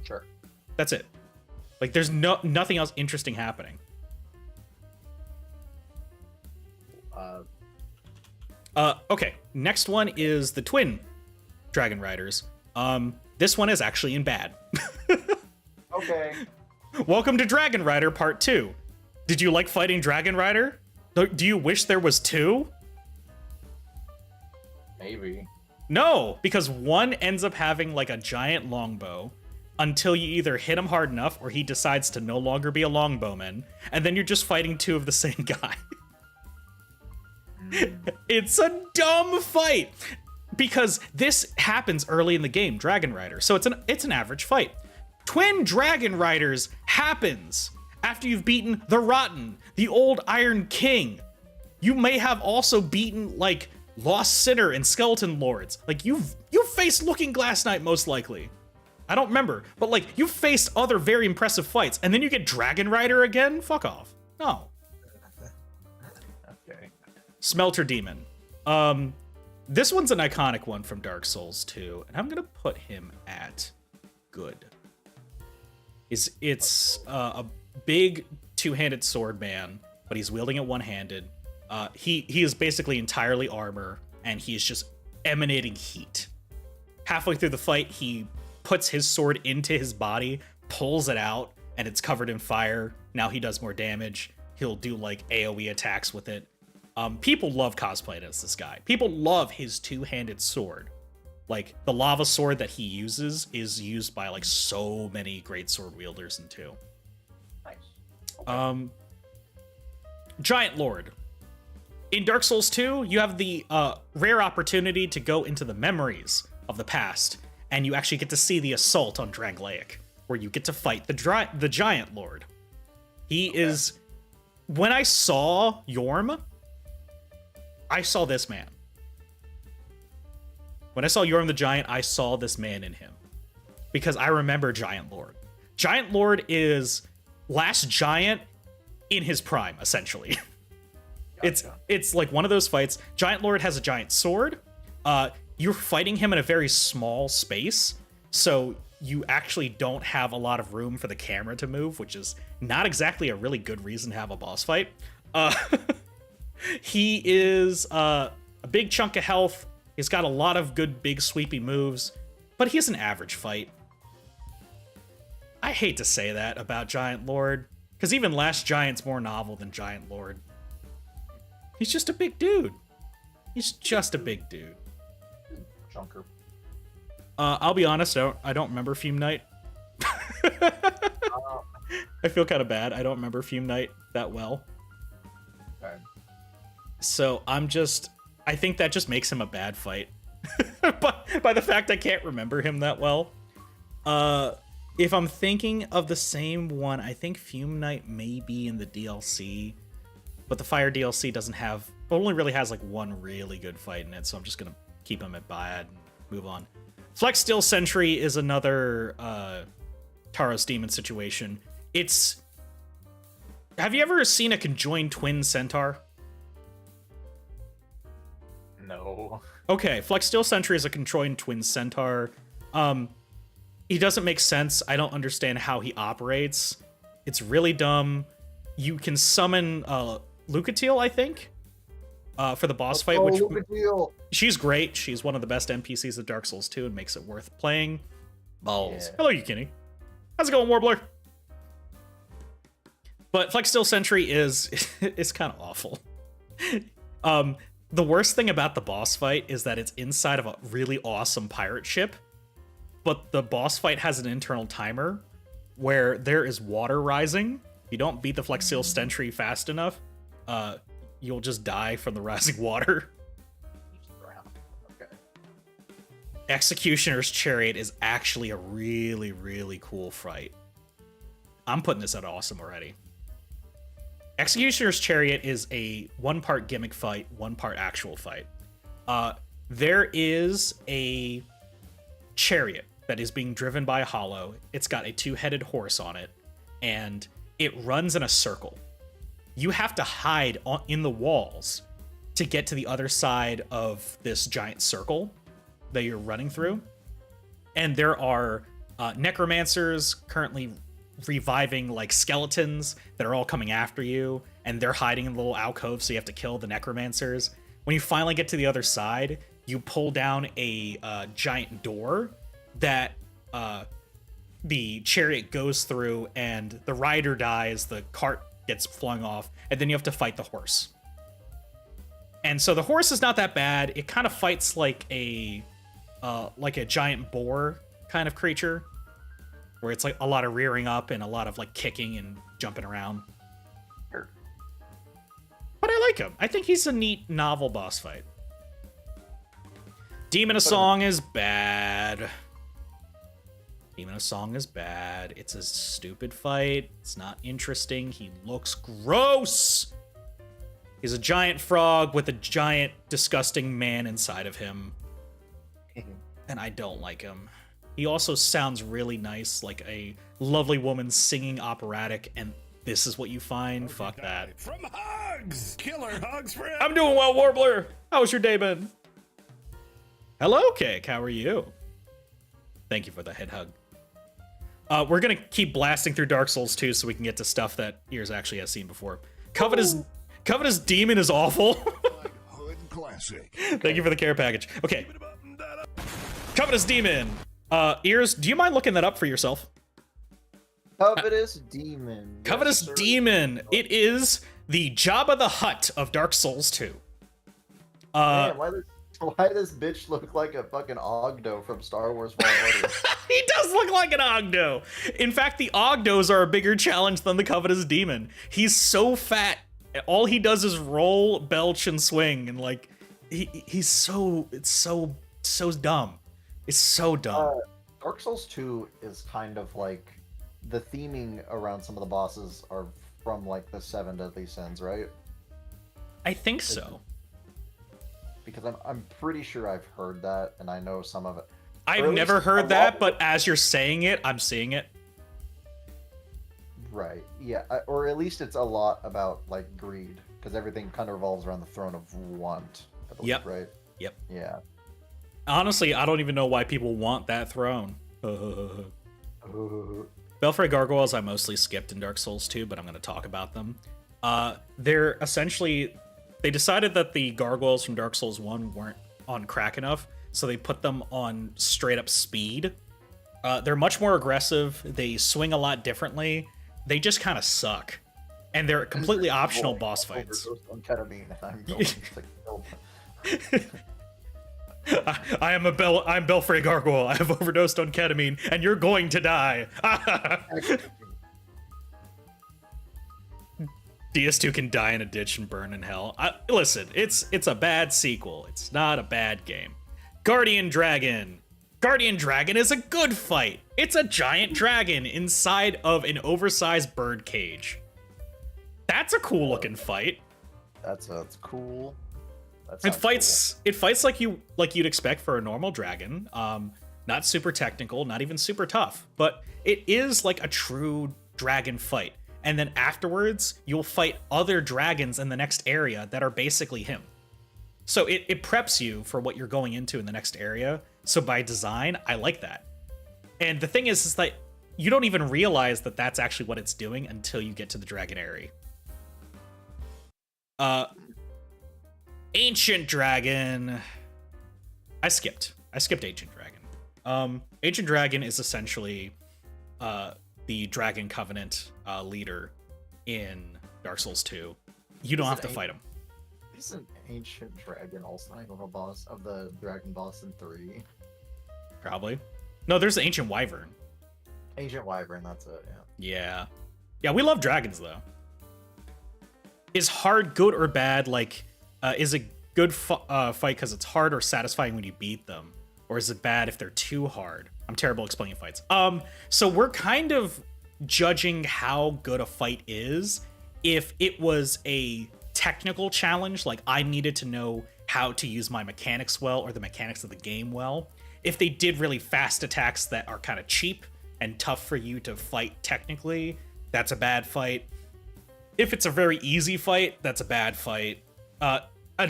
Sure. That's it. Like, there's nothing else interesting happening. Okay, next one is the Twin Dragon Riders. This one is actually in bad. Okay. Welcome to Dragon Rider Part 2. Did you like fighting Dragon Rider? Do you wish there was 2? Maybe. No, because one ends up having like a giant longbow until you either hit him hard enough or he decides to no longer be a longbowman, and then you're just fighting 2 of the same guy. It's a dumb fight. because this happens early in the game, Dragon Rider. So it's an average fight. Twin Dragon Riders happens after you've beaten the Rotten, the Old Iron King. You may have also beaten like Lost Sinner and Skeleton Lords. Like you've faced Looking Glass Knight most likely. I don't remember, but like you've faced other very impressive fights, and then you get Dragon Rider again? Fuck off. No. Okay. Smelter Demon. This one's an iconic one from Dark Souls 2, and I'm gonna put him at good. It's a big two-handed sword man, but he's wielding it one-handed. He is basically entirely armor, and he is just emanating heat. Halfway through the fight, he puts his sword into his body, pulls it out, and it's covered in fire. Now he does more damage. He'll do like AoE attacks with it. People love cosplaying as this guy. People love his two-handed sword. Like, the lava sword that he uses is used by like so many great sword wielders in 2. Nice. Okay. Giant Lord. In Dark Souls 2, you have the rare opportunity to go into the memories of the past, and you actually get to see the assault on Drangleic, where you get to fight the Giant Lord. He is... When I saw Yorm, I saw this man. When I saw Yorm the Giant, I saw this man in him. Because I remember Giant Lord. Giant Lord is Last Giant in his prime, essentially. Gotcha. It's like one of those fights. Giant Lord has a giant sword. You're fighting him in a very small space, so you actually don't have a lot of room for the camera to move, which is not exactly a really good reason to have a boss fight. He is a big chunk of health. He's got a lot of good, big, sweepy moves, but he's an average fight. I hate to say that about Giant Lord, because even Last Giant's more novel than Giant Lord. He's just a big dude. He's just a big dude. Chunker. I'll be honest, I don't remember Fume Knight. I feel kind of bad. I don't remember Fume Knight that well. Okay. So I think that just makes him a bad fight. by the fact I can't remember him that well. If I'm thinking of the same one, I think Fume Knight may be in the DLC, but the Fire DLC only really has like one really good fight in it, so I'm just gonna keep him at bad and move on. Flex Steel Sentry is another Taros Demon situation. Have you ever seen a conjoined twin centaur? No. Okay, Flex Steel Sentry is a conjoined twin centaur. He doesn't make sense. I don't understand how he operates. It's really dumb. You can summon Lucatiel, I think, for the boss fight. Which Lucatiel. She's great. She's one of the best NPCs of Dark Souls 2 and makes it worth playing. Balls. Yeah. Hello, Yukini. How's it going, Warbler? But Flex Steel Sentry is kind of awful. The worst thing about the boss fight is that it's inside of a really awesome pirate ship, but the boss fight has an internal timer where there is water rising. If you don't beat the Flex Steel Sentry fast enough, you'll just die from the rising water. Okay. Executioner's Chariot is actually a really, really cool fight. I'm putting this at awesome already. Executioner's Chariot is a one-part gimmick fight, one-part actual fight. There is a chariot that is being driven by a hollow. It's got a two-headed horse on it, and it runs in a circle. You have to hide in the walls to get to the other side of this giant circle that you're running through. And there are necromancers currently reviving like skeletons that are all coming after you, and they're hiding in little alcoves, so you have to kill the necromancers. When you finally get to the other side, you pull down a giant door that the chariot goes through, and the rider dies, the cart gets flung off, and then you have to fight the horse. And so the horse is not that bad. It kind of fights like a giant boar kind of creature, where it's like a lot of rearing up and a lot of like kicking and jumping around. Sure. But I like him. I think he's a neat, novel boss fight. Demon of Song is bad. Demon of Song is bad. It's a stupid fight. It's not interesting. He looks gross. He's a giant frog with a giant, disgusting man inside of him. And I don't like him. He also sounds really nice, like a lovely woman singing operatic, and this is what you find? Fuck that. From Hugs! Killer Hugs for I'm doing well, Warbler. How was your day been? Hello, Cake. How are you? Thank you for the head hug. We're gonna keep blasting through Dark Souls 2 so we can get to stuff that Ears actually has seen before. Covetous Demon is awful. Hood Classic. Thank you for the care package. Okay. Covetous Demon. Ears, do you mind looking that up for yourself? Covetous Demon. Covetous Yes, sir. Demon. It is the Jabba the Hutt of Dark Souls 2. Man, why does bitch look like a fucking Ogdo from Star Wars Fallen Order? He does look like an Ogdo. In fact, the Ogdos are a bigger challenge than the Covetous Demon. He's so fat. All he does is roll, belch, and swing, and like it's so dumb. It's so dumb. Dark Souls 2 is kind of like the theming around some of the bosses are from like the 7 Deadly Sins, right? I think so. Because I'm pretty sure I've heard that, and I know some of it. I've never heard that, but as you're saying it, I'm seeing it. Right. Yeah. Or at least it's a lot about like greed, because everything kind of revolves around the throne of want. I believe, Yep. Right. Yep. Yeah. Honestly, I don't even know why people want that throne. Belfry Gargoyles I mostly skipped in Dark Souls 2, but I'm going to talk about them. They're essentially... They decided that the gargoyles from Dark Souls 1 weren't on crack enough, so they put them on straight-up speed. They're much more aggressive, they swing a lot differently, they just kind of suck. And they're completely optional boss fights. On ketamine, I'm going to kill I'm Belfry Gargoyle, I have overdosed on ketamine, and you're going to die! DS2 can die in a ditch and burn in hell. Listen, it's a bad sequel. It's not a bad game. Guardian Dragon. Guardian Dragon is a good fight. It's a giant dragon inside of an oversized bird cage. That's a cool looking fight. That's cool. It fights like you'd expect for a normal dragon. Not super technical, not even super tough, but it is like a true dragon fight. And then afterwards, you'll fight other dragons in the next area that are basically him. So it preps you for what you're going into in the next area. So by design, I like that. And the thing is that you don't even realize that that's actually what it's doing until you get to the dragon area. Ancient Dragon. I skipped Ancient Dragon. Ancient Dragon is essentially the Dragon Covenant leader in Dark Souls 2. You don't have to fight him. Isn't Ancient Dragon also not even a boss of the Dragon boss in 3? Probably. No, there's the Ancient Wyvern. Ancient Wyvern, that's it, yeah. Yeah, we love dragons, though. Is hard good or bad? Like, is a good fight because it's hard or satisfying when you beat them? Or is it bad if they're too hard? I'm terrible at explaining fights. So we're kind of judging how good a fight is if it was a technical challenge, like I needed to know how to use my mechanics well or the mechanics of the game well. If they did really fast attacks that are kind of cheap and tough for you to fight technically, that's a bad fight. If it's a very easy fight, that's a bad fight. A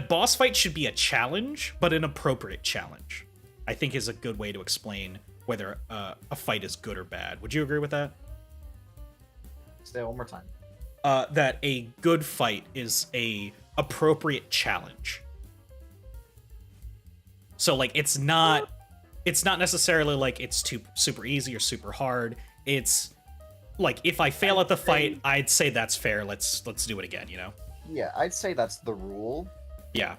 boss fight should be a challenge, but an appropriate challenge, I think, is a good way to explain whether a fight is good or bad. Would you agree with that? Say it one more time. That a good fight is a appropriate challenge. So like it's not necessarily like it's too super easy or super hard. It's like if I fail at the fight, I'd say that's fair. Let's do it again, you know? Yeah, I'd say that's the rule, Yeah.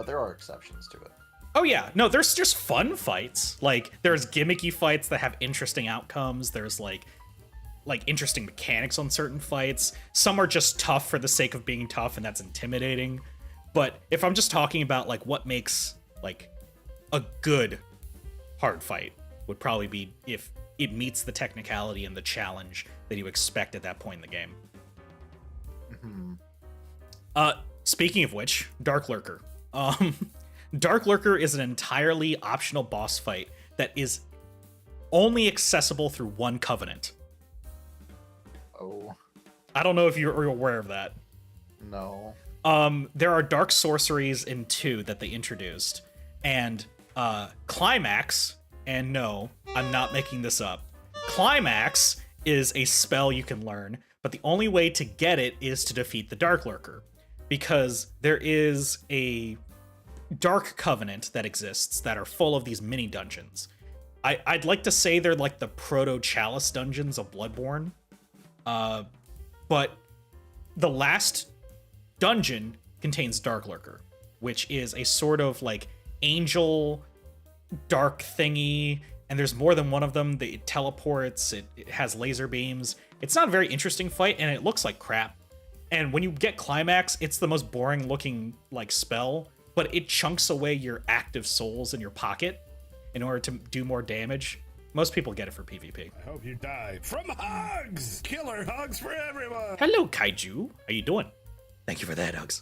but there are exceptions to it. Oh yeah, no, there's just fun fights. Like there's gimmicky fights that have interesting outcomes. There's like interesting mechanics on certain fights. Some are just tough for the sake of being tough, and that's intimidating. But if I'm just talking about like what makes like a good hard fight would probably be if it meets the technicality and the challenge that you expect at that point in the game. Speaking of which, Dark Lurker. Dark Lurker is an entirely optional boss fight that is only accessible through one covenant. Oh. I don't know if you're aware of that. No. There are dark sorceries in 2 that they introduced, and Climax, and no, I'm not making this up. Climax is a spell you can learn, but the only way to get it is to defeat the Dark Lurker, because there is a Dark Covenant that exists that are full of these mini dungeons. I'd like to say they're like the proto-Chalice dungeons of Bloodborne, but the last dungeon contains Dark Lurker, which is a sort of like angel dark thingy, and there's more than one of them. It teleports, it has laser beams. It's not a very interesting fight, and it looks like crap. And when you get Climax, it's the most boring looking like spell, but it chunks away your active souls in your pocket in order to do more damage. Most people get it for PvP. I hope you die from hugs! Killer hugs for everyone! Hello, Kaiju. How you doing? Thank you for that, Hugs.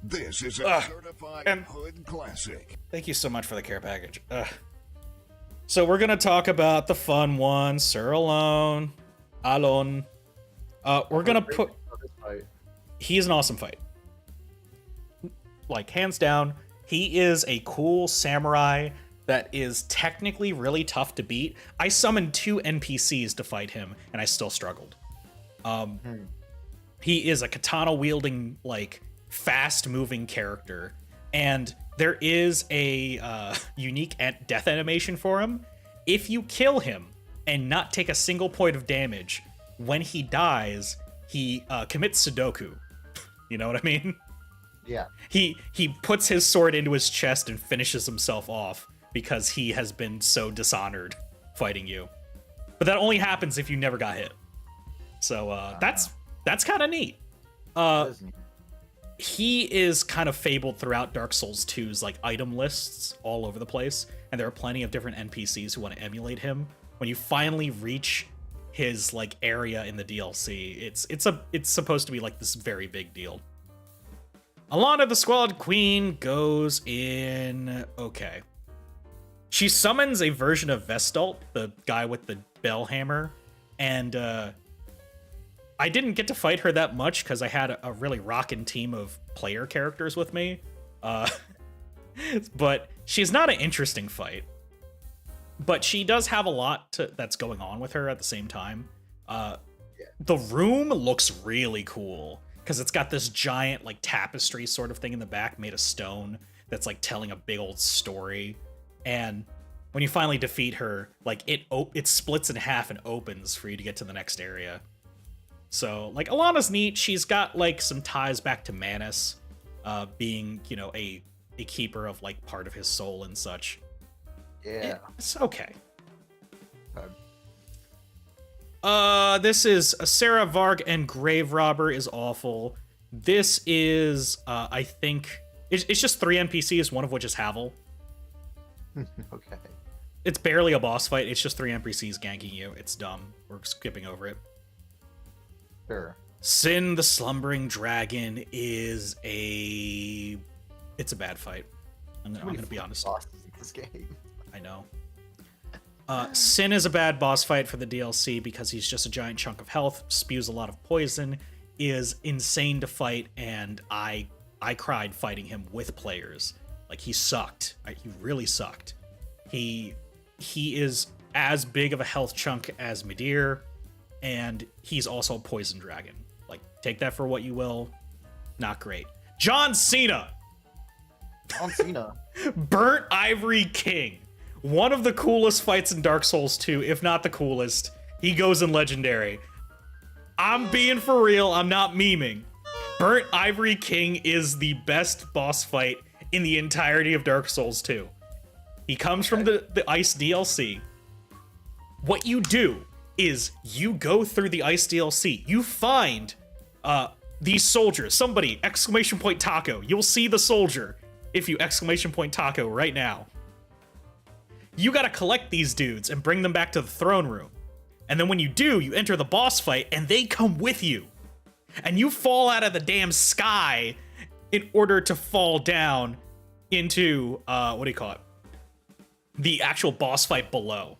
This is a certified and- hood classic. Thank you so much for the care package. So we're gonna talk about the fun one, Sir Alone. We're gonna put... He's an awesome fight. Like, hands down, he is a cool samurai that is technically really tough to beat. I summoned 2 NPCs to fight him, and I still struggled. He is a katana-wielding, like, fast-moving character, and there is a unique death animation for him. If you kill him and not take a single point of damage, when he dies, he commits Sudoku. You know what I mean? Yeah. He puts his sword into his chest and finishes himself off because he has been so dishonored fighting you. But that only happens if you never got hit. So that's kind of neat. He is kind of fabled throughout Dark Souls 2's like item lists all over the place, and there are plenty of different NPCs who want to emulate him. When you finally reach his like area in the DLC, it's supposed to be like this very big deal. Alana the Squalid Queen goes in okay. She summons a version of Vestalt, the guy with the bell hammer, and I didn't get to fight her that much because I had a really rockin' team of player characters with me. But she's not an interesting fight. But she does have a lot that's going on with her at the same time. The room looks really cool because it's got this giant like tapestry sort of thing in the back made of stone that's like telling a big old story. And when you finally defeat her, like it splits in half and opens for you to get to the next area. So, like, Alana's neat. She's got, like, some ties back to Manus, being, you know, a keeper of, like, part of his soul and such. Yeah. It's okay. This is Sarah Varg and Grave Robber is awful. This is, I think, it's just 3 NPCs, one of which is Havel. Okay. It's barely a boss fight. It's just 3 NPCs ganking you. It's dumb. We're skipping over it. Sure. Sin the Slumbering Dragon is it's a bad fight. I'm gonna be honest. Bosses in this game. I know. Sin is a bad boss fight for the DLC because he's just a giant chunk of health, spews a lot of poison, is insane to fight, and I cried fighting him with players. Like, he sucked. He really sucked. He is as big of a health chunk as Midir, and he's also a poison dragon. Like, take that for what you will. Not great. John Cena! John Cena. Burnt Ivory King. One of the coolest fights in Dark Souls 2, if not the coolest. He goes in Legendary. I'm being for real, I'm not memeing. Burnt Ivory King is the best boss fight in the entirety of Dark Souls 2. He comes from the Ice DLC. What you do is you go through the Ice DLC. You find these soldiers. Somebody, ! Taco. You'll see the soldier. if you exclamation point taco right now. You gotta collect these dudes and bring them back to the throne room. And then when you do, you enter the boss fight and they come with you. And you fall out of the damn sky in order to fall down into, what do you call it? The actual boss fight below.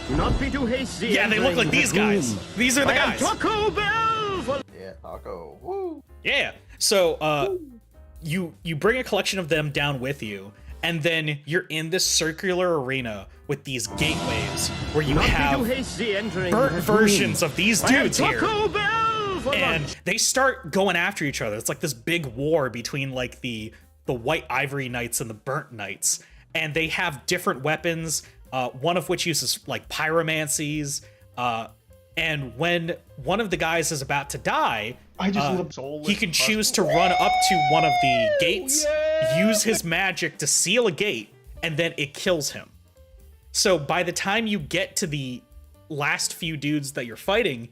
Do not be too hasty. Yeah, they look like these guys. These are the guys. Taco Bell! Yeah, taco. Woo. Yeah. So, you bring a collection of them down with you, and then you're in this circular arena with these gateways where you have burnt versions of these dudes here. And they start going after each other. It's like this big war between like the white ivory knights and the burnt knights. And they have different weapons, one of which uses like pyromancies. And when one of the guys is about to die, he can choose to run up to one of the gates, use his magic to seal a gate, and then it kills him. So by the time you get to the last few dudes that you're fighting,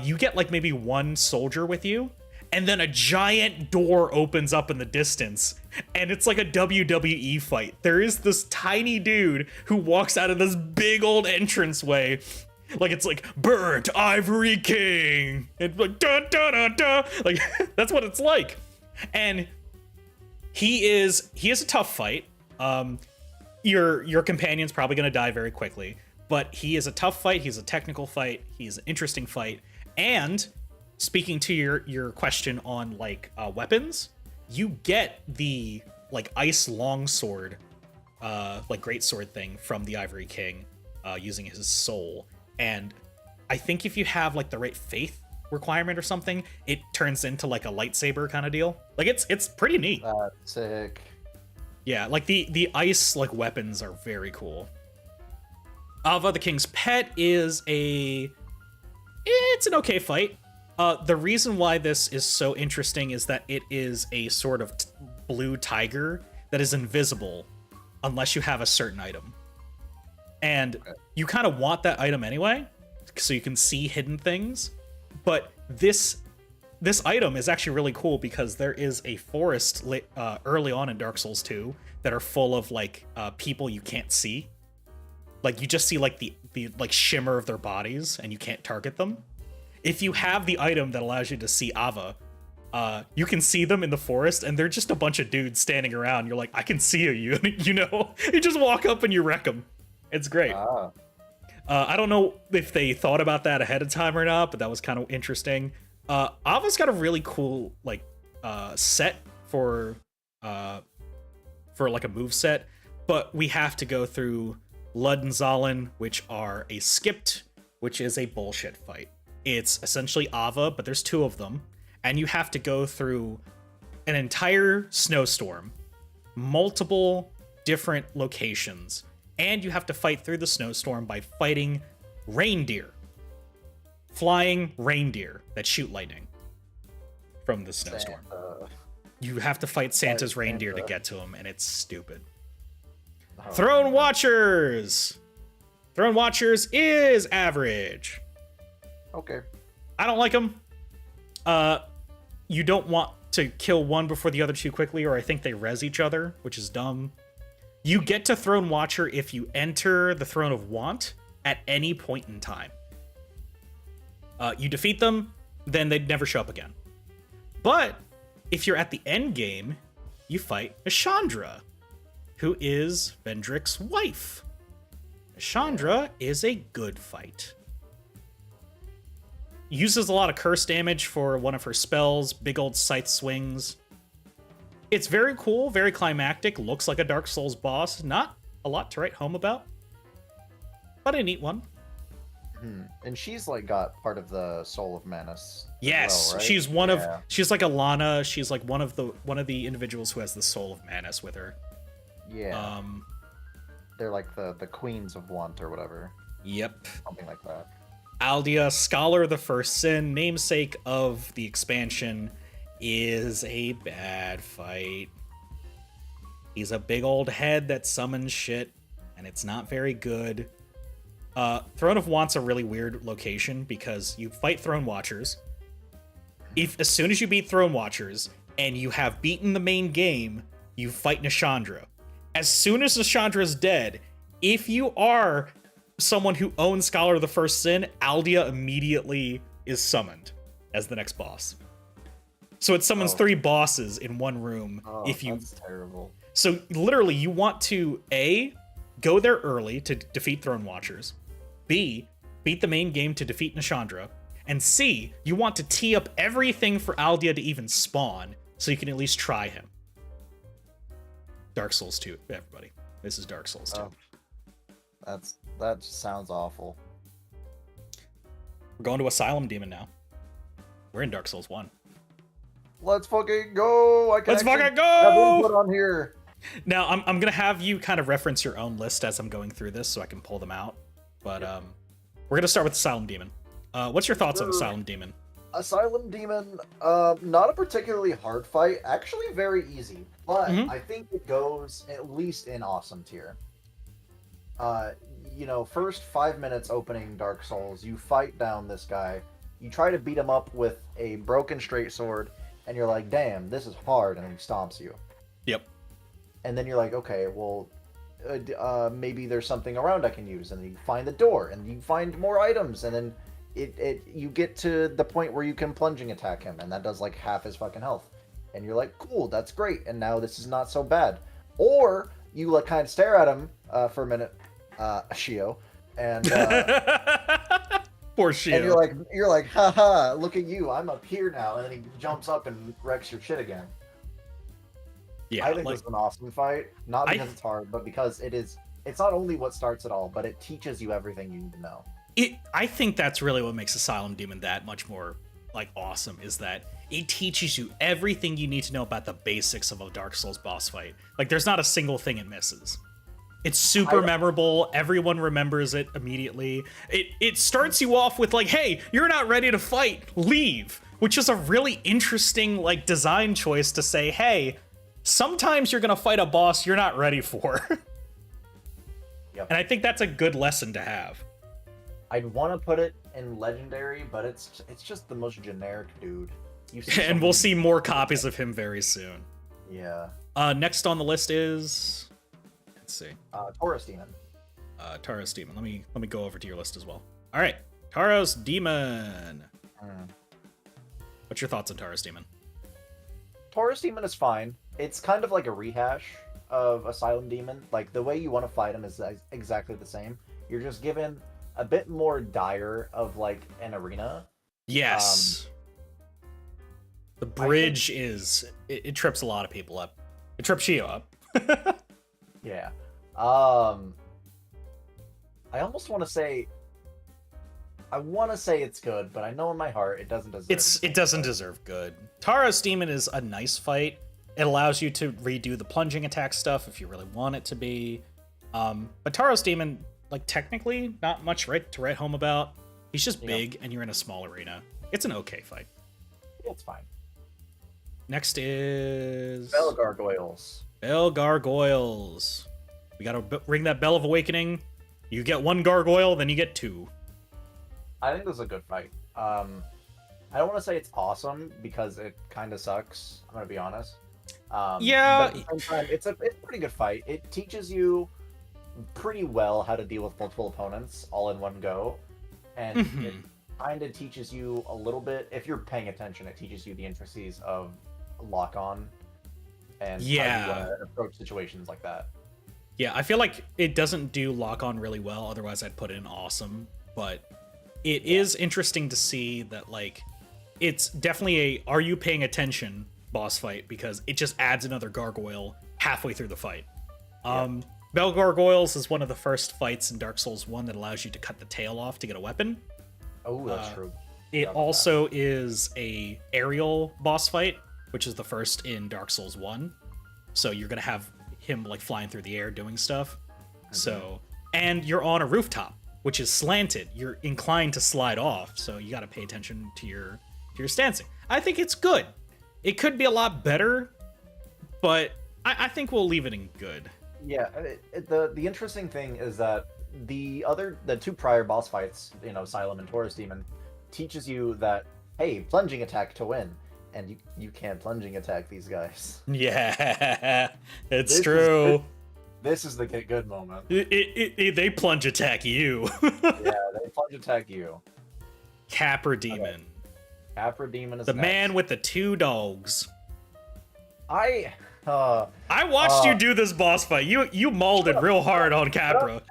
you get like maybe one soldier with you, and then a giant door opens up in the distance, and it's like a WWE fight. There is this tiny dude who walks out of this big old entranceway, like it's like burnt ivory king, and like dun dun dun dun, like that's what it's like. And he is a tough fight. Your companion's probably gonna die very quickly, but he is a tough fight. He's a technical fight. He's an interesting fight. And speaking to your question on like weapons, you get the like ice longsword, like great sword thing from the Ivory King, using his soul. And I think if you have like the right faith requirement or something, it turns into like a lightsaber kind of deal. Like it's pretty neat. That's sick. Yeah, like the ice like weapons are very cool. Ava the King's Pet is it's an okay fight. The reason why this is so interesting is that it is a sort of blue tiger that is invisible unless you have a certain item. And you kind of want that item anyway, so you can see hidden things. But this item is actually really cool because there is a forest early on in Dark Souls 2 that are full of like people you can't see. Like you just see like the like shimmer of their bodies and you can't target them. If you have the item that allows you to see Ava, you can see them in the forest and they're just a bunch of dudes standing around. You're like, I can see you, you know? You just walk up and you wreck them. It's great. I don't know if they thought about that ahead of time or not, but that was kind of interesting. Ava's got a really cool like set for like a move set, but we have to go through Lud and Zalin, which are a skipped, which is a bullshit fight. It's essentially Ava, but there's two of them, and you have to go through an entire snowstorm, multiple different locations, and you have to fight through the snowstorm by fighting reindeer. Flying reindeer that shoot lightning from the snowstorm. You have to fight Santa's reindeer to get to him, and it's stupid. Throne Watchers! Throne Watchers is average. Okay. I don't like them. You don't want to kill one before the other two quickly, or I think they res each other, which is dumb. You get to Throne Watcher if you enter the Throne of Want at any point in time. You defeat them, then they'd never show up again. But if you're at the end game, you fight Ashandra, who is Vendrick's wife. Ashandra is a good fight. Uses a lot of curse damage for one of her spells, big old scythe swings. It's very cool, very climactic, looks like a Dark Souls boss. Not a lot to write home about, but a neat one. And she's like got part of the Soul of Manus. Yes, well, right? she's one of. She's like Alana. She's like one of the individuals who has the Soul of Manus with her. Yeah. They're like the queens of want or whatever. Yep. Something like that. Aldia, Scholar of the First Sin, namesake of the expansion, is a bad fight. He's a big old head that summons shit, and it's not very good. Throne of Want's a really weird location because you fight Throne Watchers. As soon as you beat Throne Watchers, and you have beaten the main game, you fight Nishandra. As soon as Nishandra is dead, if you are someone who owns Scholar of the First Sin, Aldia immediately is summoned as the next boss. So it summons 3 bosses in one room. If you That's terrible. So literally, you want to A, go there early to defeat Throne Watchers, B, beat the main game to defeat Nishandra, and C, you want to tee up everything for Aldia to even spawn, so you can at least try him. Dark Souls 2, everybody. This is Dark Souls 2. That just sounds awful. We're going to Asylum Demon now. We're in Dark Souls 1. Let's fucking go! Let's fucking go! Have input on here. Now, I'm gonna have you kind of reference your own list as I'm going through this, so I can pull them out. But we're gonna start with Asylum Demon. What's your thoughts on Asylum Demon? Asylum Demon, not a particularly hard fight. Actually, very easy. But I think it goes at least in awesome tier. First 5 minutes opening Dark Souls, you fight down this guy. You try to beat him up with a broken straight sword, and you're like, damn, this is hard, and he stomps you. Yep. And then you're like, okay, well, maybe there's something around I can use, and then you find the door, and you find more items, and then you get to the point where you can plunging attack him, and that does like half his fucking health. And you're like, cool, that's great, and now this is not so bad. Or you like kind of stare at him for a minute, Shio, and poor Shio. And you're like, haha, look at you, I'm up here now, and then he jumps up and wrecks your shit again. Yeah, I think it's an awesome fight, not because it's hard, but because it's not only what starts it all, but it teaches you everything you need to know. I think that's really what makes Asylum Demon that much more like awesome, is that it teaches you everything you need to know about the basics of a Dark Souls boss fight. Like, there's not a single thing it misses. It's super memorable. Everyone remembers it immediately. It starts you off with like, hey, you're not ready to fight, leave, which is a really interesting like design choice to say, hey, sometimes you're gonna fight a boss you're not ready for. Yep. And I think that's a good lesson to have. I'd want to put it in Legendary, but it's just the most generic dude. And we'll see more copies of him very soon. Yeah. Next on the list is, let's see, Taurus Demon. Taurus Demon. Let me go over to your list as well. All right, Taurus Demon. What's your thoughts on Taurus Demon? Taurus Demon is fine. It's kind of like a rehash of Asylum Demon. Like, the way you want to fight him is exactly the same. You're just given a bit more dire of like an arena. Yes. The bridge it trips a lot of people up. It trips Shio up. Yeah. I almost want to say, it's good, but I know in my heart it doesn't deserve. It doesn't deserve good. Taurus Demon is a nice fight. It allows you to redo the plunging attack stuff if you really want it to be. But Taurus Demon, like, technically not much to write home about. He's just big, and you're in a small arena. It's an okay fight. It's fine. Next is Bell Gargoyles. Bell Gargoyles. We gotta ring that Bell of Awakening. You get 1 gargoyle, then you get 2. I think this is a good fight. I don't want to say it's awesome because it kind of sucks. I'm gonna be honest. Yeah. But at the same time, it's a pretty good fight. It teaches you pretty well how to deal with multiple opponents all in one go, and it kind of teaches you a little bit, if you're paying attention. It teaches you the intricacies of lock-on and how you approach situations like that. Yeah, I feel like it doesn't do lock-on really well. Otherwise, I'd put it in awesome. But it is interesting to see that, like, it's definitely a are you paying attention boss fight, because it just adds another gargoyle halfway through the fight. Bell Gargoyles is one of the first fights in Dark Souls 1 that allows you to cut the tail off to get a weapon. Oh, that's true. It also is a aerial boss fight, which is the first in Dark Souls 1. So you're going to have him like flying through the air doing stuff. So, and you're on a rooftop, which is slanted. You're inclined to slide off, so you got to pay attention to your stancing. I think it's good. It could be a lot better, but I think we'll leave it in good. Yeah, the interesting thing is that the 2 prior boss fights, Asylum and Taurus Demon, teaches you that, hey, plunging attack to win. and you can't plunging attack these guys. Yeah, it's This true. This is the get good moment. They plunge attack you. Yeah, they plunge attack you. Capra Demon. Capra Demon is The next. man with the 2 dogs. I watched you do this boss fight. You mauled it real hard on Capra.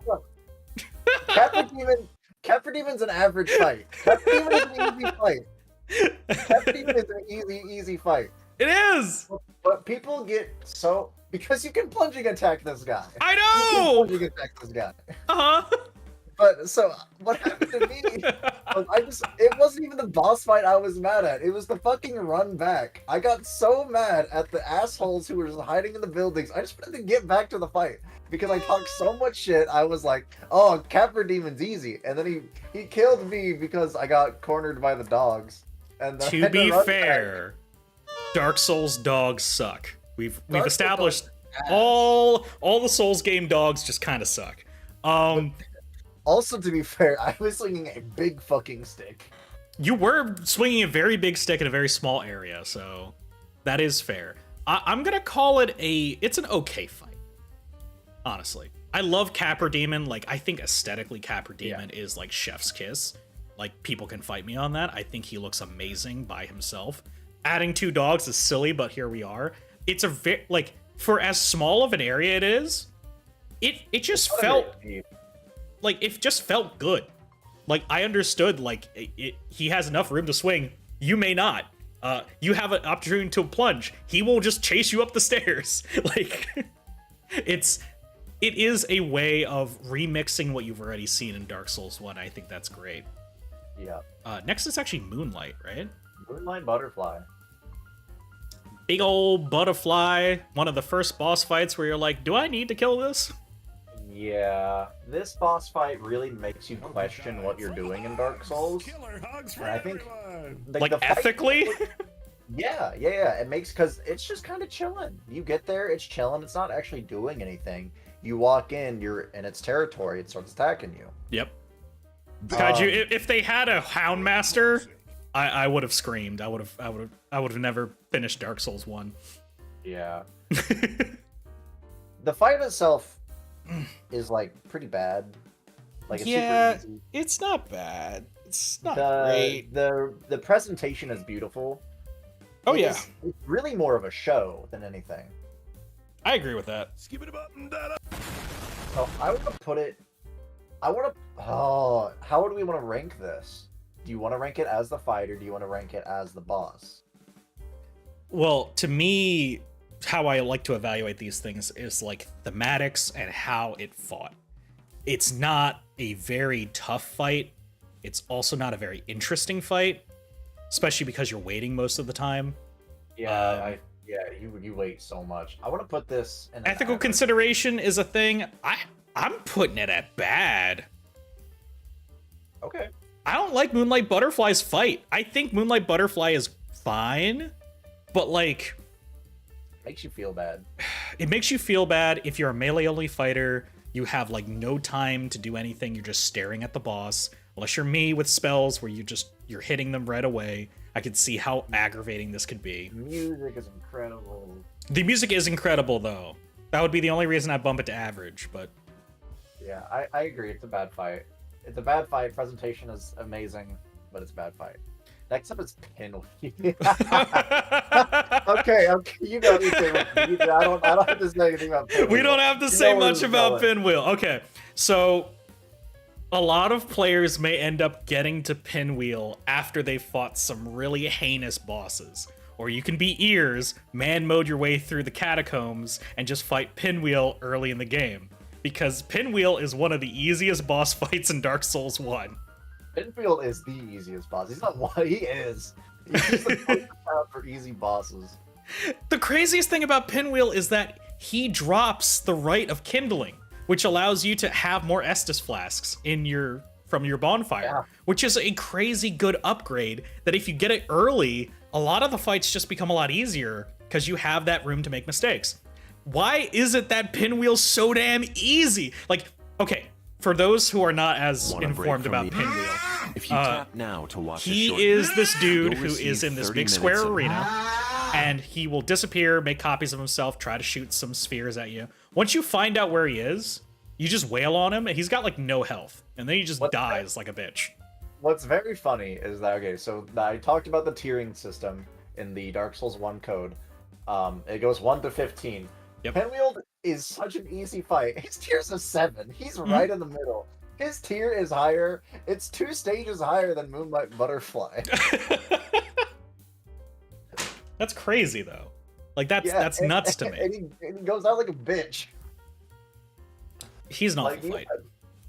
Capra Demon's an average fight. Capra Demon is an easy fight. Capra Demon is an easy fight. It is! But people get so... Because you can plunging attack this guy. I You can know! plunging attack this guy. Uh-huh. But, so, what happened to me was it wasn't even the boss fight I was mad at. It was the fucking run back. I got so mad at the assholes who were just hiding in the buildings. I just wanted to get back to the fight. Because I talked so much shit, I was like, oh, Capra Demon's easy. And then he killed me because I got cornered by the dogs. And then I To had be run fair, Dark Souls dogs suck. We've Dark Souls established dogs ass. all the Souls game dogs just kind of suck. Also, to be fair, I was swinging a big fucking stick. You were swinging a very big stick in a very small area, so that is fair. I'm gonna call it it's an okay fight. Honestly, I love Capra Demon. Like, I think aesthetically, Capra Demon is like chef's kiss. Like, people can fight me on that. I think he looks amazing by himself. Adding 2 dogs is silly, but here we are. It's a like, for as small of an area it is, it just felt like it just felt good. Like, I understood, like, he has enough room to swing. You may not. You have an opportunity to plunge. He will just chase you up the stairs. Like, it is a way of remixing what you've already seen in Dark Souls 1. I think that's great. Yeah. Next is actually Moonlight, right? Moonlight Butterfly. Big old butterfly. One of the first boss fights where you're like, do I need to kill this? Yeah, this boss fight really makes you question what you're doing in Dark Souls. Killer hugs for And I think, everyone. Like, the fight- ethically? Yeah. It makes, because it's just kind of chilling. You get there, it's chilling. It's not actually doing anything. You walk in, you're in its territory. It starts attacking you. Yep. Kaiju, if they had a Hound Master, I would have screamed. I would have never finished Dark Souls 1. Yeah. The fight itself is like pretty bad. Like, it's super easy. It's not bad. It's not The presentation is beautiful. Oh, yeah. It's really more of a show than anything. I agree with that. Skip it up and down. So I want to put it. How do we want to rank this? Do you want to rank it as the fight, or do you want to rank it as the boss? Well, to me, how I like to evaluate these things is like thematics and how it fought. It's not a very tough fight. It's also not a very interesting fight, especially because you're waiting most of the time. Yeah, you wait so much. I want to put this in an Ethical average. consideration is a thing. I'm putting it at bad. Okay. I don't like Moonlight Butterfly's fight. I think Moonlight Butterfly is fine, but like, Makes you feel bad. it makes you feel bad if you're a melee only fighter. You have like no time to do anything. You're just staring at the boss. Unless you're me with spells where you're hitting them right away. I could see how aggravating this could be. The music is incredible. The music is incredible though. That would be the only reason I bump it to average, but Yeah, I agree. It's a bad fight. It's a bad fight. Presentation is amazing, but it's a bad fight. Next up is Pinwheel. okay, you got me. I don't have to say anything about Pinwheel. we don't have to say much about Pinwheel. Okay, so a lot of players may end up getting to Pinwheel after they fought some really heinous bosses. Or you can be Ears, man mode your way through the catacombs, and just fight Pinwheel early in the game. Because Pinwheel is one of the easiest boss fights in Dark Souls 1. Pinwheel is the easiest boss. He's not one. He is. He's the poster child for easy bosses. The craziest thing about Pinwheel is that he drops the Rite of Kindling, which allows you to have more Estus flasks from your bonfire, which is a crazy good upgrade that if you get it early, a lot of the fights just become a lot easier because you have that room to make mistakes. Why is it that Pinwheel's so damn easy? Like, okay, for those who are not as informed about Pinwheel, If you tap now to watch He a short is this dude you'll who is receive in this 30 big square minutes of- arena, and he will disappear, make copies of himself, try to shoot some spheres at you. Once you find out where he is, you just wail on him, and he's got like no health, and then he just dies like a bitch. What's very funny is that, okay, so I talked about the tiering system in the Dark Souls 1 code. It goes 1 to 15. Yep. Pinwheel is such an easy fight. His tier's a 7. He's right in the middle. His tier is higher. It's 2 stages higher than Moonlight Butterfly. That's crazy though. Like that's nuts to me. And he goes out like a bitch. He's not Like, the fight.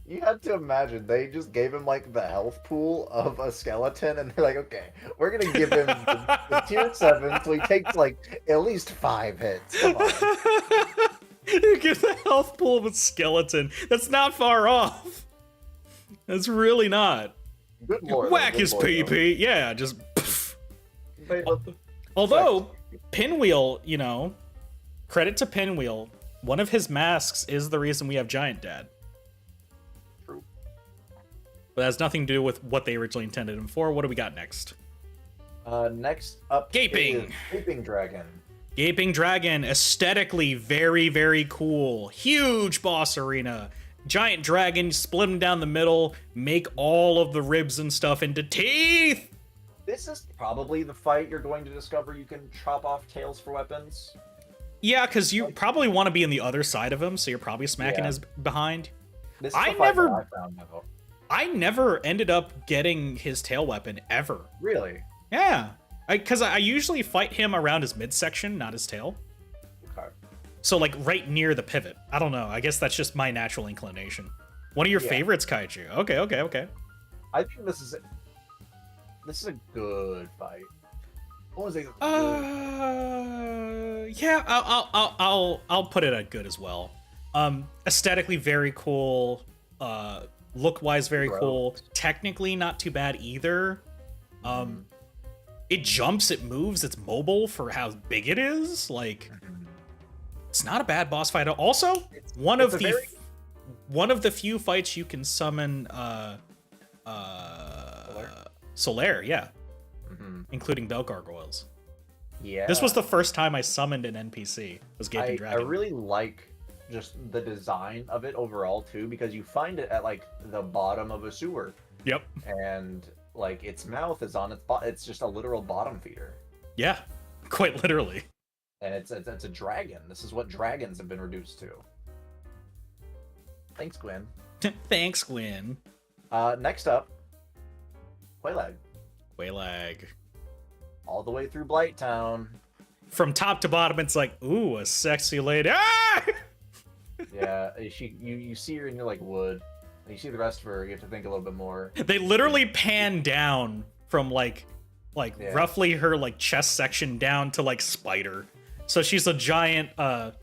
You had to imagine they just gave him like the health pool of a skeleton, and they're like, okay, we're gonna give him the tier 7, so he takes like at least 5 hits. Come on. You get the health pool of a skeleton. That's not far off. That's really not. Good lord. Whack good his lord, PP. Yeah, just. Pff. though. Although Pinwheel, you know, credit to Pinwheel. One of his masks is the reason we have Giant Dad. True. But that has nothing to do with what they originally intended him for. What do we got next? Next up, Gaping. is Gaping Dragon. Gaping Dragon, aesthetically very, very cool. Huge boss arena. Giant dragon, split him down the middle, make all of the ribs and stuff into teeth. This is probably the fight you're going to discover you can chop off tails for weapons. Yeah, because you probably want to be on the other side of him, so you're probably smacking his behind. This is I the fight never- that I found out. I never ended up getting his tail weapon, ever. Really? Yeah. Because I usually fight him around his midsection, not his tail. Okay. So, like, right near the pivot. I don't know. I guess that's just my natural inclination. One of your favorites, Kaiju. Okay. I think this is a good fight. What was it? Yeah, I'll put it at good as well. Aesthetically very cool. Look-wise very cool. Technically not too bad either. It jumps, it moves, it's mobile for how big it is. Like, it's not a bad boss fight. Also, one of the few fights you can summon Solaire, yeah. Including bell gargoyles. Yeah. This was the first time I summoned an NPC, was Gaping I Dragon. really like just the design of it overall too, because you find it at like the bottom of a sewer. Yep. And like its mouth is on its it's just a literal bottom feeder. Yeah, quite literally. And it's a dragon. This is what dragons have been reduced to. Thanks, Gwen. Thanks, Gwyn. Next up, Quaylag. Quaylag. All the way through Blight Town. From top to bottom, it's like, ooh, a sexy lady. Ah! Yeah, you see her and you're like, wood. And you see the rest of her, you have to think a little bit more. They literally pan down from like roughly her like chest section down to like spider. So she's a giant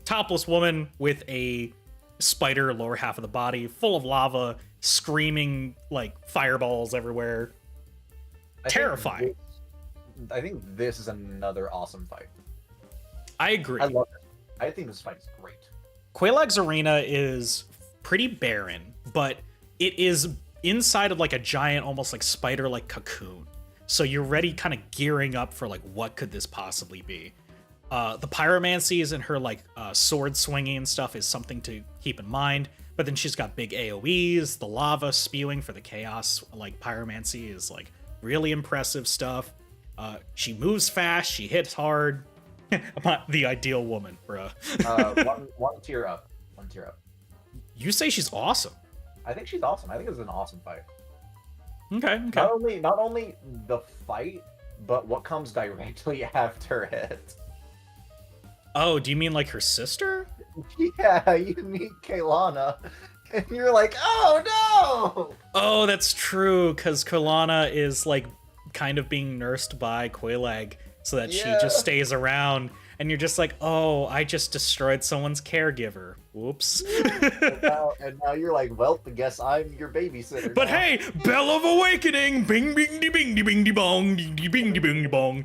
topless woman with a spider lower half of the body, full of lava, screaming like fireballs everywhere. Terrifying. I think this is another awesome fight. I agree. I love it. I think this fight is great. Quaylag's arena is pretty barren, but it is inside of like a giant, almost like spider-like cocoon. So you're ready, kind of gearing up for like, what could this possibly be? The pyromancies and her like sword swinging and stuff is something to keep in mind. But then she's got big AoEs, the lava spewing for the chaos, like pyromancy is like really impressive stuff. She moves fast, she hits hard. I'm not the ideal woman, bruh. One tier up. One tier up. You say she's awesome. I think she's awesome. I think it's an awesome fight. Okay. Not only the fight, but what comes directly after it. Oh, do you mean like her sister? Yeah, you meet Kaylana, and you're like, oh no! Oh, that's true, because Kaylana is like kind of being nursed by Quaylag so that she just stays around, and you're just like, oh, I just destroyed someone's caregiver. Whoops. and now you're like, well, I guess I'm your babysitter. But now. hey, Bell of Awakening! Bing, bing, de, bing, de, bing, de, bong, de, bing, de, bing, de, bong.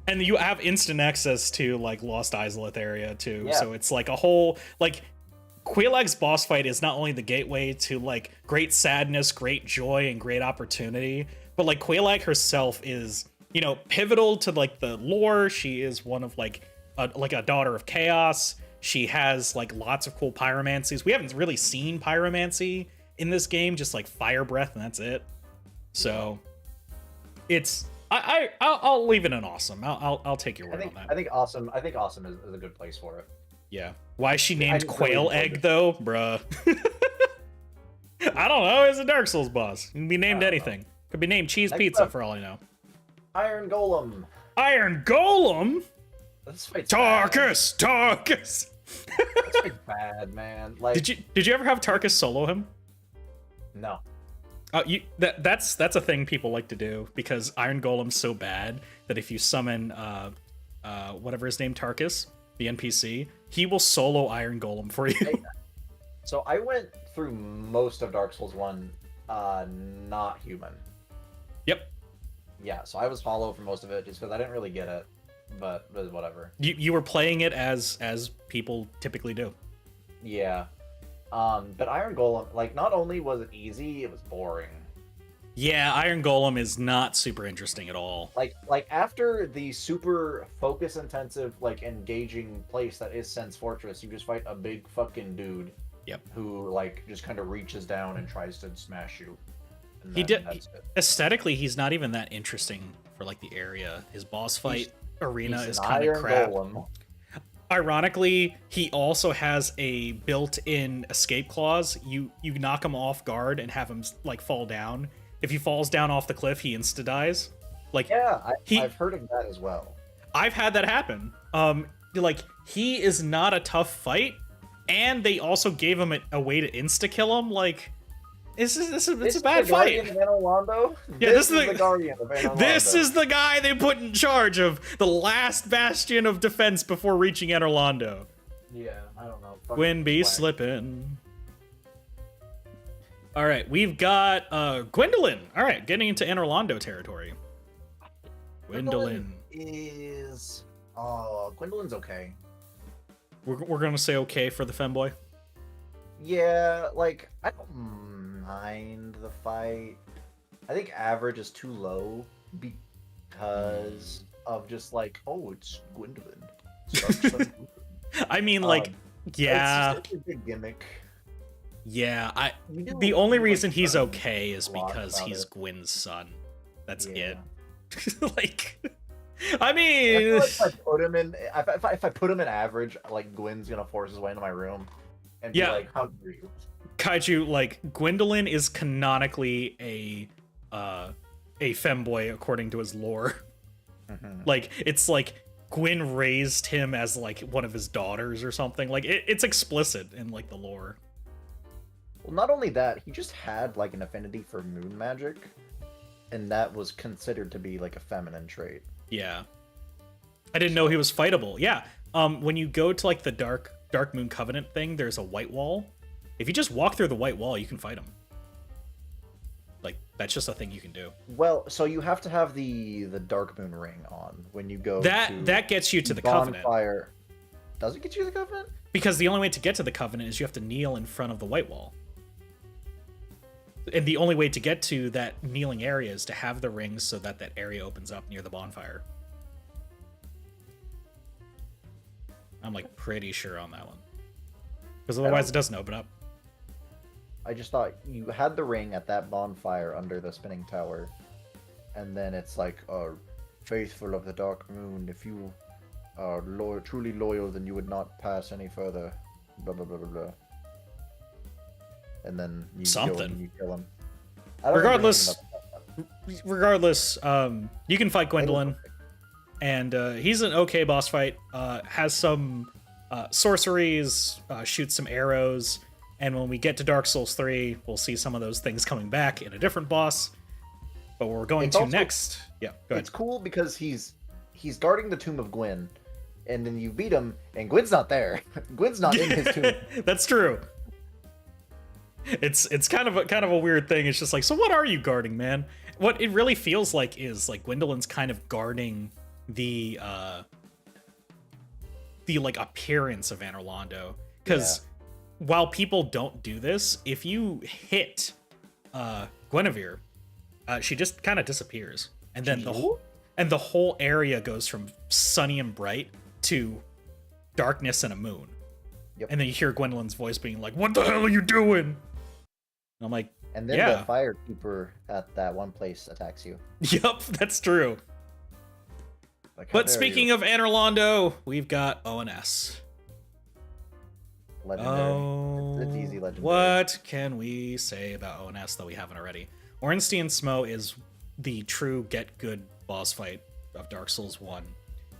And you have instant access to like Lost Izalith area too, so it's like a whole like Quelaag's boss fight is not only the gateway to like great sadness, great joy, and great opportunity, but like Quelaag herself is, you know, pivotal to like the lore. She is one of like a daughter of chaos. She has like lots of cool pyromancies. We haven't really seen pyromancy in this game, just like fire breath, and that's it. So it's I'll leave it an awesome. I'll take your word on that. I think awesome is a good place for it. Yeah. Why is she named just Quail really Egg enjoyed though, bruh? I don't know. It's a Dark Souls boss. It can be named anything. Could be named Cheese Next Pizza up. for all I know. Iron Golem. Iron Golem. This fight's Tarkus. This fight's bad, man. Like, Did you ever have Tarkus solo him? no. That's a thing people like to do because Iron Golem's so bad that if you summon whatever his name, Tarkus, the NPC, he will solo Iron Golem for you. So I went through most of Dark Souls 1 not human. Yep. Yeah, so I was hollow for most of it just because I didn't really get it, but whatever. You were playing it as people typically do. Yeah. But Iron Golem, like, not only was it easy, it was boring. Yeah, Iron Golem is not super interesting at all. Like after the super focus intensive, like engaging place that is Sense Fortress, you just fight a big fucking dude. Yep. Who like just kind of reaches down and tries to smash you. And that's it. Aesthetically, he's not even that interesting for like the area. His boss fight arena He's is an kind of Iron crap. Golem. Ironically, he also has a built-in escape clause. You knock him off guard and have him like fall down. If he falls down off the cliff, he insta-dies. Like, Yeah, I've heard of that as well. I've had that happen. Like, he is not a tough fight, and they also gave him a way to insta-kill him. Like, it's a bad fight. Guardian of Anor Londo? Yeah, this is the Guardian of Anor Londo. This is the guy they put in charge of the last bastion of defense before reaching Anor Londo. Yeah, I don't know. Gwyn be slippin'. All right, we've got Gwendolyn. All right, getting into Anor Londo territory. Gwendolyn. Gwendolyn's okay. We're gonna say okay for the femboy. Yeah, like, I don't mind the fight. I think average is too low because of just like, oh, it's Gwendolyn. I mean, like, yeah. It's just a big gimmick. Yeah, do the only like reason he's learn okay is a lot because about he's it. Gwyn's son. That's Yeah. it. Like, I I mean, feel like if I put him in average, like Gwyn's gonna force his way into my room and be Yeah. like, "How dare you?" Kaiju, like, Gwendolyn is canonically a femboy according to his lore. Like, it's like Gwyn raised him as like one of his daughters or something. Like, it's explicit in like the lore. Well, not only that, he just had like an affinity for moon magic, and that was considered to be like a feminine trait. Yeah, I didn't know he was fightable. Yeah, when you go to like the Dark Moon Covenant thing, there's a white wall. If you just walk through the white wall, you can fight him. Like, that's just a thing you can do. Well, so you have to have the Dark Moon ring on when you go. That gets you to the Covenant. Bonfire. Does it get you to the Covenant? Because the only way to get to the Covenant is you have to kneel in front of the white wall. And the only way to get to that kneeling area is to have the rings so that that area opens up near the bonfire. I'm like pretty sure on that one. Because otherwise it doesn't open up. I just thought you had the ring at that bonfire under the spinning tower, and then it's like, faithful of the Dark Moon, if you are truly loyal, then you would not pass any further. Blah blah blah blah blah. And then you go and you kill him. I don't remember anything Regardless, you can fight Gwendolyn, and he's an okay boss fight. Has some sorceries, shoots some arrows, and when we get to Dark Souls 3, we'll see some of those things coming back in a different boss. But what we're going to next, yeah, go ahead. It's cool because he's guarding the tomb of Gwyn, and then you beat him, and Gwyn's not there. Gwyn's not in his tomb. That's true. It's kind of a weird thing. It's just like, so what are you guarding, man? What it really feels like is like Gwendolyn's kind of guarding the like appearance of Anor Londo, because while people don't do this, if you hit Guinevere, she just kind of disappears, and then the whole area goes from sunny and bright to darkness and a moon. Yep. And then you hear Gwendolyn's voice being like, "What the hell are you doing?" And I'm like, and then yeah. the fire keeper at that one place attacks you. Yep, that's true. Like, But speaking of Anor Londo, we've got ONS. Legendary. It's easy legendary. What can we say about ONS that we haven't already? Ornstein Smo is the true get good boss fight of Dark Souls 1.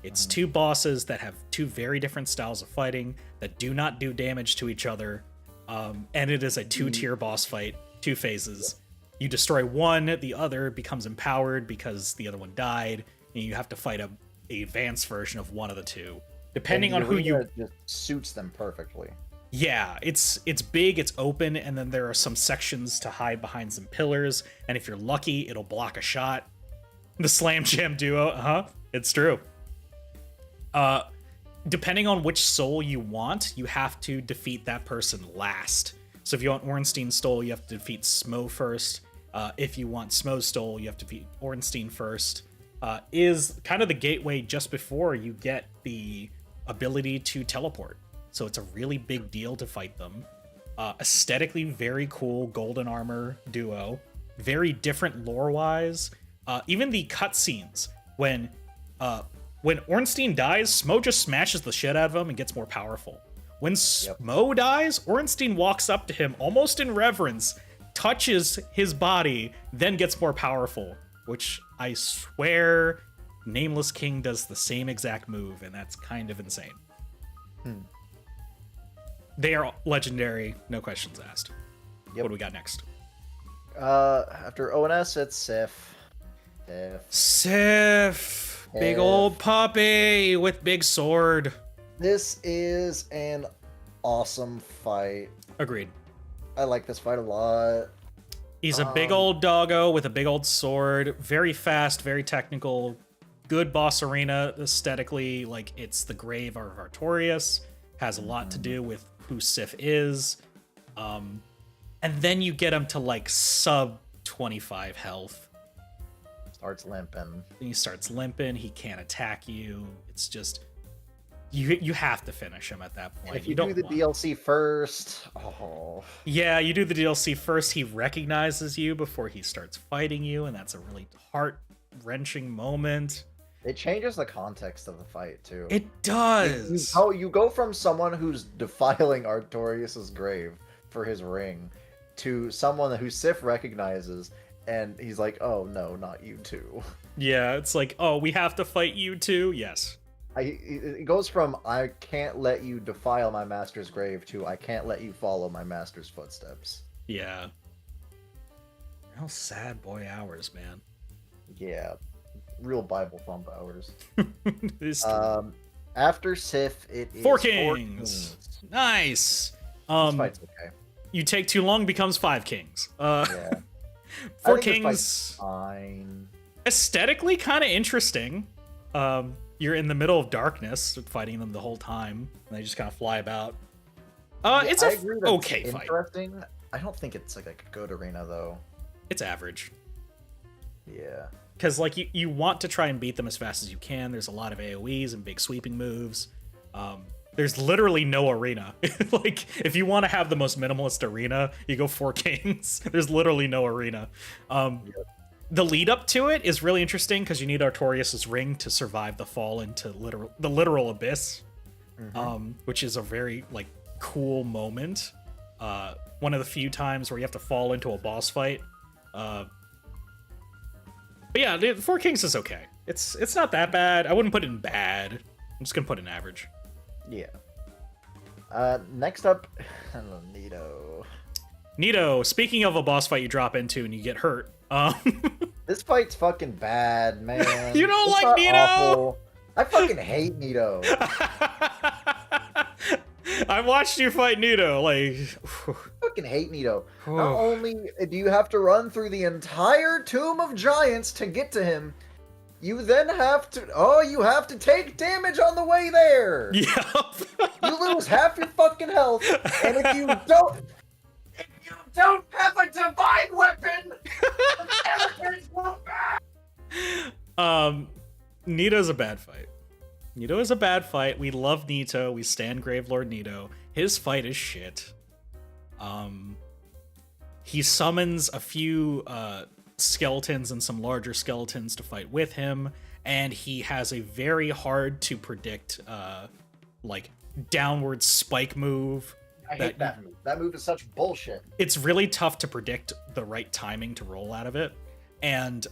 It's two bosses that have two very different styles of fighting that do not do damage to each other. And it is a two-tier boss fight, 2 phases. You destroy one, the other becomes empowered because the other one died, and you have to fight a advanced version of one of the two. Depending on who you... just suits them perfectly. Yeah, it's big, it's open, and then there are some sections to hide behind some pillars, and if you're lucky, it'll block a shot. The Slam Jam duo, it's true. Depending on which soul you want, you have to defeat that person last. So if you want Ornstein Stole, you have to defeat Smo first. If you want Smo Stole, you have to defeat Ornstein first. Is kind of the gateway just before you get the ability to teleport. So it's a really big deal to fight them. Aesthetically very cool golden armor duo. Very different lore-wise. Even the cutscenes, when Ornstein dies, Smo just smashes the shit out of him and gets more powerful. When Smo dies, Ornstein walks up to him almost in reverence, touches his body, then gets more powerful. Which I swear Nameless King does the same exact move, and that's kind of insane. They are legendary, no questions asked. What do we got next? After ONS, it's Sif. Sif! Big old puppy with big sword. This is an awesome fight. Agreed. I like this fight a lot. He's a big old doggo with a big old sword. Very fast, very technical. Good boss arena aesthetically. Like, it's the grave of Artorias. Has a lot to do with who Sif is. And then you get him to like sub 25 health. Starts limping. Then he starts limping. He can't attack you. It's just you have to finish him at that point. If you do the DLC first, yeah, you do the DLC first. He recognizes you before he starts fighting you, and that's a really heart-wrenching moment. It changes the context of the fight too. It does. You go from someone who's defiling Artorias' grave for his ring to someone who Sif recognizes, and he's like, "Oh no, not you too." Yeah, it's like, "Oh, we have to fight you too." Yes. It goes from "I can't let you defile my master's grave" to "I can't let you follow my master's footsteps." Yeah. Real sad boy hours, man. Yeah. Real Bible thump hours. It's After Sif, it is Four Kings. Nice. This fight's okay. You take too long, becomes 5 Kings. Yeah. Four I think this Kings. fight's fine. Aesthetically, kind of interesting. You're in the middle of darkness, fighting them the whole time, and they just kind of fly about. It's I agree that's okay fight. Interesting. I don't think it's like a good arena though. It's average. Yeah. Because like you want to try and beat them as fast as you can. There's a lot of AoEs and big sweeping moves. There's literally no arena. Like, if you want to have the most minimalist arena, you go 4 Kings. There's literally no arena. The lead up to it is really interesting because you need Artorias' ring to survive the fall into the literal abyss, which is a very like cool moment. One of the few times where you have to fall into a boss fight. But yeah, 4 Kings is okay. It's not that bad. I wouldn't put it in bad. I'm just gonna put it in average. Yeah. Next up, Nito. Speaking of a boss fight you drop into and you get hurt. This fight's fucking bad, man. You don't like Nito? Awful. I fucking hate Nito. I watched you fight Nito. Like, I fucking hate Nito. Not only do you have to run through the entire Tomb of Giants to get to him, You then have to. Oh, you have to take damage on the way there. Yep. You lose half your fucking health, and if you don't have a divine weapon, the characters won't back. Nito's a bad fight. Nito is a bad fight. We love Nito. We stand Gravelord Nito. His fight is shit. He summons a few skeletons and some larger skeletons to fight with him, and he has a very hard to predict like downward spike move. I hate that move. That move is such bullshit. It's really tough to predict the right timing to roll out of it, and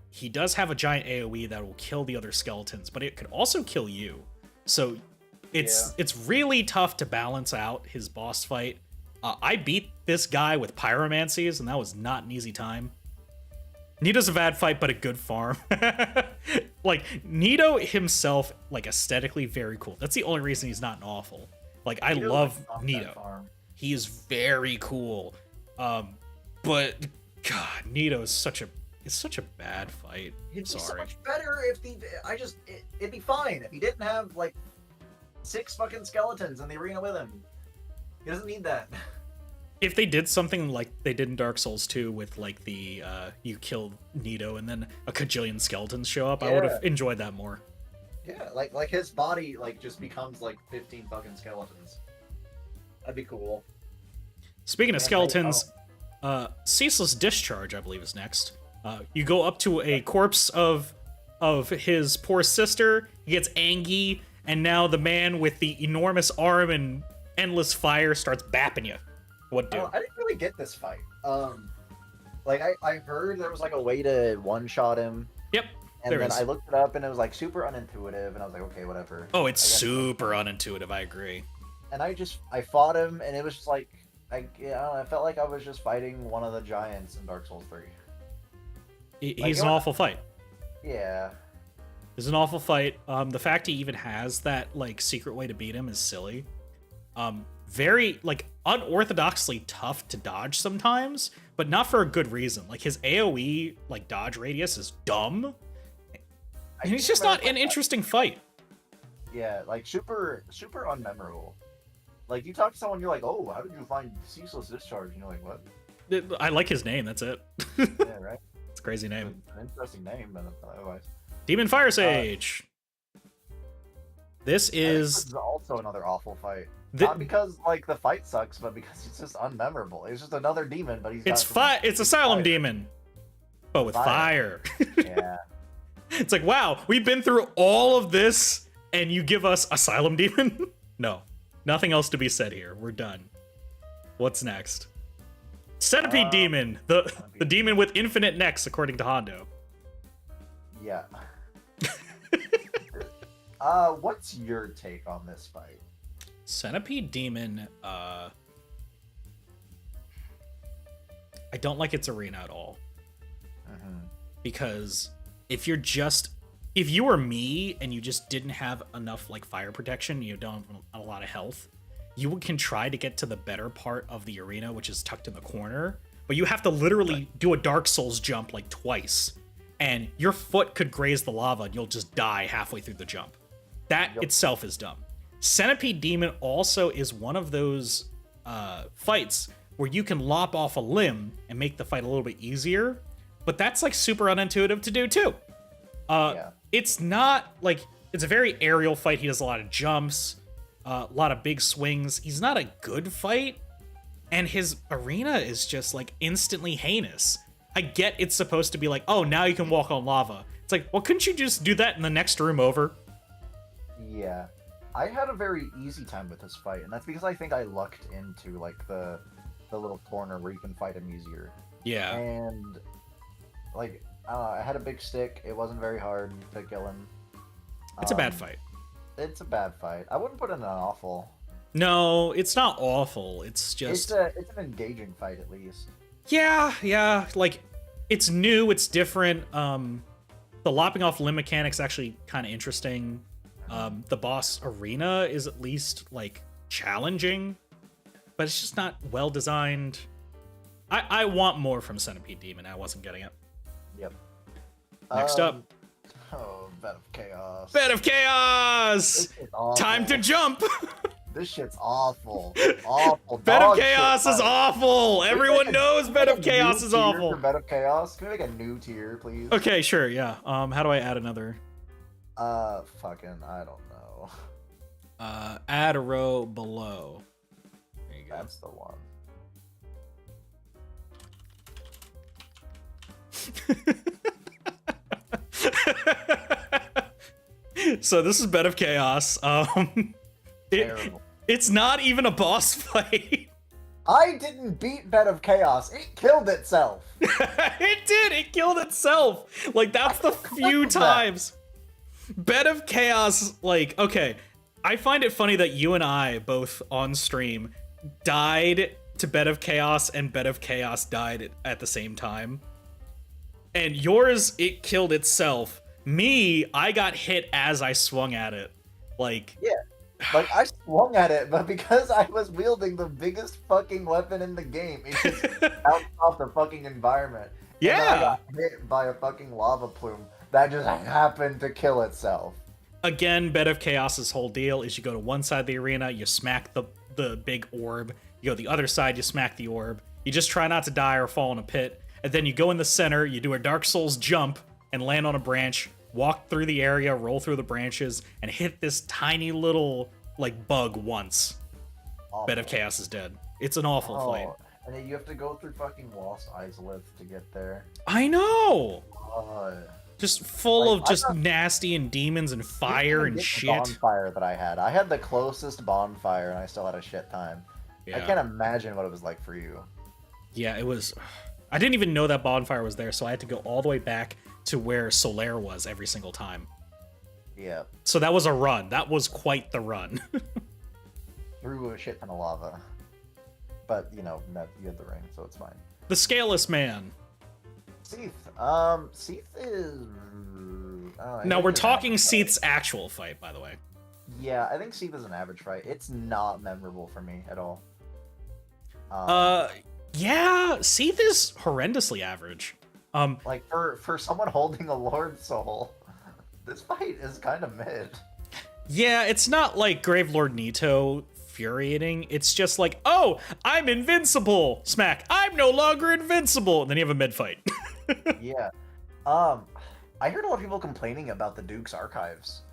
he does have a giant AoE that will kill the other skeletons, but it could also kill you. So it's really tough to balance out his boss fight. I beat this guy with pyromancies, and that was not an easy time. Nito's a bad fight, but a good farm. Like, Nito himself, like, aesthetically very cool. That's the only reason he's not an awful. Like, I love Nito. He is very cool. But God, Nito is such a bad fight. It'd be so Sorry. much better if it'd be fine if he didn't have like 6 fucking skeletons in the arena with him. He doesn't need that. If they did something like they did in Dark Souls 2 with like the you kill Nito and then a cajillion skeletons show up, I would have enjoyed that more. Yeah, like his body like just becomes like 15 fucking skeletons. That'd be cool. Speaking of skeletons, Ceaseless Discharge, I believe, is next. You go up to a corpse of his poor sister. He gets angry, and now the man with the enormous arm and endless fire starts bapping you. What do? I didn't really get this fight. Like I heard there was like a way to one-shot him. Yep. And then I looked it up, and it was like super unintuitive, and I was like, okay, whatever. Oh, it's super unintuitive. I agree. And I fought him, and it was just like I felt like I was just fighting one of the giants in Dark Souls 3. He's an awful fight. Yeah. It's an awful fight. The fact he even has that like secret way to beat him is silly. Very like unorthodoxly tough to dodge sometimes, but not for a good reason. Like his AoE like dodge radius is dumb. And he's just not an interesting fight. Yeah, like super unmemorable. Like you talk to someone, you're like, oh, how did you find Ceaseless Discharge? And you're like, what? I like his name, that's it. Yeah, right. It's a crazy name. An interesting name, but otherwise. Demon Fire Sage. This is also another awful fight. Not because like the fight sucks, but because it's just unmemorable. It's just another demon, but it's Asylum Demon, but with fire. Yeah. It's like, wow, we've been through all of this, and you give us Asylum Demon? No, nothing else to be said here. We're done. What's next? Centipede Demon, the demon with infinite necks, according to Hondo. Yeah. What's your take on this fight? Centipede Demon, I don't like its arena at all. Because if you were me and you just didn't have enough like fire protection, you don't have a lot of health, you can try to get to the better part of the arena, which is tucked in the corner, but you have to literally do a Dark Souls jump like twice, and your foot could graze the lava and you'll just die halfway through the jump. That itself is dumb. Centipede Demon also is one of those fights where you can lop off a limb and make the fight a little bit easier, but that's like super unintuitive to do too. It's not like, it's a very aerial fight. He does a lot of jumps, a lot of big swings. He's not a good fight, and his arena is just like instantly heinous. I get it's supposed to be like, oh, now you can walk on lava. It's like, well, couldn't you just do that in the next room over? Yeah. I had a very easy time with this fight, and that's because I think I lucked into like the little corner where you can fight him easier. Yeah. And like I had a big stick. It wasn't very hard to kill him. It's a bad fight. It's a bad fight. I wouldn't put it in an awful. No, it's not awful. It's just it's an engaging fight at least. Yeah. Like, it's new. It's different. The lopping off limb mechanic's actually kind of interesting. The boss arena is at least like challenging, but it's just not well designed. I want more from Centipede Demon. I wasn't getting it. Yep. Next up, Oh, Bed of Chaos. Bed of Chaos! This shit's awful. Time to jump! This shit's awful. Awful. Bed of Dog Chaos shit. is awful! Everyone knows Bed of Chaos is awful. For Bed of Chaos? Can we make a new tier, please? Okay, sure, yeah. How do I add another? Fucking, I don't know. Add a row below. There you go. That's the one. So this is Bed of Chaos. Terrible. It's not even a boss fight. I didn't beat Bed of Chaos. It killed itself. It did. It killed itself. Like, that's the few times. Bed of Chaos, like, okay. I find it funny that you and I, both on stream, died to Bed of Chaos and Bed of Chaos died at the same time. And yours, it killed itself. Me, I got hit as I swung at it. Like... Yeah. Like, I swung at it, but because I was wielding the biggest fucking weapon in the game, it just bounced off the fucking environment. Yeah! And I got hit by a fucking lava plume that just happened to kill itself. Again, Bed of Chaos's whole deal is you go to one side of the arena, you smack the big orb. You go to the other side, you smack the orb. You just try not to die or fall in a pit. And then you go in the center, you do a Dark Souls jump and land on a branch, walk through the area, roll through the branches, and hit this tiny little, like, bug once. Awful. Bed of Chaos is dead. It's an awful fight. And then you have to go through fucking Lost Izalith to get there. I know! God. Just full Like, of just nasty and demons and fire and The shit. bonfire that I had the closest bonfire, and I still had a shit time. I Yeah. can't imagine what it was like for you. Yeah, it was... I didn't even know that bonfire was there, so I had to go all the way back to where Solaire was every single time. Yeah. So that was a run. That was quite the run. Through a shit ton of lava. But, you know, you had the ring, so it's fine. The Scaleless Man. Seath. Seath is... Now, we're talking Seath's actual fight, by the way. Yeah, I think Seath is an average fight. It's not memorable for me at all. Yeah, Seath is horrendously average. Like, for someone holding a Lord Soul, this fight is kind of mid. Yeah, it's not like Gravelord Nito infuriating. It's just like, oh, I'm invincible! Smack, I'm no longer invincible! And then you have a mid-fight. Yeah. I heard a lot of people complaining about the Duke's Archives.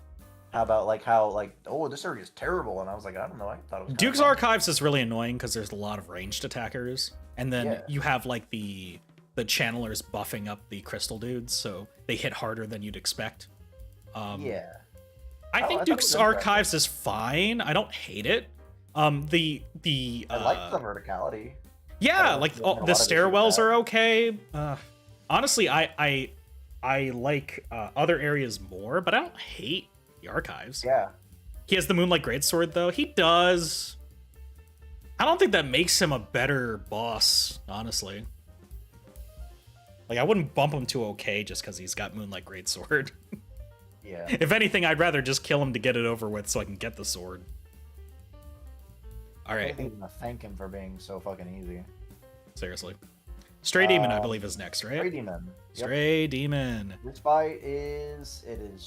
Oh, this area is terrible, and I was like, I don't know, I thought it was Duke's fun. Archives is really annoying because there's a lot of ranged attackers, and then Yeah. you have like the channelers buffing up the crystal dudes, so they hit harder than you'd expect. Yeah. I think thought Duke's it was Archives is fine. I don't hate it. I like the verticality. Yeah, don't like have a lot the of issue with stairwells that. are okay. Honestly, I like other areas more, but I don't hate the Archives. Yeah. He has the Moonlight Greatsword, though. He does. I don't think that makes him a better boss, honestly. Like, I wouldn't bump him to okay just because he's got Moonlight Greatsword. Yeah. If anything, I'd rather just kill him to get it over with so I can get the sword. I Alright, think I'm gonna thank him for being so fucking easy. seriously. Stray Demon, I believe, is next, right? Stray Demon. Yep. Stray Demon. This fight is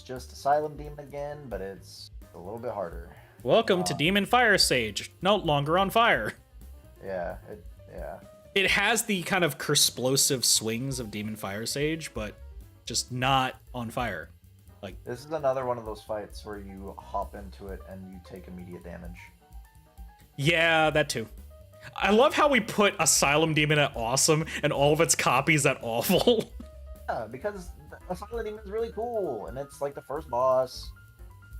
just Asylum Demon again, but it's a little bit harder. Welcome to Demon Fire Sage. No longer on fire. Yeah. It has the kind of explosive swings of Demon Fire Sage, but just not on fire. Like, This is another one of those fights where you hop into it and you take immediate damage. yeah, that too. I love how we put Asylum Demon at awesome and all of its copies at awful. Yeah, because Asylum Demon is really cool, and it's like the first boss.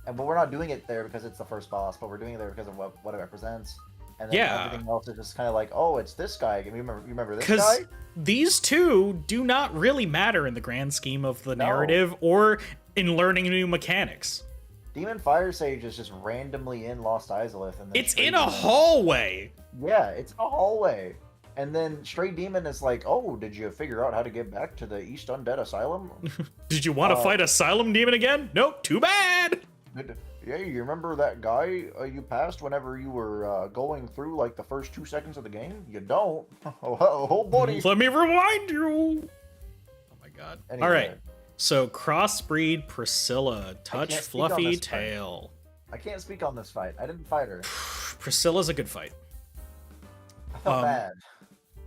But we're not doing it there because it's the first boss, but we're doing it there because of what it represents. And then Yeah. everything else is just kind of like, oh, it's this guy. You remember this Because guy? these two do not really matter in the grand scheme of the No. narrative or in learning new mechanics. Demon Fire Sage is just randomly in Lost Izalith. And then It's Stray in a Demon- hallway. Yeah, it's in a hallway. And then Stray Demon is like, oh, did you figure out how to get back to the East Undead Asylum? Did you want to fight Asylum Demon again? Nope, too bad. Yeah, you remember that guy you passed whenever you were going through like the first 2 seconds of the game? You don't. Oh, buddy. Let me remind you. Oh my god. Anyway. All right. So crossbreed Priscilla, touch can't speak on fluffy this fight. tail. I can't speak on this fight. I didn't fight her. Priscilla's a good fight. I felt bad.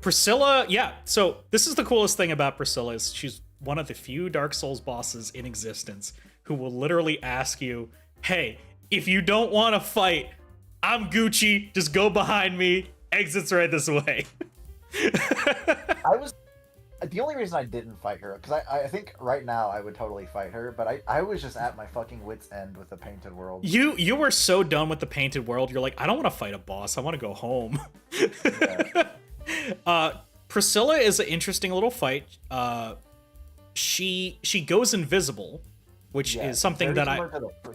Priscilla, yeah. So this is the coolest thing about Priscilla is she's one of the few Dark Souls bosses in existence who will literally ask you, "Hey, if you don't want to fight, I'm Gucci. Just go behind me. Exit's right this way." I was the only reason I didn't fight her because I think right now I would totally fight her, but I was just at my fucking wit's end with the painted world. You were so done with the painted world. You're like, I don't want to fight a boss. I want to go home. Priscilla is an interesting little fight. She goes invisible, which is something that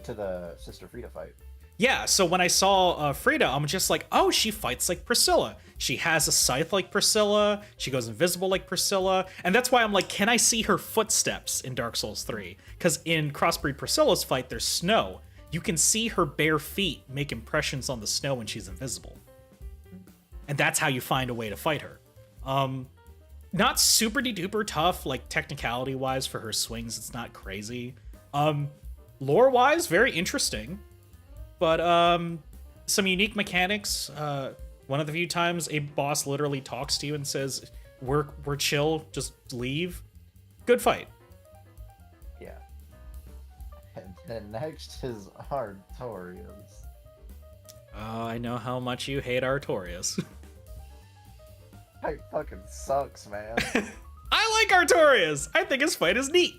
to the Sister Frida fight. Yeah, so when I saw Frida, I'm just like, oh, she fights like Priscilla. She has a scythe like Priscilla. She goes invisible like Priscilla. And that's why I'm like, can I see her footsteps in Dark Souls 3? Because in Crossbreed Priscilla's fight, there's snow. You can see her bare feet make impressions on the snow when she's invisible. And that's how you find a way to fight her. Not super duper tough, like technicality-wise for her swings. It's not crazy. Lore-wise, very interesting. But some unique mechanics. One of the few times a boss literally talks to you and says, "We're chill, just leave." Good fight. Yeah. And then next is Artorias. Oh, I know how much you hate Artorias. Fight fucking sucks, man. I like Artorias. I think his fight is neat.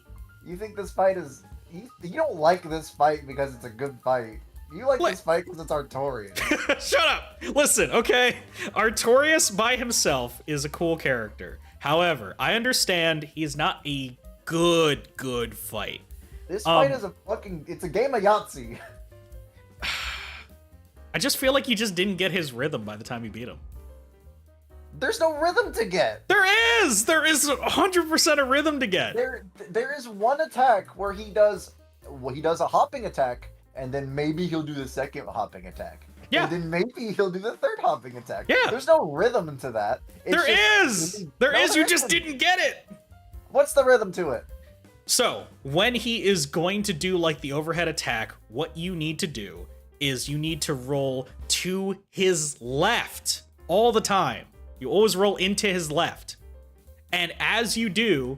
You think this fight is? You don't like this fight because it's a good fight. You like this fight because it's Artorias. Shut up! Listen, okay? Artorias by himself is a cool character. However, I understand he's not a good fight. This fight is it's a game of Yahtzee. I just feel like you just didn't get his rhythm by the time you beat him. There's no rhythm to get. There is 100% a rhythm to get. There is one attack where he does a hopping attack, and then maybe he'll do the second hopping attack. Yeah. And then maybe he'll do the third hopping attack. Yeah. There's no rhythm to that. There is. You just didn't get it. What's the rhythm to it? So when he is going to do like the overhead attack, what you need to do is you need to roll to his left all the time. You always roll into his left. And as you do,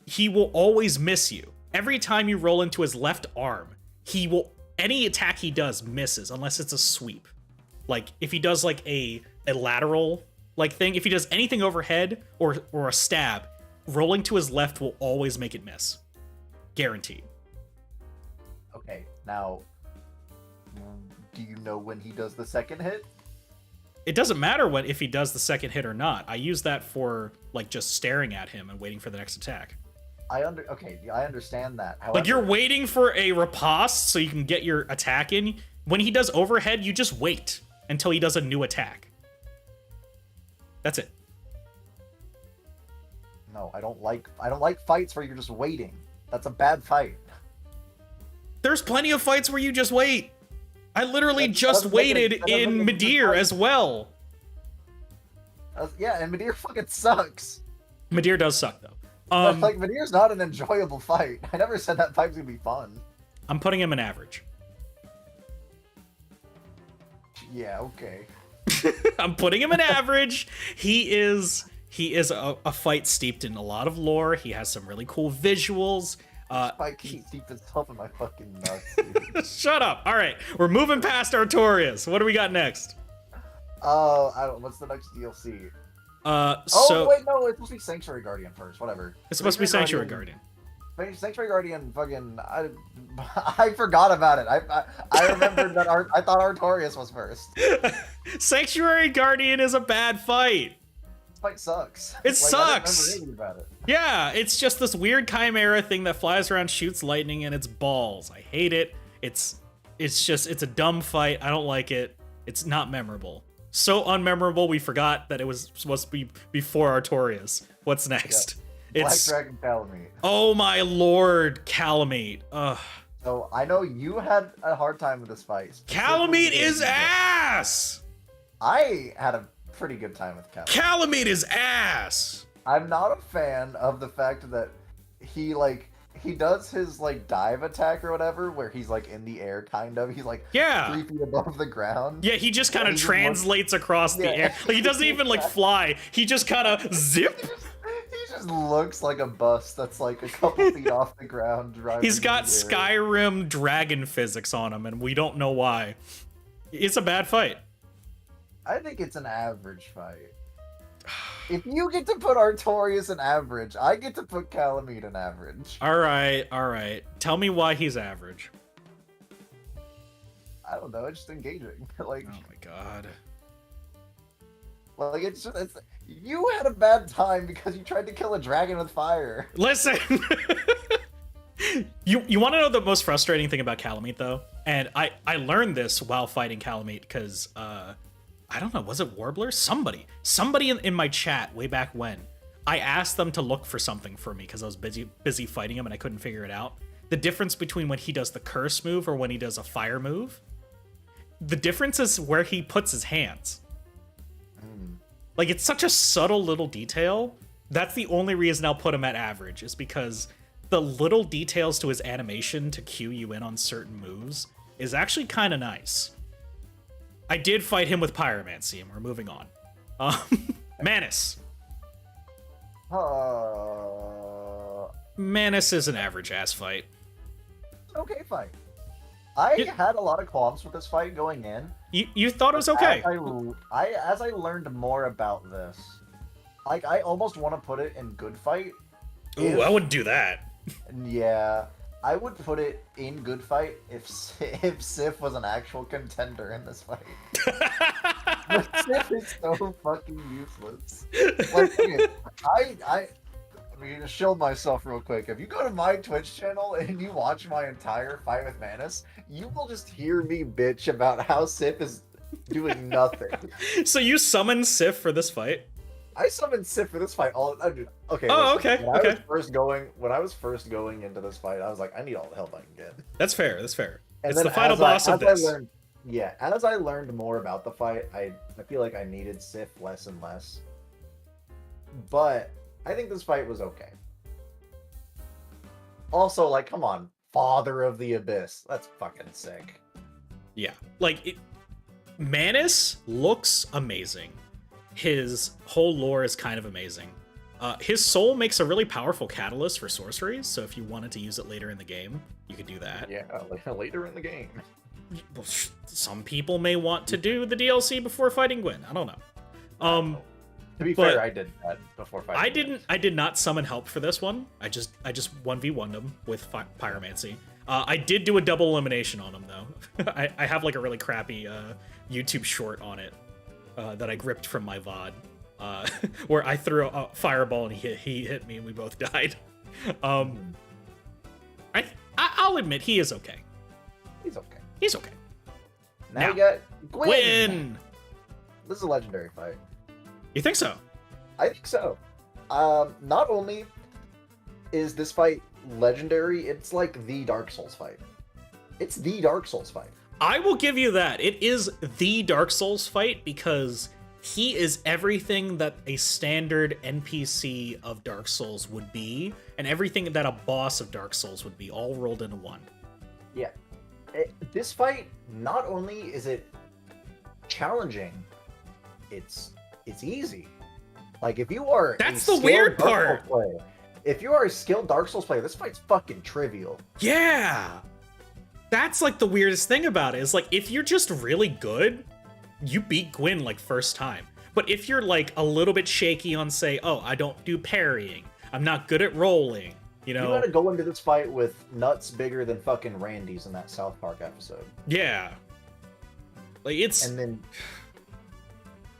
he will always miss you. Every time you roll into his left arm, any attack he does misses unless it's a sweep. Like if he does like a lateral like thing, if he does anything overhead or a stab, rolling to his left will always make it miss. Guaranteed. Okay, now, do you know when he does the second hit? It doesn't matter if he does the second hit or not. I use that for like just staring at him and waiting for the next attack. I understand that. However, Like you're waiting for a riposte so you can get your attack in. When he does overhead, you just wait until he does a new attack. That's it. No, I don't like fights where you're just waiting. That's a bad fight. There's plenty of fights where you just wait. I literally just waited in Midir as well. Yeah, and Midir fucking sucks. Midir does suck though. Like Midir's not an enjoyable fight. I never said that fight's gonna be fun. I'm putting him in average. Yeah, okay. I'm putting him in average. He is a fight steeped in a lot of lore. He has some really cool visuals. Fight keeps deep himself in my fucking nuts. Dude. Shut up. All right, we're moving past Artorias. What do we got next? What's the next DLC? Wait, no, it's supposed to be Sanctuary Guardian first. Whatever. It's supposed to be Sanctuary Guardian. Sanctuary Guardian, fucking, I forgot about it. I remembered that I thought Artorias was first. Sanctuary Guardian is a bad fight. This fight sucks. It sucks. I didn't remember anything about it. Yeah, it's just this weird chimera thing that flies around, shoots lightning, and it's balls. I hate it. It's a dumb fight. I don't like it. It's not memorable. So unmemorable, we forgot that it was supposed to be before Artorias. What's next? Yeah. It's Black Dragon Calamite. Oh my lord, Calamite. Ugh. So I know you had a hard time with this fight. Calamite is ass! I had a pretty good time with Calamite. Calamite is ass! I'm not a fan of the fact that he does his like dive attack or whatever, where he's like in the air, kind of. He's like 3 feet above the ground. Yeah, he just kind of he just translates across the air. Like he doesn't even like fly. He just kind of zip. He just looks like a bus that's like a couple feet off the ground. Driving He's got in the air. Skyrim dragon physics on him, and we don't know why. It's a bad fight. I think it's an average fight. If you get to put Artorias in average, I get to put Calamite in average. All right. Tell me why he's average. I don't know. It's just engaging. Like, Oh my god. like it's you had a bad time because you tried to kill a dragon with fire. Listen. You want to know the most frustrating thing about Calamite though? And I learned this while fighting Calamite because I don't know, was it Warbler? Somebody in my chat way back when. I asked them to look for something for me because I was busy fighting him and I couldn't figure it out. The difference between when he does the curse move or when he does a fire move. The difference is where he puts his hands. Like, it's such a subtle little detail. That's the only reason I'll put him at average, is because the little details to his animation to cue you in on certain moves is actually kind of nice. I did fight him with Pyromancy, and we're moving on. Manus. Manus is an average-ass fight. Okay, fight. I had a lot of qualms with this fight going in. You thought it was okay? As I learned more about this, like, I almost want to put it in good fight. Ooh, I wouldn't do that. Yeah, I would put it in good fight if Sif was an actual contender in this fight. But Sif is so fucking useless. Like, okay, I mean, to shield myself real quick, if you go to my Twitch channel and you watch my entire fight with Manus, you will just hear me bitch about how Sif is doing nothing. So you summoned Sif for this fight? I summoned Sif for this fight. Okay. Oh, listen, okay. When I was first going into this fight, I was like, I need all the help I can get. That's fair. And It's the final boss of this. As I learned more about the fight, I feel like I needed Sif less and less. But I think this fight was okay. Also, like, come on, Father of the Abyss. That's fucking sick. Yeah. Like, Manus looks amazing. His whole lore is kind of amazing. His soul makes a really powerful catalyst for sorceries, so if you wanted to use it later in the game, you could do that. Yeah, later in the game. Well, some people may want to do the DLC before fighting Gwyn. I don't know. To be fair, I did that before fighting. I did not summon help for this one. I just 1v1'd him with Pyromancy. I did do a double elimination on him though. I have like a really crappy YouTube short on it that I gripped from my VOD, where I threw a fireball and he hit me and we both died. I'll admit he is okay. He's okay. Now Now, we got Gwyn. This is a legendary fight. You think so? I think so. Not only is this fight legendary, it's like the Dark Souls fight. It's the Dark Souls fight. I will give you that. It is the Dark Souls fight because he is everything that a standard NPC of Dark Souls would be, and everything that a boss of Dark Souls would be, all rolled into one. Yeah. This fight, not only is it challenging, it's easy. Like, if you are That's the weird part. If you are a skilled Dark Souls player, this fight's fucking trivial. Yeah. That's like the weirdest thing about it, is like, if you're just really good, you beat Gwyn like first time. But if you're like a little bit shaky on, say, oh, I don't do parrying, I'm not good at rolling, you know. You gotta go into this fight with nuts bigger than fucking Randy's in that South Park episode. Yeah. Like, it's... And then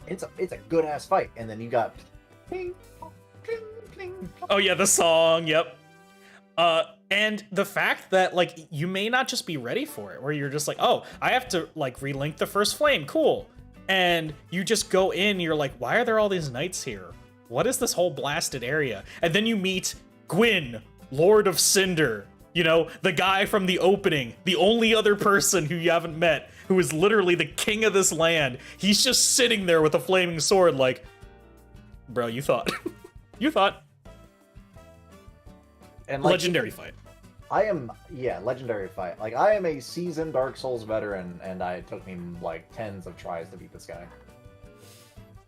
it's a good ass fight, and then you got ping, ping, ping. Oh yeah, the song, yep. And the fact that, like, you may not just be ready for it, where you're just like, oh, I have to, like, relink the first flame, cool. And you just go in, you're like, why are there all these knights here? What is this whole blasted area? And then you meet Gwyn, Lord of Cinder, you know, the guy from the opening, the only other person who you haven't met, who is literally the king of this land. He's just sitting there with a flaming sword like, bro, you thought. You thought. And like, Legendary fight. legendary fight. Like, I am a seasoned Dark Souls veteran, and it took me like tens of tries to beat this guy.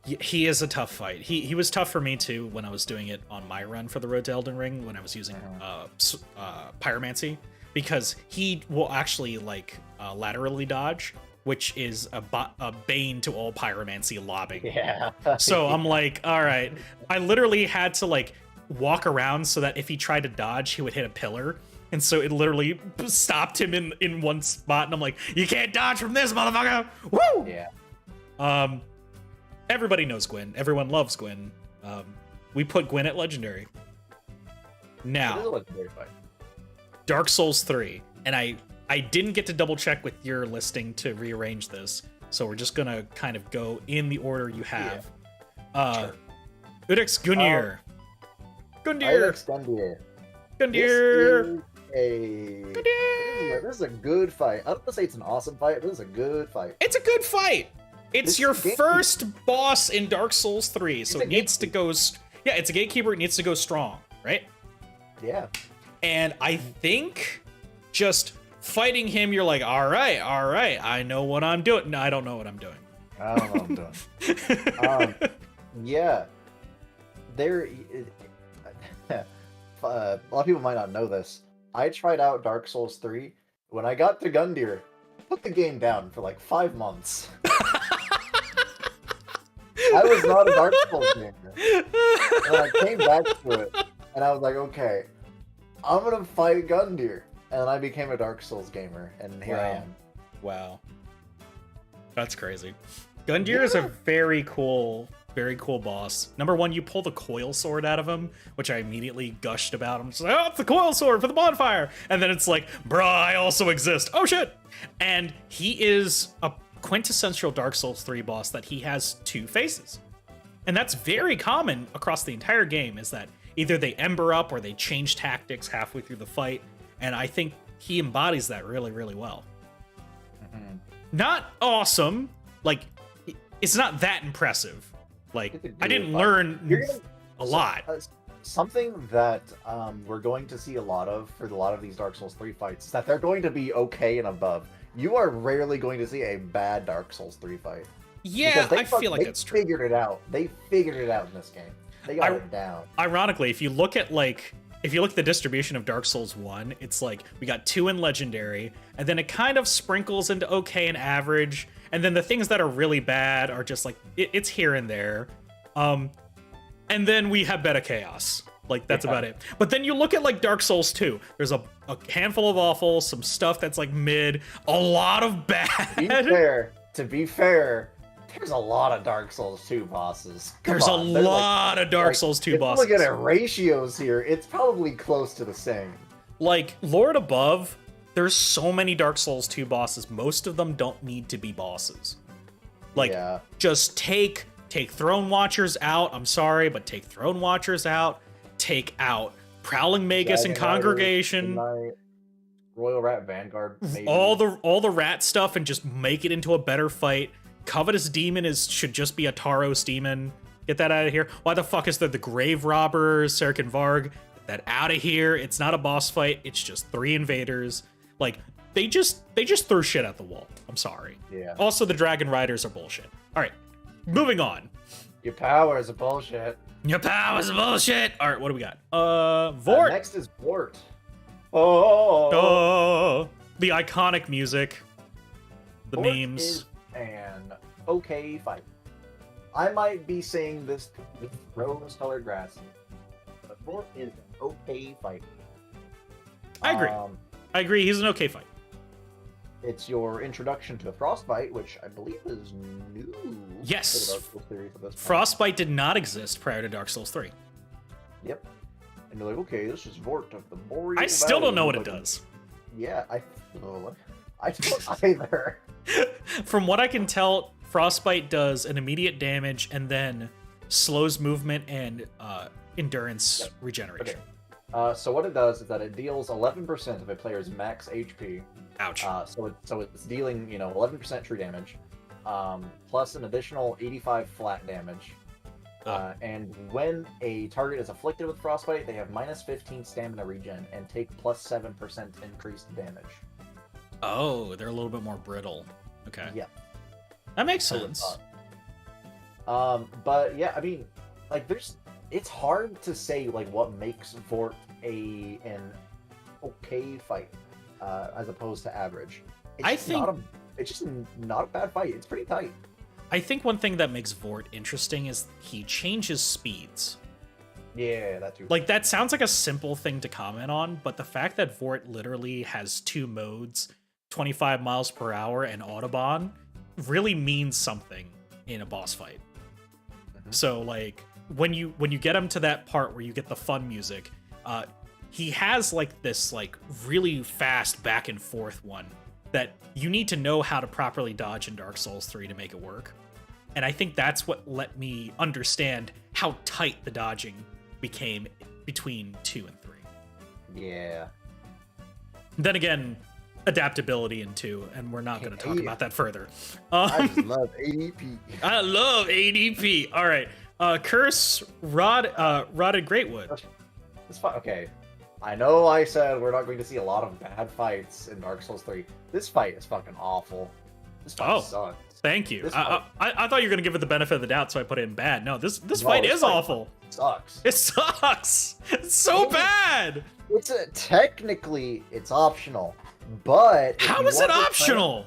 He is a tough fight. He was tough for me too when I was doing it on my run for the Road to Elden Ring when I was using pyromancy, because he will actually like laterally dodge, which is a bane to all pyromancy lobbing. Yeah. So I'm like, all right. I literally had to like walk around so that if he tried to dodge, he would hit a pillar. And so it literally stopped him in one spot. And I'm like, you can't dodge from this, motherfucker. Woo! Yeah. Everybody knows Gwyn. Everyone loves Gwyn. We put Gwyn at Legendary. It is a Now, legendary fight. Dark Souls 3. And I didn't get to double check with your listing to rearrange this. So we're just going to kind of go in the order you have. Sure. Udex Gunir. Gundir. Gundir. Gundir. This is a good fight. I don't want to say it's an awesome fight, but this is a good fight. It's a good fight. It's This your game- first boss in Dark Souls 3, so It's a it needs to go... Yeah, it's a gatekeeper. It needs to go strong, right? Yeah. And I think just fighting him, you're like, all right, I know what I'm doing. No, I don't know what I'm doing. I don't know what I'm doing. Yeah. There... a lot of people might not know this. I tried out Dark Souls 3. When I got to Gundyr, I put the game down for like 5 months. I was not a Dark Souls gamer. And I came back to it, and I was like, okay, I'm gonna fight Gundyr. And I became a Dark Souls gamer, and here I am. Wow. That's crazy. Gundyr is a very cool boss. Number one, you pull the coil sword out of him, which I immediately gushed about. I'm just like, oh, it's the coil sword for the bonfire. And then it's like, bruh, I also exist. Oh, shit. And he is a quintessential Dark Souls 3 boss that he has 2 faces. And that's very common across the entire game, is that either they ember up or they change tactics halfway through the fight. And I think he embodies that really, really well. Mm-hmm. Not awesome. Like, it's not that impressive. Like, I didn't learn a lot. Something that we're going to see a lot of for a lot of these Dark Souls 3 fights is that they're going to be okay and above. You are rarely going to see a bad Dark Souls 3 fight. Yeah, I feel like that's true. They figured it out. They figured it out in this game. They got it down. Ironically, if you look at the distribution of Dark Souls 1, it's like we got 2 in Legendary, and then it kind of sprinkles into okay and average, and then the things that are really bad are just like it's here and there. And then we have Beta Chaos. Like, that's about it. But then you look at like Dark Souls 2. There's a handful of awful, some stuff that's like mid, a lot of bad. To be fair, there's a lot of Dark Souls 2 bosses. There's a lot of Dark Souls 2 bosses. Look at ratios here. It's probably close to the same. Like, Lord Above, there's so many Dark Souls 2 bosses. Most of them don't need to be bosses. Like, just take Throne Watchers out. I'm sorry, but take Throne Watchers out. Take out Prowling Magus and Congregation. Royal Rat Vanguard. Maybe. All the rat stuff, and just make it into a better fight. Covetous Demon should just be a Taros Demon. Get that out of here. Why the fuck is there the Grave Robbers, Serkin Varg? Get that out of here. It's not a boss fight. It's just 3 invaders. Like, they just threw shit at the wall. I'm sorry. Yeah. Also, the Dragon Riders are bullshit. All right, moving on. Your powers are bullshit. Your powers are bullshit. All right, what do we got? Vort. Next is Vort. Oh. The iconic music. The Vort memes. Is an okay fight. I might be saying this with rose-colored grass, but Vort is an okay fight. I agree. He's an okay fight. It's your introduction to Frostbite, which I believe is new. Yes. For the Dark Souls series at this point. Frostbite did not exist prior to Dark Souls 3. Yep. And you're like, okay, this is Vort of the Boreal I still don't know what Valley. it does. Yeah, I don't either. From what I can tell, Frostbite does an immediate damage and then slows movement and endurance regeneration. Okay. So what it does is that it deals 11% of a player's max HP. Ouch. So it's dealing 11% true damage, plus an additional 85 flat damage, And when a target is afflicted with frostbite, they have minus 15 stamina regen and take plus 7% increased damage. Oh, they're a little bit more brittle. Okay. Yeah. That makes sense. But yeah, I mean, like, it's hard to say like what makes Vort an okay fight as opposed to average. It's just not a bad fight. It's pretty tight. I think one thing that makes Vort interesting is he changes speeds. Yeah, that too. Like, that sounds like a simple thing to comment on, but the fact that Vort literally has 2 modes, 25 miles per hour and Autobahn, really means something in a boss fight. So, like, when you get him to that part where you get the fun music, he has, like, this, like, really fast back and forth one that you need to know how to properly dodge in Dark Souls 3 to make it work. And I think that's what let me understand how tight the dodging became between 2 and 3. Yeah. Then again, adaptability in 2, and we're not going to talk about that further. I just love ADP. I love ADP. All right. Curse, Rotted Greatwood. It's fine. Okay. I know I said we're not going to see a lot of bad fights in Dark Souls 3. This fight is fucking awful. This fight sucks. Thank you. I thought you were going to give it the benefit of the doubt, so I put it in bad. No, this fight is awful. Sucks. It sucks. It's so bad. Technically, it's optional, but how is it optional?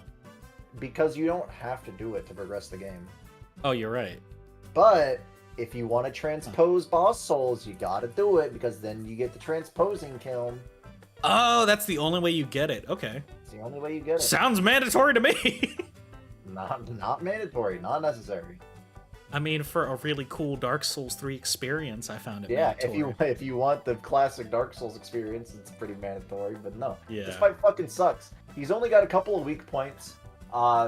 Because you don't have to do it to progress the game. Oh, you're right. But if you want to transpose boss souls, you gotta do it, because then you get the transposing kiln. Oh, that's the only way you get it. Okay. It's the only way you get it. Sounds mandatory to me. Not mandatory, not necessary. I mean, for a really cool Dark Souls 3 experience, I found it mandatory. if you want the classic Dark Souls experience, it's pretty mandatory, but no. Yeah. This fight fucking sucks. He's only got a couple of weak points.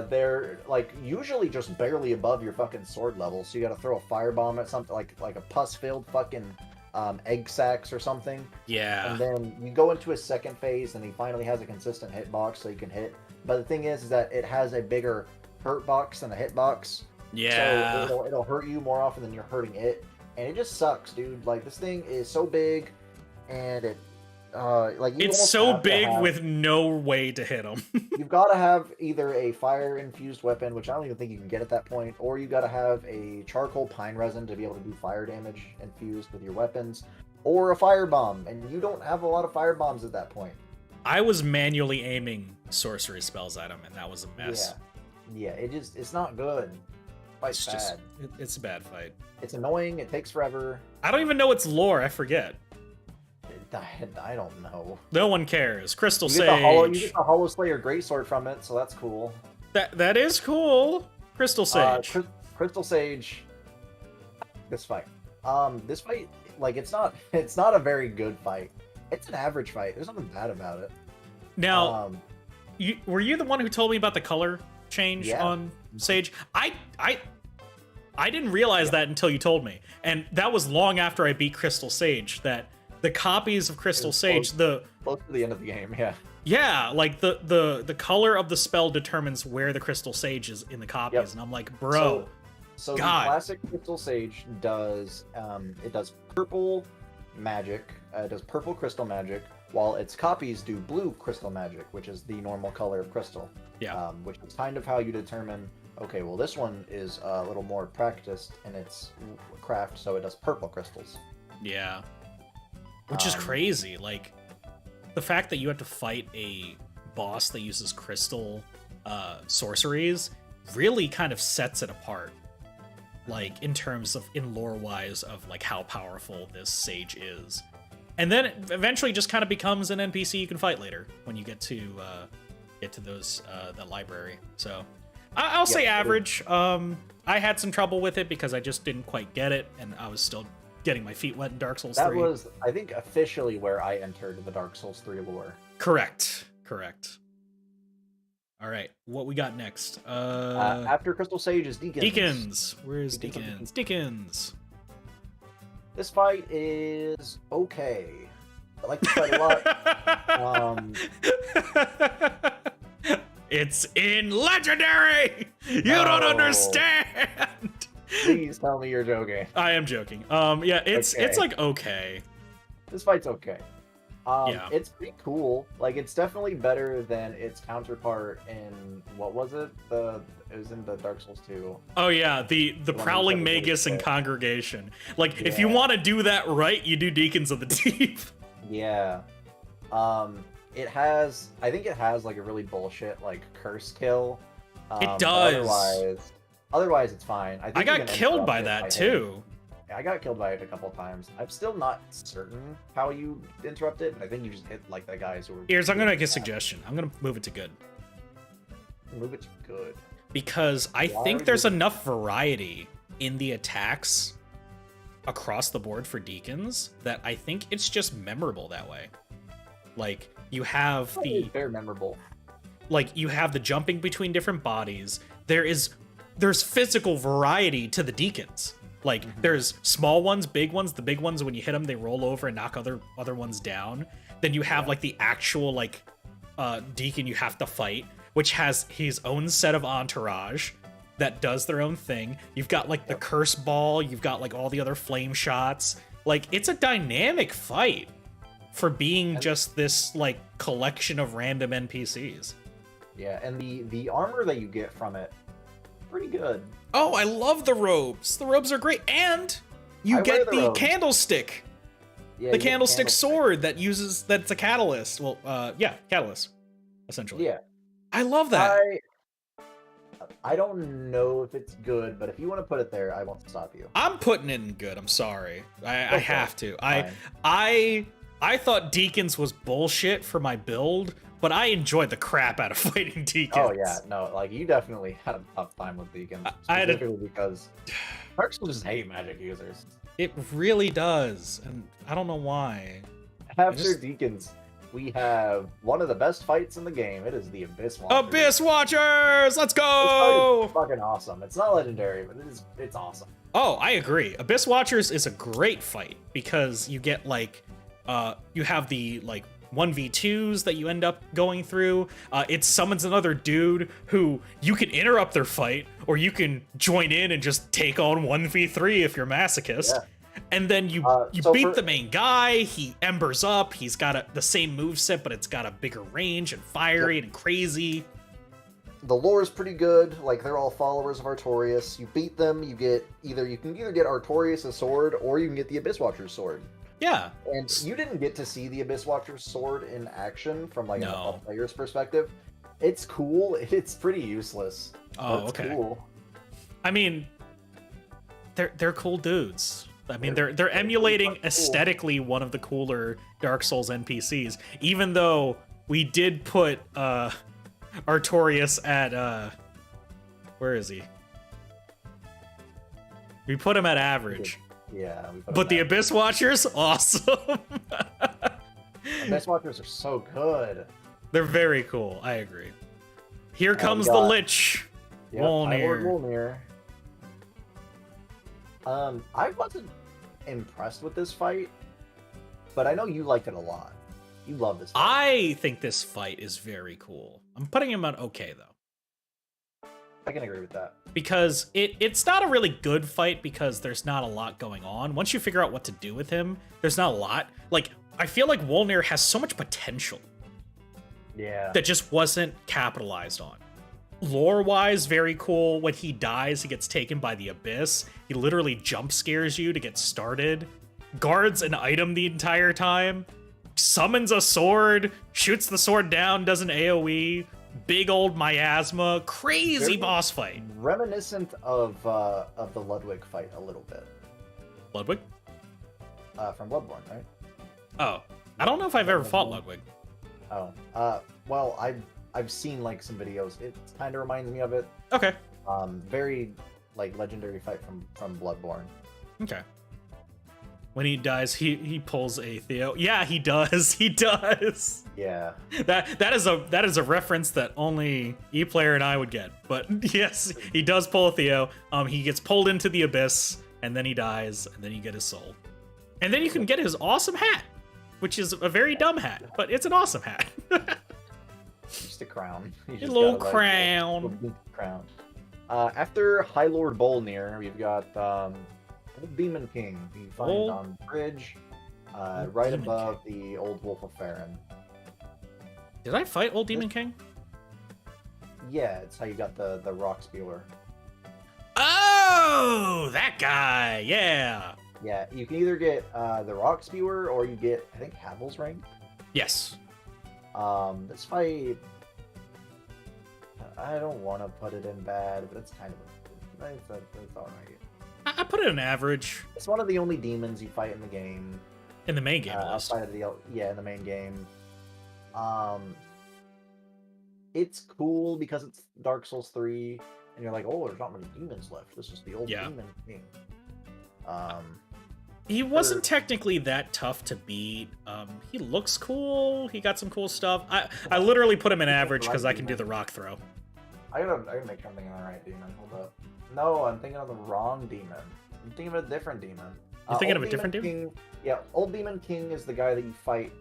They're like usually just barely above your fucking sword level, so you gotta throw a firebomb at something like a pus-filled fucking egg sacs or something. Yeah. And then you go into his second phase, and he finally has a consistent hitbox, so you can hit. But the thing is that it has a bigger hurt box than a hitbox. Yeah. So it'll hurt you more often than you're hurting it, and it just sucks, dude. Like, this thing is so big, and it it's so big with no way to hit him. You've got to have either a fire infused weapon, which I don't even think you can get at that point, or you got to have a charcoal pine resin to be able to do fire damage infused with your weapons, or a firebomb, and you don't have a lot of firebombs at that point. I was manually aiming sorcery spells at him, and that was a mess. Yeah, it's not good. Fight's bad. It's a bad fight. It's annoying. It takes forever. I don't even know its lore. I forget. I don't know. No one cares. Crystal Sage. You get the Hollow Slayer Greatsword from it, so that's cool. That is cool. Crystal Sage. Crystal Sage. This fight, like, it's not a very good fight. It's an average fight. There's nothing bad about it. Now, were you the one who told me about the color change on Sage? I didn't realize that until you told me, and that was long after I beat Crystal Sage. That the copies of Crystal Sage, close to the end of the game, yeah, like the color of the spell determines where the Crystal Sage is in the copies, and I'm like, bro. So the classic Crystal Sage does purple magic. It does purple crystal magic, while its copies do blue crystal magic, which is the normal color of crystal. Yeah. Which is kind of how you determine, okay, well, this one is a little more practiced in its craft, so it does purple crystals. Yeah. Which is crazy. Like, the fact that you have to fight a boss that uses crystal sorceries really kind of sets it apart. Like, in terms of, in lore-wise, of, like, how powerful this sage is. And then it eventually just kind of becomes an NPC you can fight later when you get to those the library. So I'll say average. I had some trouble with it because I just didn't quite get it, and I was still getting my feet wet in Dark Souls 3. That was, I think, officially where I entered the Dark Souls 3 lore. Correct. All right, what we got next? After Crystal Sage is Deacons. Where's Deacons? This fight is okay. I like this fight a lot. It's in Legendary! You don't understand! Please tell me you're joking. I am joking. Yeah, it's Okay. like okay. This fight's okay. Yeah. It's pretty cool. Like, it's definitely better than its counterpart in, what was it? It was in the Dark Souls 2. Oh yeah, the one prowling that was magus and really congregation. Like, if you Yeah. want to do that right, you do Deacons of the Deep. Yeah. I think it has like a really bullshit like curse kill. It But does. otherwise it's fine. I think I you got can killed interrupt by it that hitting. too. I got killed by it a couple times. I'm still not certain how you interrupt it, but I think you just hit like the guys who are. Here's, I'm gonna make a suggestion. I'm gonna move it to good. Move it to good. Because I Why think are there's you- enough variety in the attacks across the board for Deacons that I think it's just memorable that way. Like, you have Very memorable. you have the jumping between different bodies. There's physical variety to the Deacons. Like, there's small ones, big ones. The big ones, when you hit them, they roll over and knock other ones down. Then you have like the actual Deacon you have to fight, which has his own set of entourage that does their own thing. You've got like the curse ball. You've got like all the other flame shots. Like, it's a dynamic fight for being just this like collection of random NPCs. Yeah, and the armor that you get from it, pretty good. Oh, I love the robes. The robes are great. And you I get wear the the robes. candlestick. Yeah, The you get candlestick sword that's a catalyst. Well, catalyst, essentially. Yeah, I love that. I don't know if it's good, but if you want to put it there, I won't stop you. I'm putting it in good. I'm sorry. I Okay, have to. fine. I thought Deacons was bullshit for my build, but I enjoyed the crap out of fighting Deacons. Oh yeah, no, like you definitely had a tough time with Deacons, I had a- specifically because Dark Souls just hate magic users. It really does, and I don't know why. After just- Deacons, we have one of the best fights in the game. It is the Abyss Watchers. Abyss Watchers, let's This fight go! is fucking awesome. It's not legendary, but it's awesome. Oh, I agree. Abyss Watchers is a great fight because you get you have the 1v2s that you end up going through. It summons another dude who you can interrupt their fight, or you can join in and just take on 1v3 if you're masochist. Yeah. And then you so beat for- the main guy. He embers up. He's got the same moveset, but it's got a bigger range and fiery and crazy. The lore is pretty good. Like, they're all followers of Artorias. You beat them, you can either get Artorias' sword, or you can get the Abyss Watcher's sword. Yeah. And you didn't get to see the Abyss Watcher's sword in action from a No. player's perspective. It's cool. It's pretty useless. Oh, but it's okay. Cool. I mean, they're cool dudes. I mean, they're They're emulating fucking cool. aesthetically one of the cooler Dark Souls NPCs, even though we did put Artorias at where is he? We put him at average. Yeah. We put But the them Abyss Watchers, awesome. back. Abyss Watchers are so good. They're very cool. I agree. Here we comes the got- Lich. Yep, Wolnir. Wolnir. I wasn't impressed with this fight, but I know you liked it a lot. You love this fight. I think this fight is very cool. I'm putting him on okay though. I can agree with that. Because it's not a really good fight because there's not a lot going on. Once you figure out what to do with him, there's not a lot. Like, I feel like Wolnir has so much potential Yeah. that just wasn't capitalized on. Lore-wise, very cool. When he dies, he gets taken by the Abyss. He literally jump scares you to get started. Guards an item the entire time. Summons a sword. Shoots the sword down, does an AoE. Big old miasma. Crazy Very- boss fight. Reminiscent of the Ludwig fight a little bit. Ludwig? From Bloodborne, right? Oh. I don't know if I've ever fought Ludwig. Oh. Well, I've seen like some videos. It kind of reminds me of it. Okay. Very like legendary fight from Bloodborne. Okay. When he dies, he pulls a Theo. Yeah, he does. He does. Yeah. That is a reference that only ePlayer and I would get. But yes, he does pull a Theo. He gets pulled into the abyss, and then he dies, and then you get his soul. And then you can get his awesome hat, which is a very dumb hat, but it's an awesome hat. Just a crown. You A just little gotta, like, crown. a big crown. After High Lord Bolnir, we've got Old Demon King. You find Old- on the bridge, Old right Demon above the Old Wolf of Farron. Did I fight Old Demon King? Yeah, it's how you got the rock spewer. Oh, that guy. Yeah. Yeah, you can either get the rock spewer or you get, I think, Havel's Ring. Yes. This fight, I don't want to put it in bad, but it's kind of it's all right. I put it in average It's one of the only demons you fight in the game. in the main game. at least. Outside of the in the main game. It's cool because it's Dark Souls 3, and you're like, oh, there's not many demons left. This is the old Yeah. demon king. He wasn't technically that tough to beat. He looks cool. He got some cool stuff. I literally put him in average because I can do the rock throw. I gotta make sure I'm thinking of the right demon. Hold up. No, I'm thinking of the wrong demon. I'm thinking of a different demon. You're thinking of Old a different demon? King, yeah, Old Demon King is the guy that you fight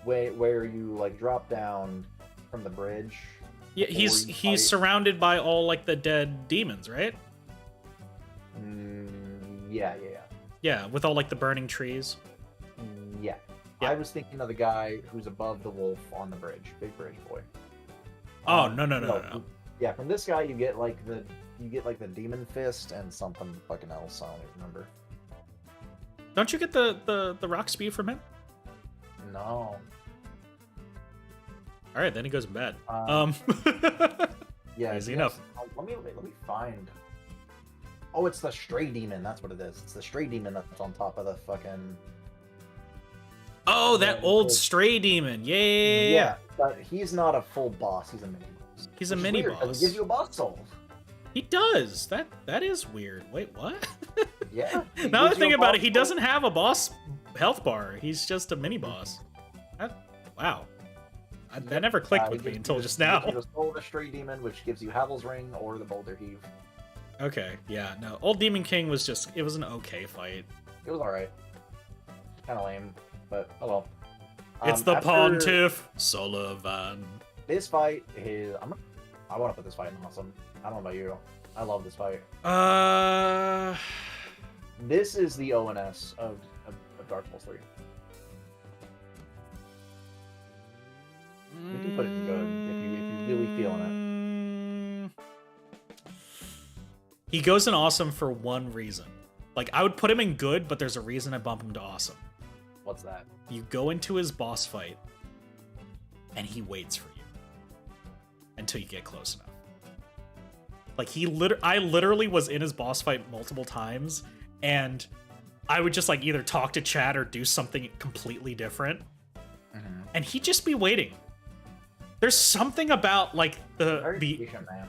where you like drop down from the bridge. Yeah, before he's you fight. surrounded by all like the dead demons, right? Yeah. Yeah, with all like the burning trees. Yeah. Yeah. I was thinking of the guy who's above the wolf on the bridge, big bridge boy. Oh, no. Yeah, from this guy you get like the demon fist and something fucking else. I don't even remember. Don't you get the rock speed from him? No. All right, then he goes in bad. Yeah. Easy yes. enough. Let me find. Oh, it's the stray demon. That's what it is. It's the stray demon that's on top of the fucking. Oh, that Yeah, old cool. stray demon. Yeah. Yeah, but he's not a full boss. He's a mini boss. He's a Which is mini weird, 'cause boss. He gives you a boss soul. He does. That is weird. Wait, what? Yeah. he Now that I gives you think a about boss it, he soul. doesn't have a boss health bar. He's just a mini boss. Wow. That never clicked He with me gives until you just he gives now. you the soul of the stray demon, which gives you Havel's Ring or the Boulder Heave. Okay, yeah, no. Old Demon King was just, it was an okay fight. It was alright. Kind of lame, but oh well. It's the After Pontiff Sullivan. This fight is. I want to put this fight in awesome. I don't know about you. I love this fight. This is the ONS of Dark Souls 3. You can put it in good if you really feeling it. He goes in awesome for one reason. Like, I would put him in good, but there's a reason I bump him to awesome. What's that? You go into his boss fight, and he waits for you until you get close enough. Like, I literally was in his boss fight multiple times, and I would just, like, either talk to chat or do something completely different, and he'd just be waiting. There's something about, like, Very patient, man.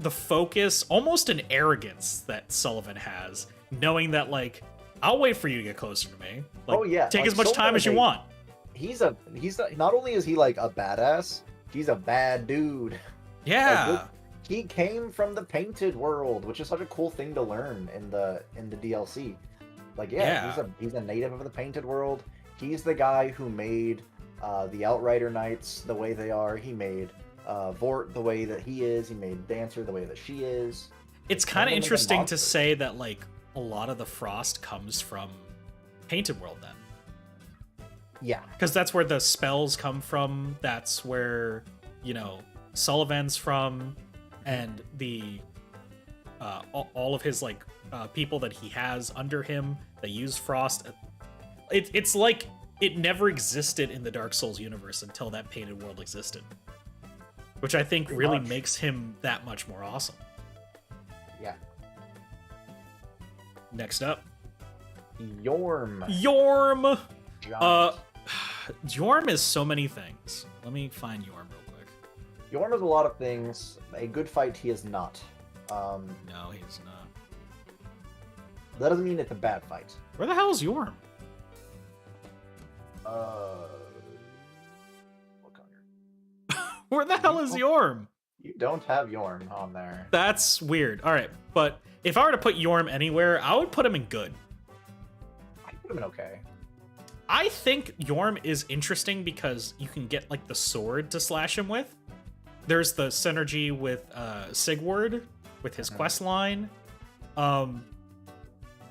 the focus, almost an arrogance that Sullivan has, knowing that, like, I'll wait for you to get closer to me. Like, Oh, yeah, take like, as much Sullivan time as you is a- want. Not only is he like a badass, he's a bad dude. Yeah. He came from the painted world, which is such a cool thing to learn in the DLC. Like, Yeah. he's a native of the painted world. He's the guy who made the Outrider Knights the way they are. He made Vort the way that he is. He made Dancer the way that she is. It's kind of None of them interesting to monsters. say that, like, a lot of the frost comes from Painted World then. Yeah. Because that's where the spells come from. That's where, Sullivan's from, and the all of his people that he has under him that use frost. It's like it never existed in the Dark Souls universe until that Painted World existed, which I think Pretty really much. makes him that much more awesome. Yeah. Next up, Yorm. Yorm. Giant. Yorm is so many things. Let me find Yorm real quick. Yorm is a lot of things. A good fight he is not. No, he's not. That doesn't mean it's a bad fight. Where the hell is Yorm? Look on your... Where the hell is Yorm? You don't have Yorm on there. That's weird. All right, but if I were to put Yorm anywhere, I would put him in good. I put him in okay. I think Yorm is interesting because you can get like the sword to slash him with. there's the synergy with Sigward with his quest line.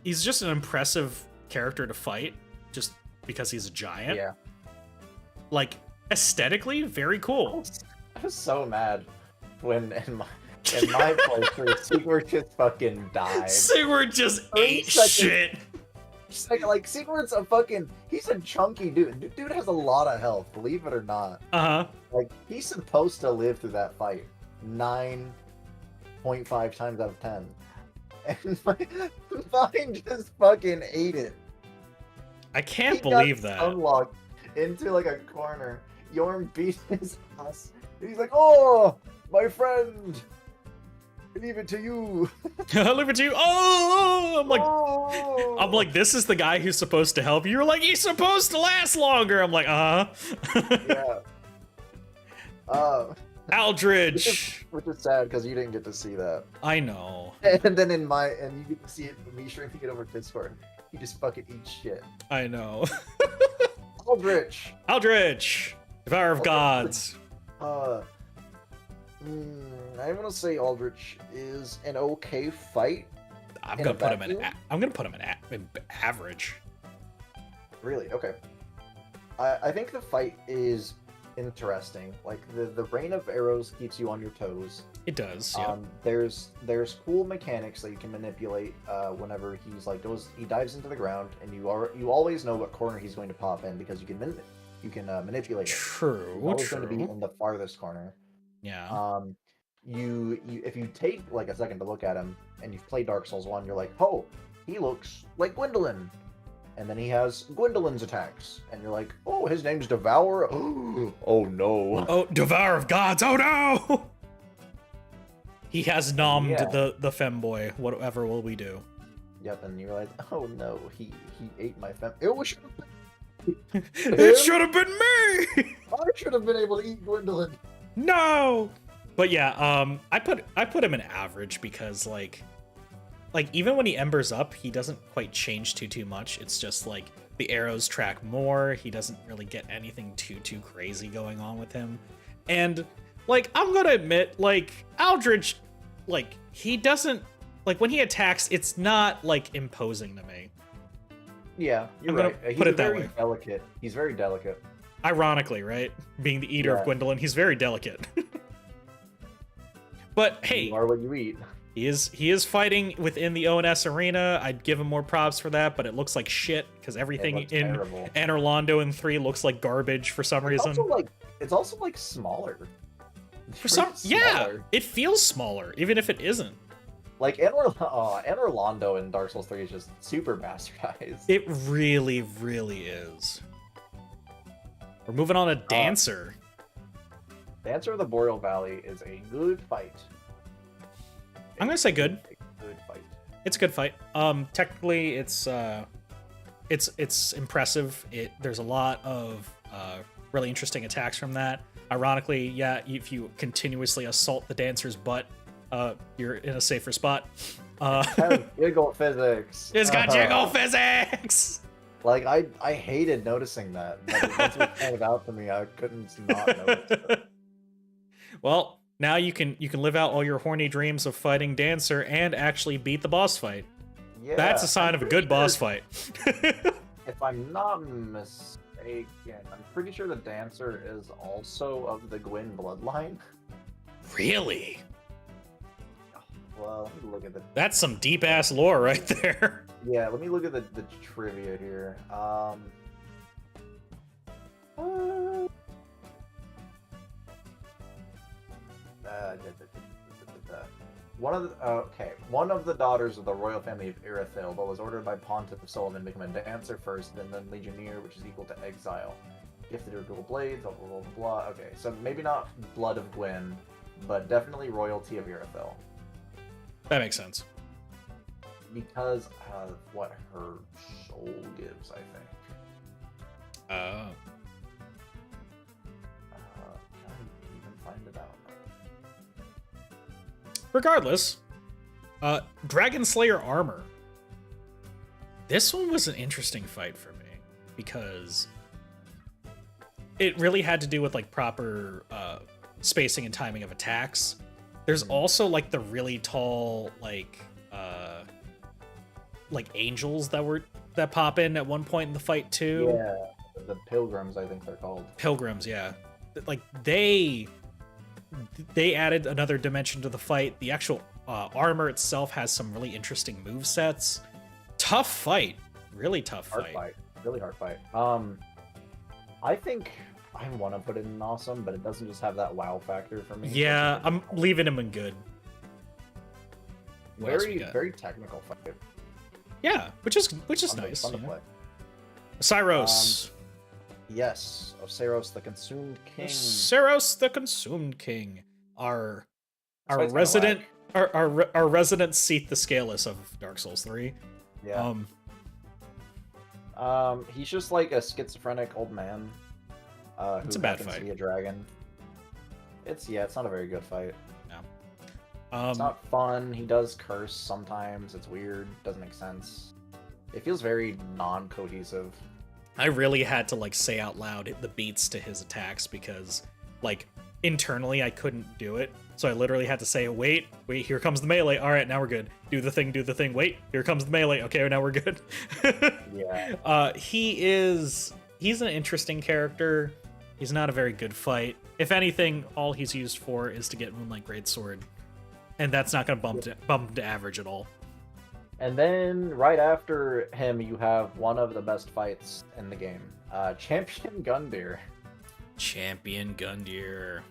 He's just an impressive character to fight, just because he's a giant. Yeah. Like, aesthetically, very cool. I was so mad when in my playthrough, Sigurd just fucking died. Sigward just 30 ate seconds. shit. Like Sigurd's he's a chunky dude. Dude has a lot of health, believe it or not. Uh-huh. Like, he's supposed to live through that fight 9.5 times out of 10. And mine just fucking ate it. I can't He believe got that. unlocked into like a corner. Yorm beat his ass. And he's like, "Oh, my friend, I leave it to you." I'll leave it to you. Oh, Oh. I'm like, this is the guy who's supposed to help you. You're like, he's supposed to last longer. I'm like, Yeah. Aldridge. Which is sad because you didn't get to see that. I know. And then you get to see it from me shrinking it over Discord. He just fucking eats shit. I know. Aldrich. Aldridge. Devourer of Gods. I want to say Aldrich is an okay fight. I'm in gonna a put him in. vacuum? I'm gonna put him in average. Really? Okay. I think the fight is interesting. Like the rain of arrows keeps you on your toes. It does. Yeah. There's cool mechanics that you can manipulate whenever he dives into the ground, and you always know what corner he's going to pop in because you can manipulate it. True. He's always True. going to be in the farthest corner. Yeah. You if you take like a second to look at him and you've played Dark Souls 1, you're like, "Oh, he looks like Gwendolyn." And then he has Gwendolyn's attacks, and you're like, "Oh, his name's Devourer." Oh no. Oh, Devourer of Gods. Oh no. He has nommed Yeah. the femboy. Whatever will we do? Yep, and you realize, "Oh no, he ate my fem." It was It should have been me. I should have been able to eat Gwendolyn. No. But yeah, I put him in average because like even when he embers up, he doesn't quite change too much. It's just like the arrows track more. He doesn't really get anything too crazy going on with him. And like, I'm gonna admit, like, Aldrich, like, he doesn't, like, when he attacks, it's not like imposing to me. Yeah, you're I'm gonna right. put He's it that very way. Delicate. He's very delicate. Ironically, right? Being the eater of Yeah. Gwendolyn, he's very delicate. But hey, You are what you eat. he is fighting within the ONS arena. I'd give him more props for that, but it looks like shit because everything looks in terrible. Anor Londo in 3 looks like garbage for some reason. It's also like smaller. For some, It's yeah, smaller. it feels smaller, even if it isn't. Like Anor Londo in Dark Souls 3 is just super bastardized. It really is. We're moving on to Dancer. Dancer of the Boreal Valley is a good fight. I'm gonna say good. A good fight. It's a good fight. Technically, it's impressive. There's a lot of really interesting attacks from that. Ironically, yeah, if you continuously assault the dancer's butt, you're in a safer spot. Has giggle physics. It's got jiggle physics. Like I hated noticing that. But once it was pointed out to me, I couldn't not notice it. Well, now you can live out all your horny dreams of fighting Dancer and actually beat the boss fight. Yeah, That's a sign of a good boss fight. If I'm not mistaken, I'm pretty sure the Dancer is also of the Gwyn bloodline. Really? Well, let me look at the. That's some deep ass lore right there. Yeah, let me look at the trivia here. One of the daughters of the royal family of Irithyll, but was ordered by Pontiff Solomon to become a dancer first, and then legionnaire, which is equal to exile. Gifted her dual blades, blah blah blah blah. Okay, so maybe not blood of Gwyn, but definitely royalty of Irithyll. That makes sense. Because of what her soul gives, I think. Oh. Can I even find it out? Regardless, Dragon Slayer armor. This one was an interesting fight for me because it really had to do with like proper spacing and timing of attacks. There's also like the really tall like angels that pop in at one point in the fight too. Yeah, the pilgrims, I think they're called. Pilgrims, yeah. Like they added another dimension to the fight. The actual armor itself has some really interesting movesets. Tough fight, really tough fight. Really hard fight. I think I want to put it in awesome, but it doesn't just have that wow factor for me. Yeah, I'm leaving him in good. What else we got? Very technical fight. Yeah, which is nice. Fun to play. Cyros. Yes, Osiris the Consumed King. Cyros the Consumed King. Our This fight's resident our resident Seath the Scaleless of Dark Souls 3. Yeah. He's just like a schizophrenic old man. It's who a bad happens to fight. be a dragon. It's not a very good fight. No. It's not fun. He does curse sometimes. It's weird. Doesn't make sense. It feels very non-cohesive. I really had to like say out loud the beats to his attacks because like internally I couldn't do it. So I literally had to say, wait, here comes the melee. All right, now we're good. Do the thing. Wait, here comes the melee. Okay, now we're good. Yeah. He's an interesting character. He's not a very good fight. If anything, all he's used for is to get Moonlight Greatsword. And that's not going to bump him to average at all. And then right after him, you have one of the best fights in the game. Champion Gundyr. Champion Gundyr.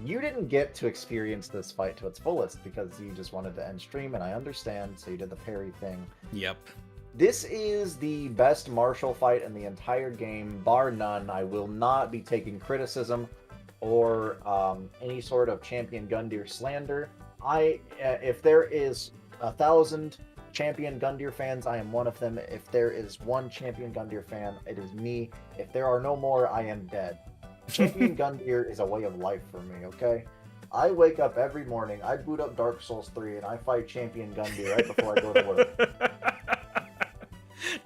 You didn't get to experience this fight to its fullest because you just wanted to end stream, and I understand, so you did the parry thing. Yep. This is the best martial fight in the entire game, bar none. I will not be taking criticism or any sort of Champion Gundyr slander. If there is 1,000 Champion Gundyr fans, I am one of them. If there is one Champion Gundyr fan, it is me. If there are no more, I am dead. Champion Gundyr is a way of life for me, okay? I wake up every morning, I boot up Dark Souls 3, and I fight Champion Gundyr right before I go to work.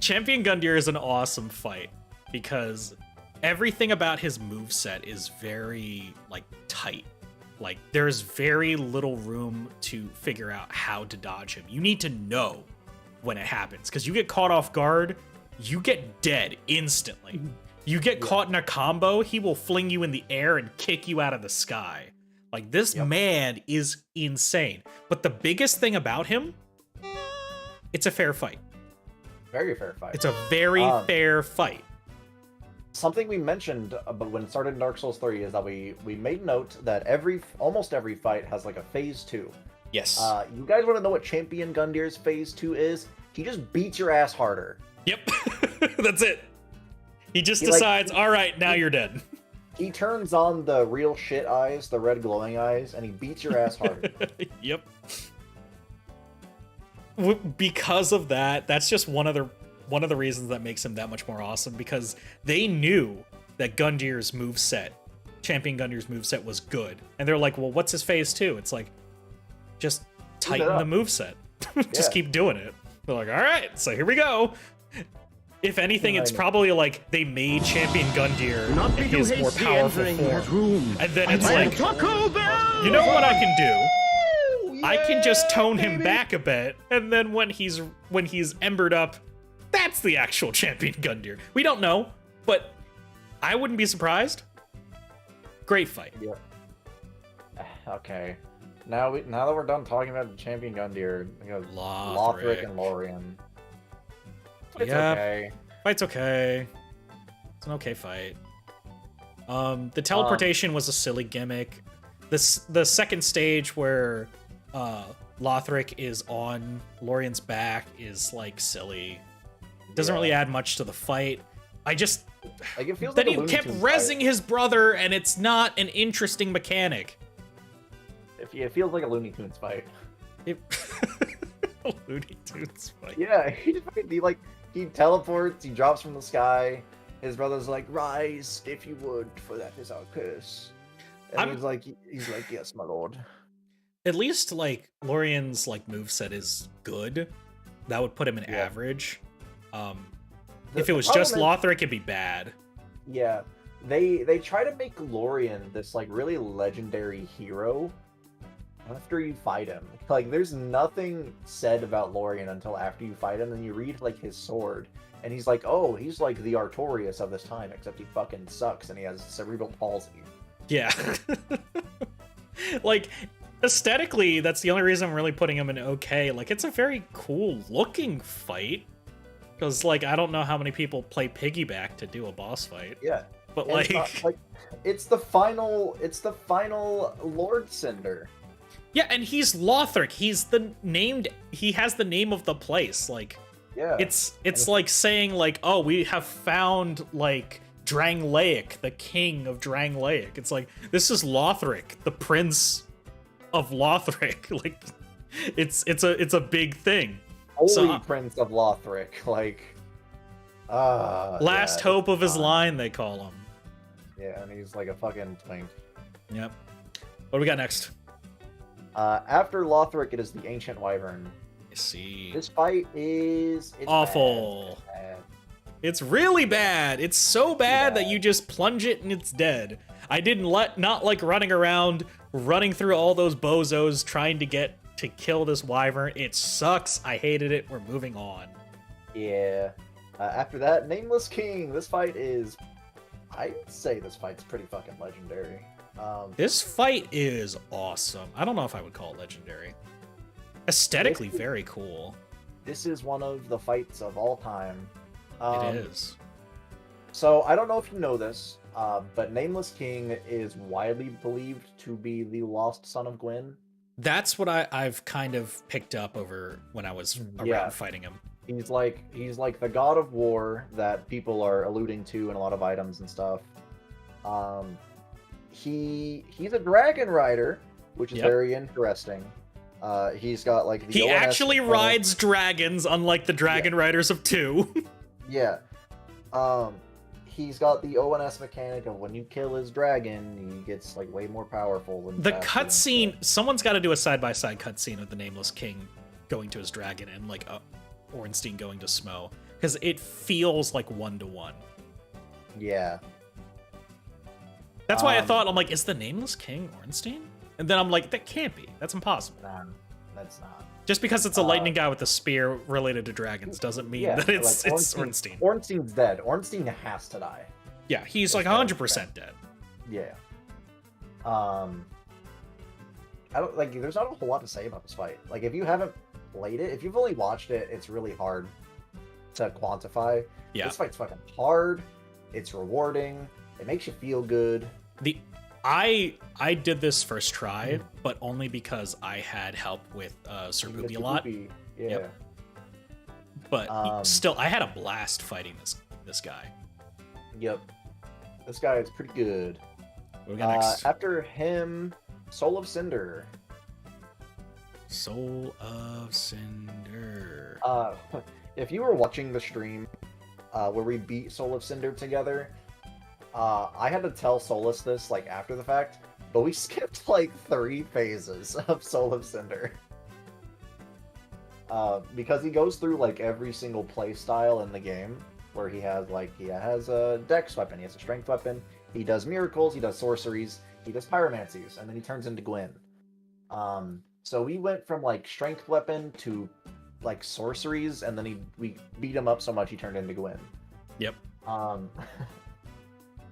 Champion Gundyr is an awesome fight because everything about his moveset is very like tight. Like there's very little room to figure out how to dodge him. You need to know when it happens because you get caught off guard, you get dead instantly. You get caught in a combo, he will fling you in the air and kick you out of the sky. Like this man is insane. But the biggest thing about him, it's a fair fight. Very fair fight. It's a very fair fight. Something we mentioned but when it started in Dark Souls 3 is that we made note that almost every fight has like a phase 2. Yes. You guys want to know what Champion Gundyr's phase 2 is? He just beats your ass harder. Yep. That's it. He just decides, all right, now you're dead. He turns on the real shit eyes, the red glowing eyes, and he beats your ass harder. Yep. Because of that, that's just one of the reasons that makes him that much more awesome, because they knew that Gundyr's moveset, Champion Gundyr's moveset was good. And they're like, well, what's his phase 2? It's like, just tighten the moveset. Just keep doing it. They're like, all right, so here we go. If anything, it's probably like they made Champion Gundyr in his more powerful form. And then it's like, you know what I can do? I can just tone him back a bit, and then when he's embered up, that's the actual Champion Gundyr. We don't know, but I wouldn't be surprised. Great fight. Yeah. Okay. Now that we're done talking about Champion Gundyr, we got Lothric and Lorien. It's okay. Fight's okay. It's an okay fight. The teleportation was a silly gimmick. The second stage where Lothric is on Lorien's back is like silly. It doesn't really add much to the fight. It feels then like he kept rezzing his brother, and it's not an interesting mechanic. It feels like a Looney Tunes fight. Looney Tunes fight. Yeah, he teleports, he drops from the sky. His brother's like, "Rise, if you would, for that is our curse." And he's like, "Yes, my lord." At least like Lorien's like moveset is good. That would put him in average. If it was just Lothric, it'd be bad. Yeah. they try to make Lorien this like really legendary hero after you fight him. Like there's nothing said about Lorien until after you fight him, and you read like his sword, and he's like, oh, he's like the Artorias of this time, except he fucking sucks and he has cerebral palsy. Yeah. Like, aesthetically, that's the only reason I'm really putting him in okay. Like, it's a very cool looking fight. Because, like, I don't know how many people play piggyback to do a boss fight. Yeah. But, And like... it's the final Lord Cinder. Yeah, and he's Lothric. He has the name of the place. Like, Yeah. it's like saying, like, oh, we have found, like, Drangleic, the king of Drangleic. It's like, this is Lothric, the prince of Lothric. Like, it's a big thing. Holy Prince of Lothric, like last hope of his line, they call him. Yeah, and he's like a fucking twink. Yep. What do we got next? After Lothric, it is the Ancient Wyvern. I see. This fight it's awful. Bad. It's bad. It's really bad. It's so bad that you just plunge it and it's dead. I not like running around, running through all those bozos trying to kill this wyvern. It sucks. I hated it. We're moving on. Yeah. After that, Nameless King. This fight is... I'd say this fight's pretty fucking legendary. This fight is awesome. I don't know if I would call it legendary. Aesthetically, very cool. This is one of the fights of all time. It is. So, I don't know if you know this, but Nameless King is widely believed to be the lost son of Gwyn. That's what I've kind of picked up over when I was around fighting him. He's like the god of war that people are alluding to in a lot of items and stuff. He's a dragon rider, which is very interesting. He's got like the he ONS actually rides dragons, unlike the dragon riders of 2. Yeah. He's got the ONS mechanic of when you kill his dragon, he gets like way more powerful. The cutscene, someone's got to do a side-by-side cutscene of the Nameless King going to his dragon and like Ornstein going to Smo, because it feels like 1-to-1. Yeah. That's why I thought, I'm like, is the Nameless King Ornstein? And then I'm like, that can't be. That's impossible. Nah, that's not. Just because it's a lightning guy with a spear related to dragons doesn't mean that it's Ornstein. Ornstein's dead. Ornstein has to die. Yeah, he's like 100% dead. Yeah. I don't like. There's not a whole lot to say about this fight. Like, if you haven't played it, if you've only watched it, it's really hard to quantify. Yeah. This fight's fucking hard. It's rewarding. It makes you feel good. I did this first try, but only because I had help with Sir Booby a lot. Yeah. Yep. But still, I had a blast fighting this guy. Yep. This guy is pretty good. What do we got next? After him, Soul of Cinder. Soul of Cinder. If you were watching the stream where we beat Soul of Cinder together, I had to tell Soulless this like after the fact, but we skipped like 3 phases of Soul of Cinder. Because he goes through like every single play style in the game, where he has a dex weapon, he has a strength weapon, he does miracles, he does sorceries, he does pyromancies, and then he turns into Gwyn. So we went from like strength weapon to like sorceries, and then we beat him up so much he turned into Gwyn. Yep.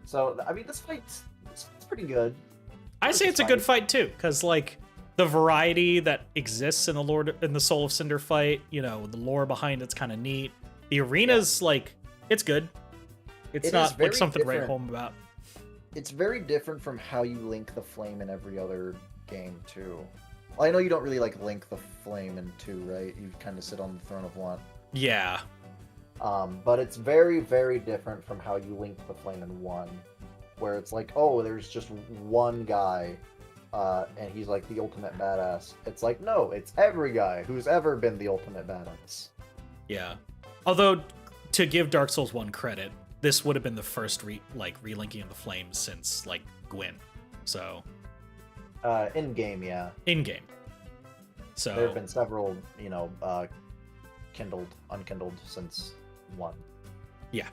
So I mean, this fight's pretty good. I say it's a good fight too, because like the variety that exists in the Soul of Cinder fight, you know, the lore behind it's kind of neat. The arena's like, it's good. It's not like something to write home about. It's very different from how you link the flame in every other game too. Well, I know you don't really like link the flame in 2, right? You kind of sit on the throne of one. Yeah. But it's very, very different from how you link the flame in 1, where it's like, oh, there's just one guy, and he's like the ultimate badass. It's like, no, it's every guy who's ever been the ultimate badass. Yeah. Although, to give Dark Souls 1 credit, this would have been the first relinking of the flames since like Gwyn. So. In game, yeah. In game. So. There have been several, you know, kindled, unkindled since 1. Yeah.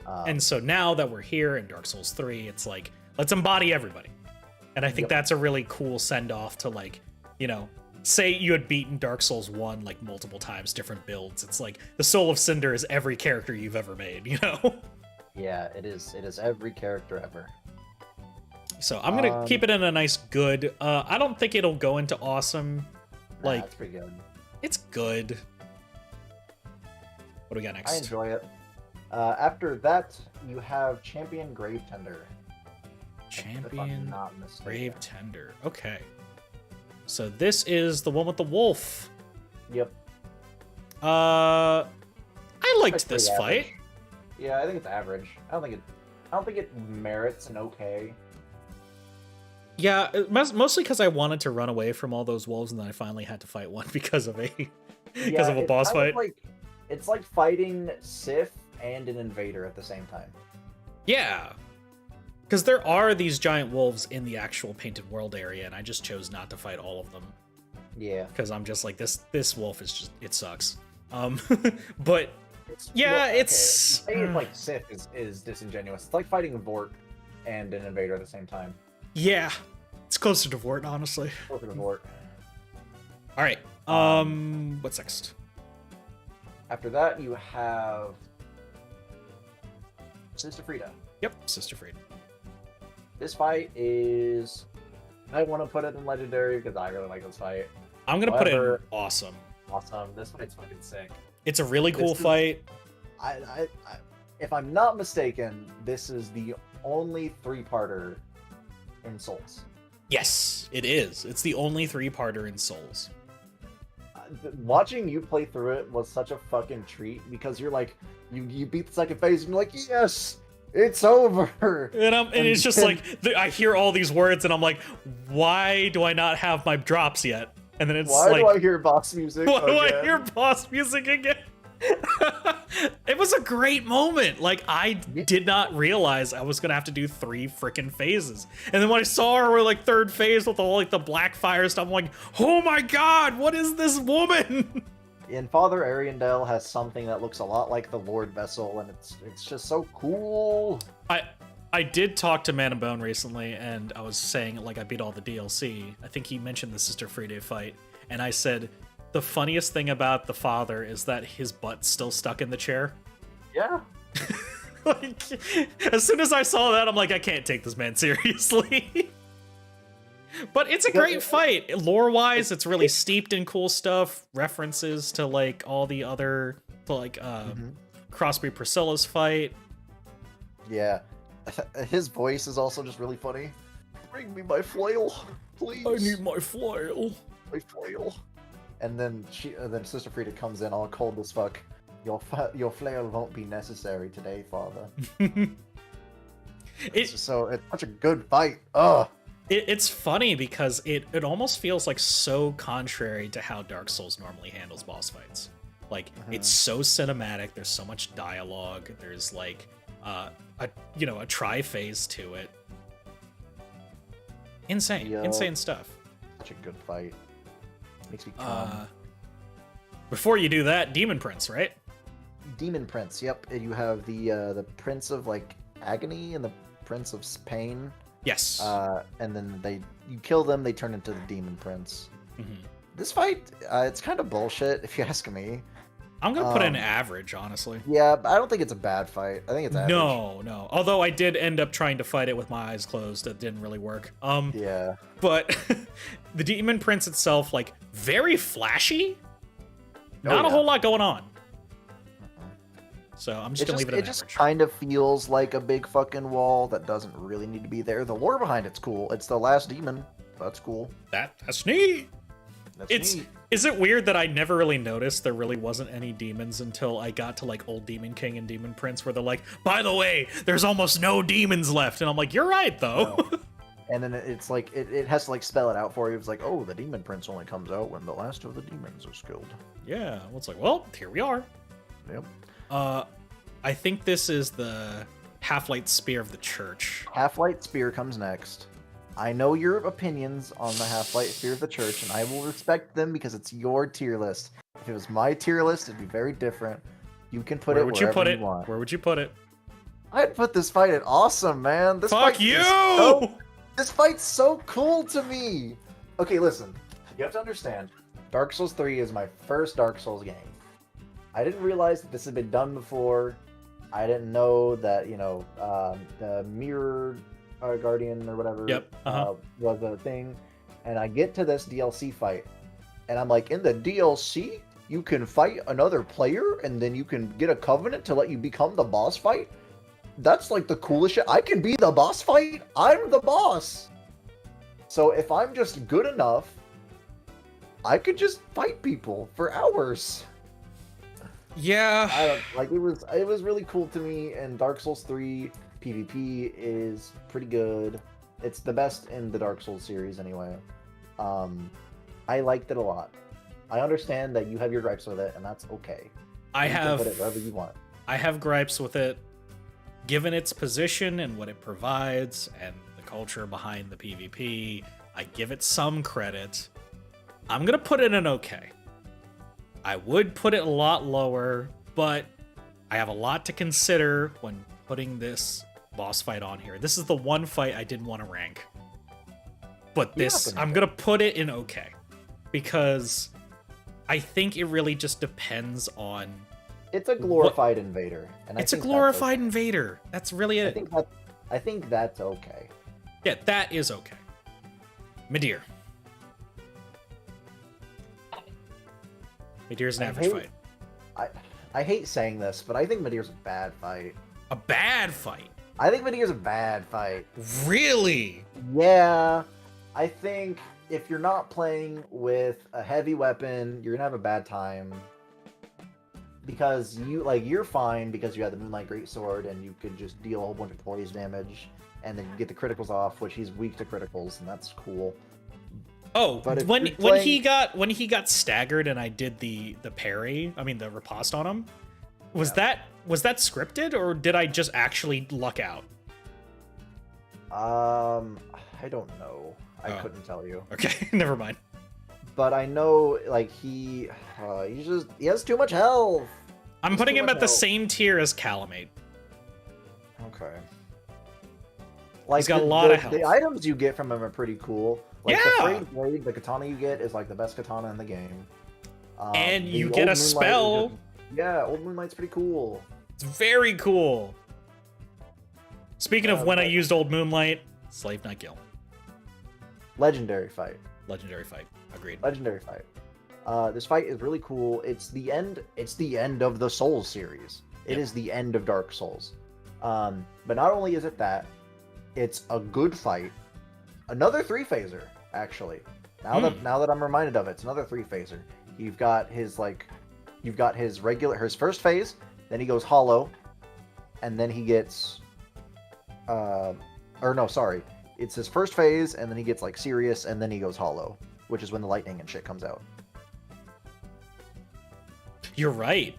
And so now that we're here in Dark Souls 3, it's like, let's embody everybody. And I think that's a really cool send-off to, like, you know, say you had beaten Dark Souls 1 like multiple times, different builds. It's like the Soul of Cinder is every character you've ever made, you know? Yeah, it is. It is every character ever. So I'm gonna keep it in a nice good. I don't think it'll go into awesome. Like, it's pretty good. it's good. What do we got next? I enjoy it. After that, you have Champion Grave Tender. Champion Grave Tender. Okay. So this is the one with the wolf. Yep. I liked That's this pretty fight. average. Yeah, I think it's average. I don't think it merits an okay. Yeah, mostly because I wanted to run away from all those wolves, and then I finally had to fight one because of a boss fight. It's like fighting Sith and an invader at the same time. Yeah, because there are these giant wolves in the actual Painted World area, and I just chose not to fight all of them. Yeah, because I'm just like, this wolf is just, it sucks. But yeah, it's saying like Sith is disingenuous. It's like fighting a Vort and an invader at the same time. Yeah, it's closer to Vort, honestly. Closer to Vort. All right. What's next? After that, you have Sister Frida. Yep, Sister Frida. This fight is... I want to put it in Legendary because I really like this fight. I'm going to put it in Awesome. Awesome. This fight's fucking sick. It's a really cool fight. If I'm not mistaken, this is the only three-parter in Souls. Yes, it is. It's the only three-parter in Souls. Watching you play through it was such a fucking treat because you're like, you beat the second phase and you're like, yes, it's over. And it's just like, I hear all these words and I'm like, why do I not have my drops yet? And then it's why like, do I hear boss music? Why do I hear boss music again? It was a great moment. Like, I did not realize I was gonna have to do 3 freaking phases. And then when I saw her with like 3rd phase with all like the black fire stuff, I'm like, oh my god, what is this woman? And Father Ariandel has something that looks a lot like the Lord Vessel, and it's just so cool. I did talk to Man and Bone recently, and I was saying like I beat all the DLC. I think he mentioned the Sister Frida fight, and I said, the funniest thing about the father is that his butt's still stuck in the chair. Yeah. Like, as soon as I saw that, I'm like, I can't take this man seriously. But it's a great fight. Lore-wise, it's really steeped in cool stuff. References to, like, all the other, like, Crossbreed Priscilla's fight. Yeah. His voice is also just really funny. Bring me my flail, please. I need my flail. My flail. And then Sister Frida comes in all cold as fuck. Your flail won't be necessary today, Father. It's such a good fight. Ugh. It's funny because it almost feels like so contrary to how Dark Souls normally handles boss fights. Like, it's so cinematic. There's so much dialogue. There's like a tri-phase to it. Insane stuff. Such a good fight. Makes me calm. Before you do that, Demon Prince, right? Demon Prince, yep. You have the Prince of like Agony and the Prince of Pain. Yes. And then you kill them, they turn into the Demon Prince. This fight, it's kind of bullshit if you ask me. I'm gonna put in average, honestly. Yeah, but I don't think it's a bad fight. I think it's average. No. Although I did end up trying to fight it with my eyes closed. That didn't really work. Yeah. But the Demon Prince itself, like, very flashy. Not a whole lot going on. So I'm just gonna leave it at average. It just kind of feels like a big fucking wall that doesn't really need to be there. The lore behind it's cool. It's the last demon. That's cool. That's neat. That's neat. Is it weird that I never really noticed there really wasn't any demons until I got to like Old Demon King and Demon Prince, where they're like, by the way, there's almost no demons left, and I'm like, you're right though. No. And then it's like it has to like spell it out for you. It's like, oh, the Demon Prince only comes out when the last of the demons are killed. Yeah. Well, it's like, well, here we are. Yep. I think this is the Half-Light Spear of the Church. Half-Light Spear comes next. I know your opinions on the Half-Light Spear of the Church, and I will respect them because it's your tier list. If it was my tier list, it'd be very different. You can put it wherever you want. Where would you put it? I'd put this fight at awesome, man. This Fuck fight you! This fight's so cool to me. Okay, listen. You have to understand. Dark Souls 3 is my first Dark Souls game. I didn't realize that this had been done before. I didn't know that, the Mirror Guardian or whatever was a thing. And I get to this DLC fight, and I'm like, in the DLC, you can fight another player, and then you can get a covenant to let you become the boss fight? That's like the coolest shit. I can be the boss fight. I'm the boss. So if I'm just good enough, I could just fight people for hours. Yeah. It was really cool to me, and Dark Souls 3 PvP is pretty good. It's the best in the Dark Souls series anyway. I liked it a lot. I understand that you have your gripes with it, and that's okay. You can put it wherever you want. I have gripes with it, given its position and what it provides, and the culture behind the PvP. I give it some credit. I'm gonna put it in okay. I would put it a lot lower, but I have a lot to consider when putting this boss fight on here. This is the one fight I didn't want to rank. But this, I'm gonna put it in okay. Because I think it really just depends on... It's a glorified invader. And it's a glorified invader. That's really it. I think that's okay. Yeah, that is okay. Midir. Midir's an average fight. I hate saying this, but I think Midir's a bad fight. A bad fight? I think Midir's a bad fight. Really? Yeah. I think if you're not playing with a heavy weapon, you're gonna have a bad time. Because you're fine because you have the Moonlight Greatsword and you could just deal a whole bunch of poise damage, and then you get the criticals off, which he's weak to criticals, and that's cool. Oh, when he got staggered and I did the parry, I mean the riposte on him, was that scripted, or did I just actually luck out? I don't know. I couldn't tell you. Okay, never mind. But I know, he has too much health. I'm putting him at the same tier as Calamate. Okay. He's got a lot of health. The items you get from him are pretty cool. The Frayed Blade, the katana you get, is the best katana in the game. And you get a spell. Old Moonlight's pretty cool. It's very cool. Speaking of when I used Old Moonlight, Slave Knight Gil. Legendary fight. Agreed. Legendary fight. This fight is really cool. It's the end of the Souls series. It is the end of Dark Souls. But not only is it that, it's a good fight. Another 3-phaser, actually. Now that I'm reminded of it, it's another 3-phaser. You've got his his first phase, then he goes hollow, and then he gets it's his first phase, and then he gets serious, and then he goes hollow, which is when the lightning and shit comes out. You're right.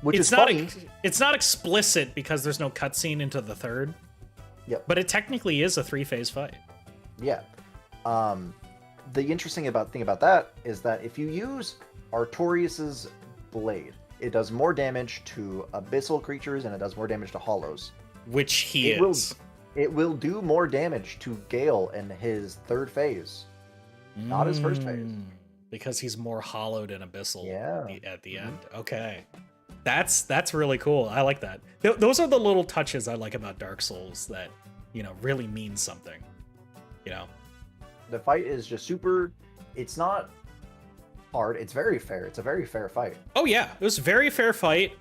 Which is funny. It's not explicit because there's no cutscene into the third. Yep. But it technically is a 3-phase fight. Yeah. The interesting thing about that is that if you use Artorias's blade, it does more damage to abyssal creatures and it does more damage to hollows. Which he is. It will do more damage to Gale in his third phase, not his first phase. Because he's more hollowed and abyssal at the end. Okay. That's really cool. I like that. Those are the little touches I like about Dark Souls that, really mean something. The fight is just super. It's not hard. It's very fair. It's a very fair fight. Oh yeah, it was a very fair fight.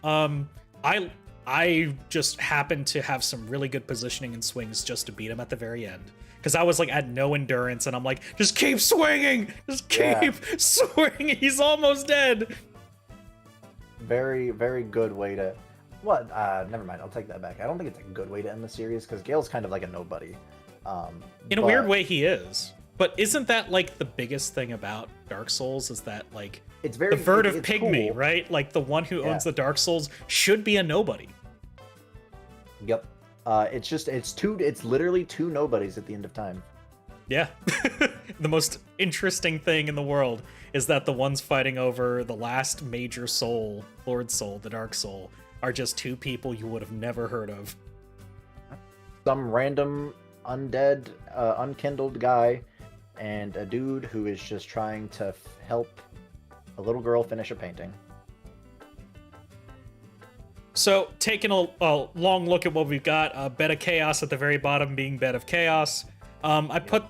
I just happened to have some really good positioning and swings just to beat him at the very end. Because I was at no endurance, and I'm like, just keep swinging! Just keep swinging! He's almost dead! Very, very good way to... What? Never mind, I'll take that back. I don't think it's a good way to end the series, because Gale's kind of like a nobody. In a weird way, he is. But isn't that, the biggest thing about Dark Souls, is that, it's very, the Verd of Pygmy, cool. right? The one who owns the Dark Souls should be a nobody. Yep. It's literally two nobodies at the end of time. Yeah. The most interesting thing in the world is that the ones fighting over the last major soul, Lord Soul, the Dark Soul, are just two people you would have never heard of. some random undead, unkindled guy, and a dude who is just trying to help a little girl finish a painting. So, taking a long look at what we've got, Bed of Chaos at the very bottom being Bed of Chaos. I put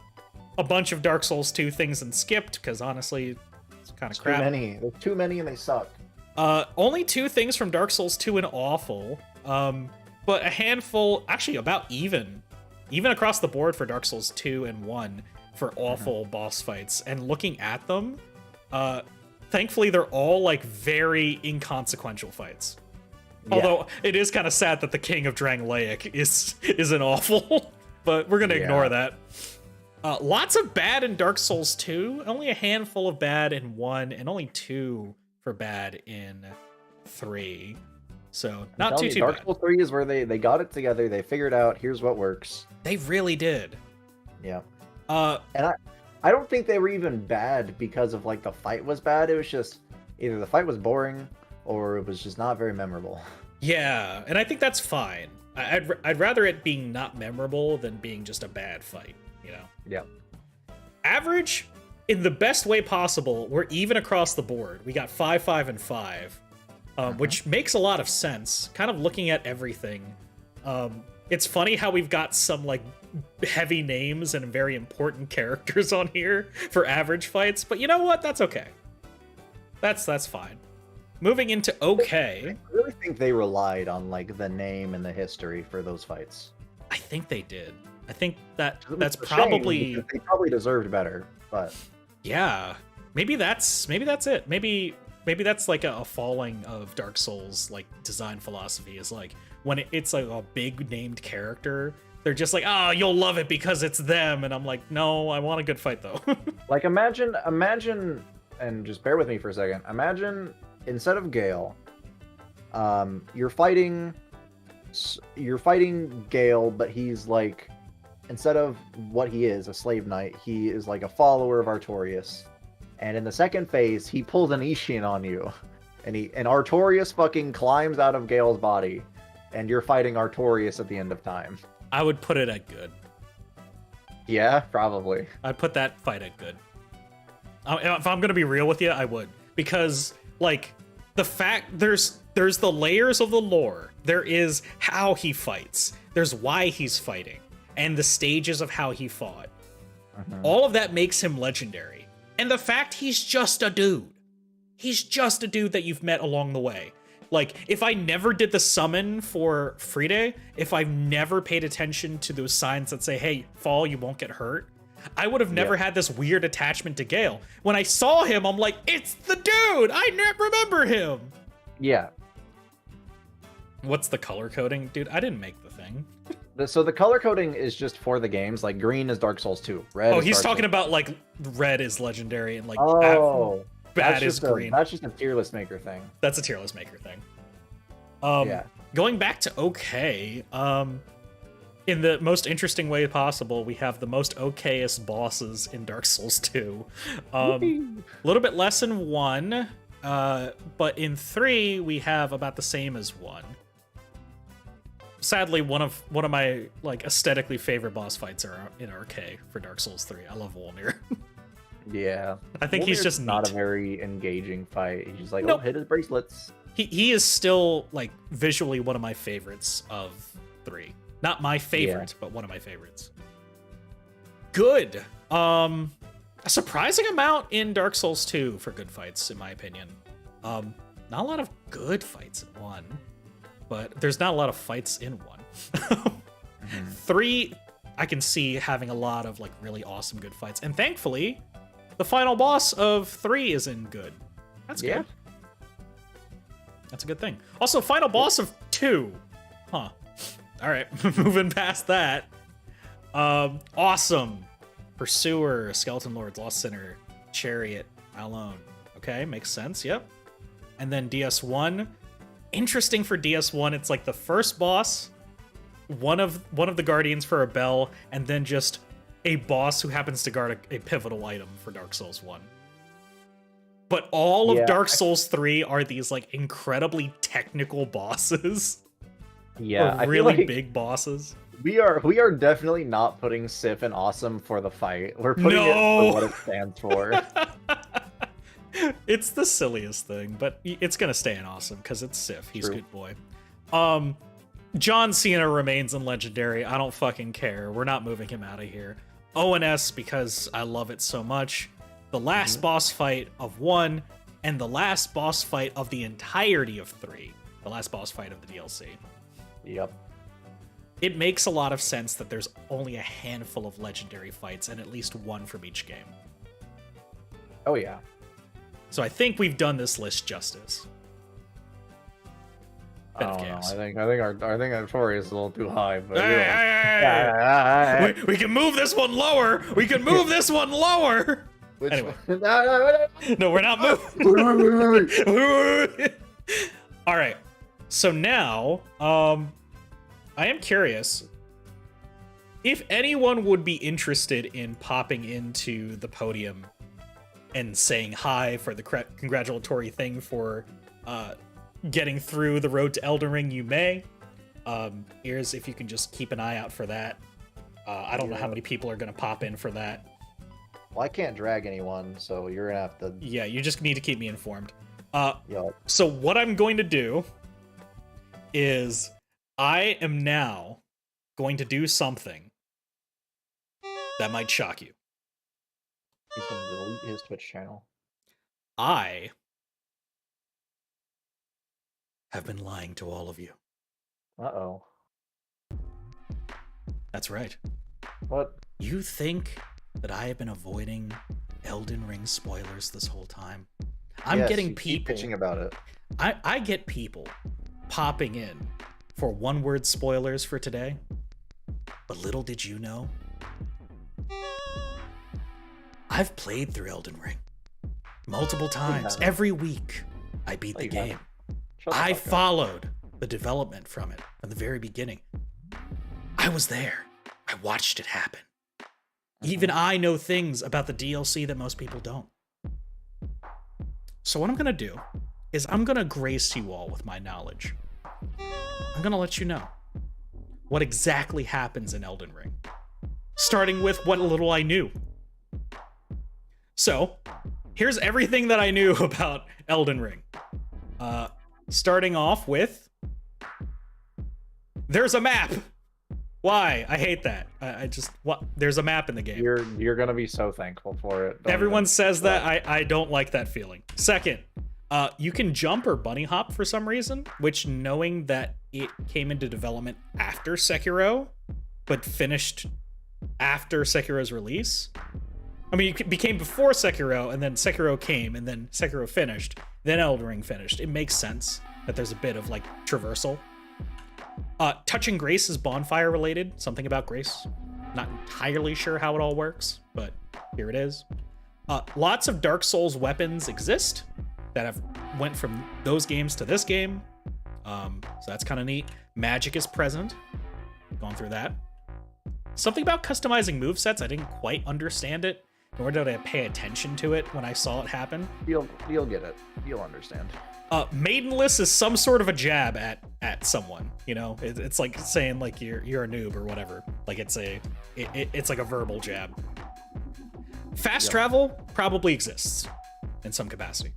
a bunch of Dark Souls 2 things and skipped, because honestly, it's kind of crap. Too many. There's too many and they suck. Only 2 things from Dark Souls 2 and awful, but a handful, actually about even across the board for Dark Souls 2 and 1 for awful boss fights. And looking at them, thankfully they're all like very inconsequential fights. Yeah. Although it is kind of sad that the King of Drangleic is an awful, but we're gonna ignore that. Lots of bad in Dark Souls 2, only a handful of bad in 1, and only 2 for bad in 3. So not too Dark bad. Souls 3 is where they got it together. They figured out here's what works. They really did. Yeah. And I don't think they were even bad because of like the fight was bad. It was just either the fight was boring or it was just not very memorable. Yeah, and I think that's fine. I'd rather it being not memorable than being just a bad fight, you know? Yeah. Average, in the best way possible, we're even across the board. We got 5, 5, and 5, which makes a lot of sense, kind of looking at everything. It's funny how we've got some, like, heavy names and very important characters on here for average fights, but you know what? That's okay. That's fine. Moving into okay. I really think they relied on, like, the name and the history for those fights. I think they did. I think that's probably... They probably deserved better, but... Yeah. Maybe that's it. Maybe that's like a falling of Dark Souls, like, design philosophy is like, when it's like a big named character, they're just like, oh, you'll love it because it's them. And I'm like, no, I want a good fight though. Like, imagine, and just bear with me for a second. Imagine, instead of Gale, you're fighting Gale, but he's like, instead of what he is, a slave knight, he is like a follower of Artorias. And in the second phase, he pulls an Ishin on you. And Artorias fucking climbs out of Gale's body. And you're fighting Artorias at the end of time. I would put it at good. Yeah, probably. I'd put that fight at good. If I'm gonna be real with you, I would. Because, like, the fact there's the layers of the lore. There is how he fights. There's why he's fighting. And the stages of how he fought. All of that makes him legendary. And the fact he's just a dude. He's just a dude that you've met along the way. Like, if I never did the summon for Friede, if I've never paid attention to those signs that say, hey, fall, you won't get hurt, I would have never had this weird attachment to Gale. When I saw him, I'm like, it's the dude! I remember him! Yeah. What's the color coding? Dude, I didn't make the thing. So the color coding is just for the games. Like, green is Dark Souls 2. Red is he's Dark talking Souls. about, like, red is legendary and, like, Bad is green. That's just a tier list maker thing. That's a tier list maker thing. Yeah. Going back to okay, in the most interesting way possible, we have the most okayest bosses in Dark Souls 2. A little bit less in 1, but in 3 we have about the same as 1. Sadly, one of my, like, aesthetically favorite boss fights are in RK for Dark Souls 3. I love Volnir. Yeah. I think he's just not neat. a very engaging fight. He's just like, Nope. oh, hit his bracelets. He is still, like, visually one of my favorites of 3. Not my favorite, but one of my favorites. Good. A surprising amount in Dark Souls 2 for good fights, in my opinion. Not a lot of good fights in 1, but there's not a lot of fights in 1. 3, I can see having a lot of, like, really awesome good fights. And thankfully, the final boss of 3 is in good. That's good. Yeah. That's a good thing. Also, final boss of 2. Huh. All right, moving past that. Awesome. Pursuer, Skeleton Lords, Lost Sinner, Chariot, Alone. Okay, makes sense, yep. And then DS1. Interesting for DS1, it's like the first boss, one of the Guardians for a bell, and then just a boss who happens to guard a pivotal item for Dark Souls 1. But all of Dark Souls 3 are these, like, incredibly technical bosses. Yeah, I or feel really like big bosses. we are definitely not putting Sif and Awesome for the fight. We're putting it No! for what it stands for. It's the silliest thing, but it's gonna stay in Awesome because it's Sif. He's a True. good boy. John Cena remains in Legendary. I don't fucking care. We're not moving him out of here. ONS because I love it so much. The last boss fight of 1 and the last boss fight of the entirety of 3. The last boss fight of the DLC. Yep. It makes a lot of sense that there's only a handful of Legendary fights and at least one from each game. Oh yeah. So I think we've done this list justice. Bit of I don't know. chaos. I think our story is a little too high, but Hey. We can move this one lower. We can move this one lower. Anyway. No, we're not moving. All right. So now, I am curious if anyone would be interested in popping into the podium and saying hi for the congratulatory thing for getting through the road to Elden Ring. You may. Here's if you can just keep an eye out for that. I don't know how many people are going to pop in for that. Well, I can't drag anyone, so you're gonna have to. Yeah, you just need to keep me informed. Yep. So what I'm going to do is I am now going to do something that might shock you. He's gonna delete his Twitch channel. I have been lying to all of you. Uh-oh. That's right. What? You think that I have been avoiding Elden Ring spoilers this whole time? I'm Yes, getting you keep people. bitching about it. I get people popping in for one-word spoilers for today. But little did you know, I've played through Elden Ring multiple times. haven't. Every week, I beat No, the you game. haven't. Shut the I fuck up. followed the development from it from the very beginning. I was there. I watched it happen. Even I know things about the DLC that most people don't. So what I'm going to do is I'm going to grace you all with my knowledge. I'm going to let you know what exactly happens in Elden Ring, starting with what little I knew. So, here's everything that I knew about Elden Ring. Starting off with, there's a map. Why? I hate that. I just, what? There's a map in the game. You're gonna be so thankful for it. Don't Everyone even- says that. I don't like that feeling. Second, you can jump or bunny hop for some reason, which, knowing that it came into development after Sekiro, but finished after Sekiro's release. I mean, it became before Sekiro, and then Sekiro came, and then Sekiro finished, then Elden Ring finished. It makes sense that there's a bit of, like, traversal. Touching Grace is bonfire related, something about Grace. Not entirely sure how it all works, but here it is. Lots of Dark Souls weapons exist that have went from those games to this game. So that's kind of neat. Magic is present. Gone through that. Something about customizing movesets, I didn't quite understand it, nor did I pay attention to it when I saw it happen. You'll get it. You'll understand. Maidenless is some sort of a jab at someone, you know. It's like saying like you're a noob or whatever. Like it's like a verbal jab. Fast travel probably exists in some capacity.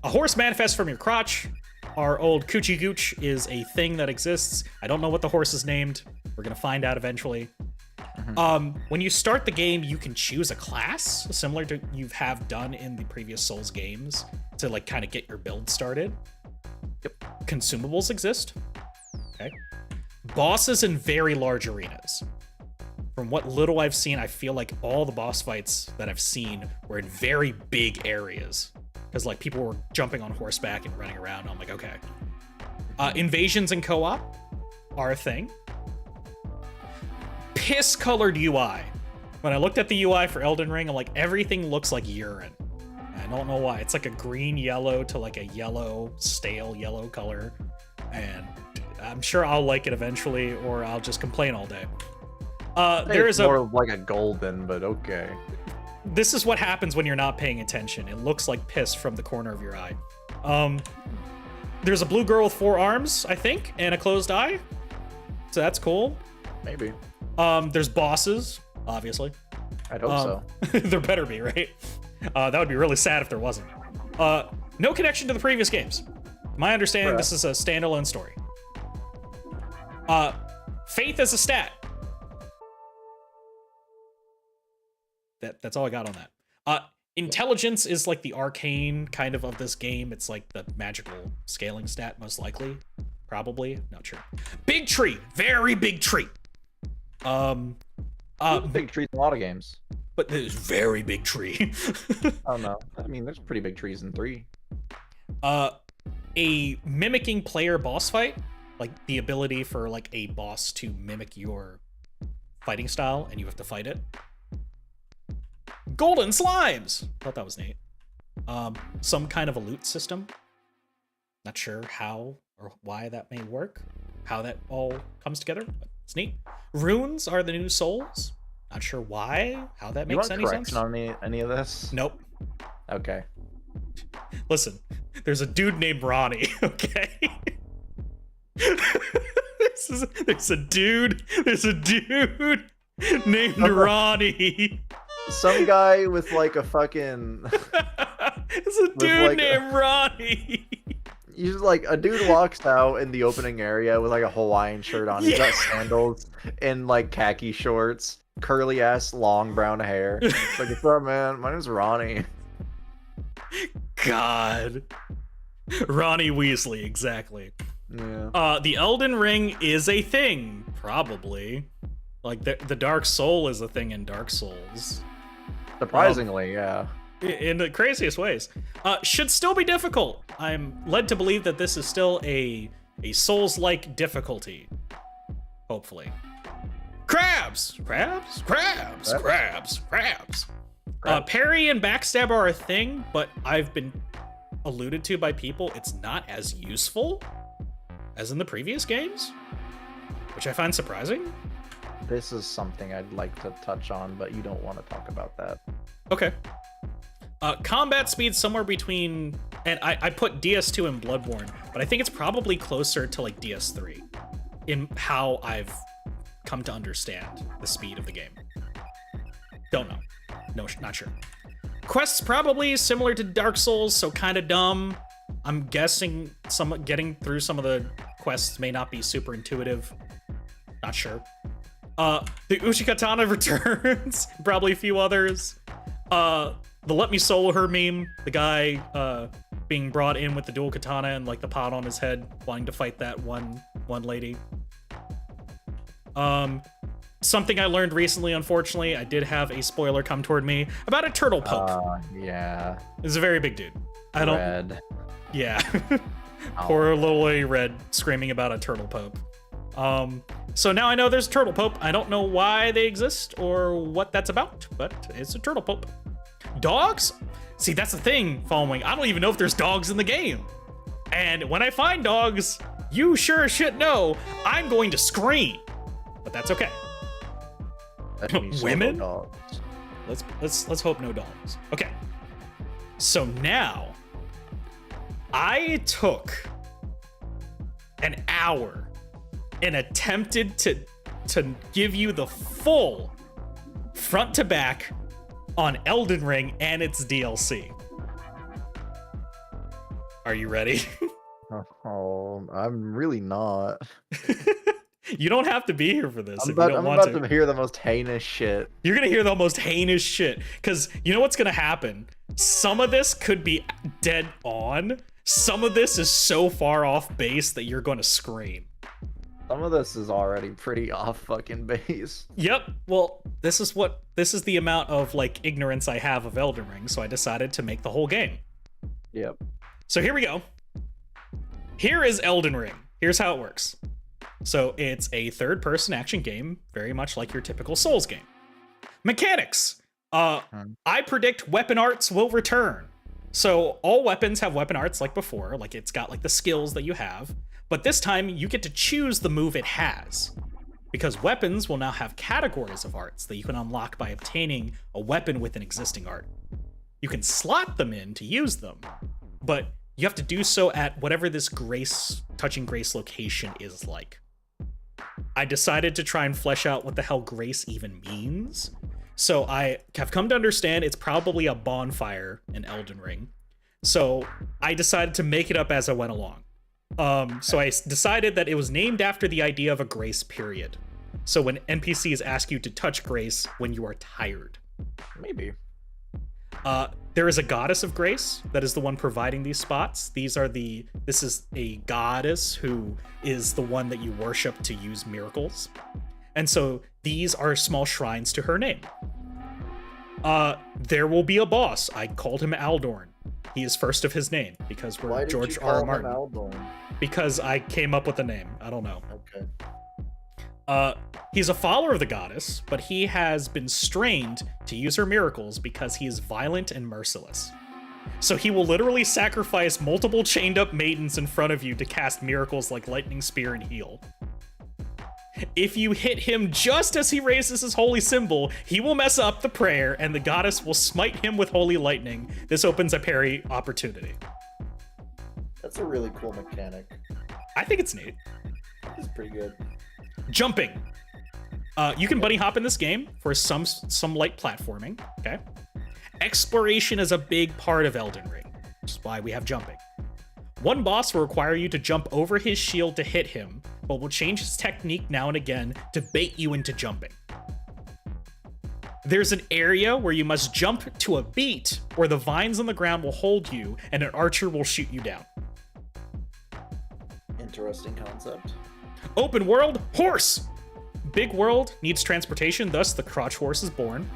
A horse manifests from your crotch. Our old Coochie Gooch is a thing that exists. I don't know what the horse is named. We're gonna find out eventually. When you start the game, you can choose a class similar to you have done in the previous Souls games to like kind of get your build started. Yep. Consumables exist. Okay. Bosses in very large arenas. From what little I've seen, I feel like all the boss fights that I've seen were in very big areas. Because like people were jumping on horseback and running around. And I'm like, okay. Invasions and co-op are a thing. Piss-colored UI. When I looked at the UI for Elden Ring, I'm like, everything looks like urine. I don't know why. It's like a green yellow to like a yellow, stale yellow color. And I'm sure I'll like it eventually, or I'll just complain all day. There is more of like a golden, but okay. This is what happens when you're not paying attention. It looks like piss from the corner of your eye. There's a blue girl with 4 arms, I think, and a closed eye. So that's cool. Maybe. There's bosses, obviously. I'd hope so. There better be, right? That would be really sad if there wasn't. No connection to the previous games. My understanding, this is a standalone story. Faith as a stat. That's all I got on that. Intelligence is like the arcane kind of this game. It's like the magical scaling stat, most likely. Probably. Not sure. Big tree. Very big tree. Big trees in a lot of games. But there's very big tree. Oh no. I mean, there's pretty big trees in 3. A mimicking player boss fight, like the ability for like a boss to mimic your fighting style and you have to fight it. Golden slimes! Thought that was neat. Some kind of a loot system. Not sure how or why that may work, how that all comes together, but it's neat. Runes are the new souls. Not sure why, how that makes any sense. You want correction on any of this? Nope. Okay. Listen, there's a dude named Ronnie, okay? There's a dude named Ronnie. Some guy with like a fucking... It's a dude named Ronnie. He's like, a dude walks out in the opening area with like a Hawaiian shirt on. He's got sandals and like khaki shorts, curly ass long brown hair. It's like, what's up, man? My name's Ronnie. God. Ronnie Weasley, exactly. Yeah. The Elden Ring is a thing, probably. Like the Dark Soul is a thing in Dark Souls. Surprisingly, yeah. In the craziest ways. Should still be difficult. I'm led to believe that this is still a Souls-like difficulty. Hopefully. Crabs! Crabs? Crabs! Crabs! Crabs! Parry and backstab are a thing, but I've been alluded to by people it's not as useful as in the previous games, which I find surprising. This is something I'd like to touch on, but you don't want to talk about that. Okay. Combat speed somewhere between, and I put DS2 and Bloodborne, but I think it's probably closer to like DS3 in how I've come to understand the speed of the game. Don't know. No, not sure. Quests probably similar to Dark Souls, so kind of dumb. I'm guessing getting through some of the quests may not be super intuitive. Not sure. The Ushikatana returns, probably a few others. The Let Me Solo Her meme, the guy being brought in with the dual katana and like the pot on his head, wanting to fight that one lady. Something I learned recently, unfortunately, I did have a spoiler come toward me about a turtle pope. Yeah. It's a very big dude. I don't. Red. Yeah. Poor little lady Red screaming about a turtle pope. So now I know there's a turtle pope. I don't know why they exist or what that's about, but it's a turtle pope. Dogs? See, that's the thing, following. I don't even know if there's dogs in the game. And when I find dogs, you sure as shit know I'm going to scream. But that's okay. Women? Dogs. Let's hope no dogs. Okay. So now I took an hour and attempted to give you the full front to back on Elden Ring and its DLC. Are you ready? Oh, I'm really not. You don't have to be here for this. I'm about to hear the most heinous shit. You're gonna hear the most heinous shit, because you know what's gonna happen? Some of this could be dead on. Some of this is so far off base that you're gonna scream. Some of this is already pretty off fucking base. Yep. Well, this is the amount of like ignorance I have of Elden Ring, so I decided to make the whole game. Yep. So here we go. Here is Elden Ring. Here's how it works. So it's a third-person action game, very much like your typical Souls game. Mechanics. I predict weapon arts will return. So all weapons have weapon arts like before, like it's got like the skills that you have, but this time you get to choose the move it has. Because weapons will now have categories of arts that you can unlock by obtaining a weapon with an existing art. You can slot them in to use them, but you have to do so at whatever this touching grace location is like. I decided to try and flesh out what the hell grace even means. So I have come to understand it's probably a bonfire in Elden Ring. So I decided to make it up as I went along. So I decided that it was named after the idea of a grace period. So when NPCs ask you to touch grace when you are tired. Maybe. There is a goddess of grace that is the one providing these spots. This is a goddess who is the one that you worship to use miracles. And so these are small shrines to her name. There will be a boss. I called him Aldorn. He is first of his name because we're George R. R. Martin. Aldorn? Because I came up with the name. I don't know. Okay. He's a follower of the goddess, but he has been strained to use her miracles because he is violent and merciless. So he will literally sacrifice multiple chained up maidens in front of you to cast miracles like lightning spear and heal. If you hit him just as he raises his holy symbol, he will mess up the prayer and the goddess will smite him with holy lightning. This opens a parry opportunity. That's a really cool mechanic. I think it's neat. It's pretty good. Jumping. You can bunny hop in this game for some light platforming, okay? Exploration is a big part of Elden Ring, which is why we have jumping. One boss will require you to jump over his shield to hit him, but will change his technique now and again to bait you into jumping. There's an area where you must jump to a beat, or the vines on the ground will hold you, and an archer will shoot you down. Interesting concept. Open world, horse! Big world needs transportation, thus the crotch horse is born.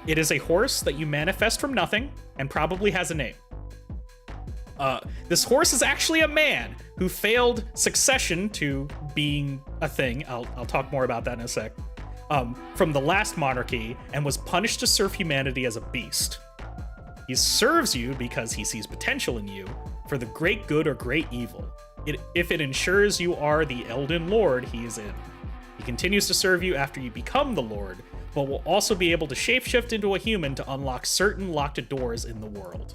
It is a horse that you manifest from nothing, and probably has a name. This horse is actually a man who failed succession to being a thing. I'll talk more about that in a sec. From the last monarchy and was punished to serve humanity as a beast. He serves you because he sees potential in you for the great good or great evil. If it ensures you are the Elden Lord he is in. He continues to serve you after you become the Lord, but will also be able to shapeshift into a human to unlock certain locked doors in the world.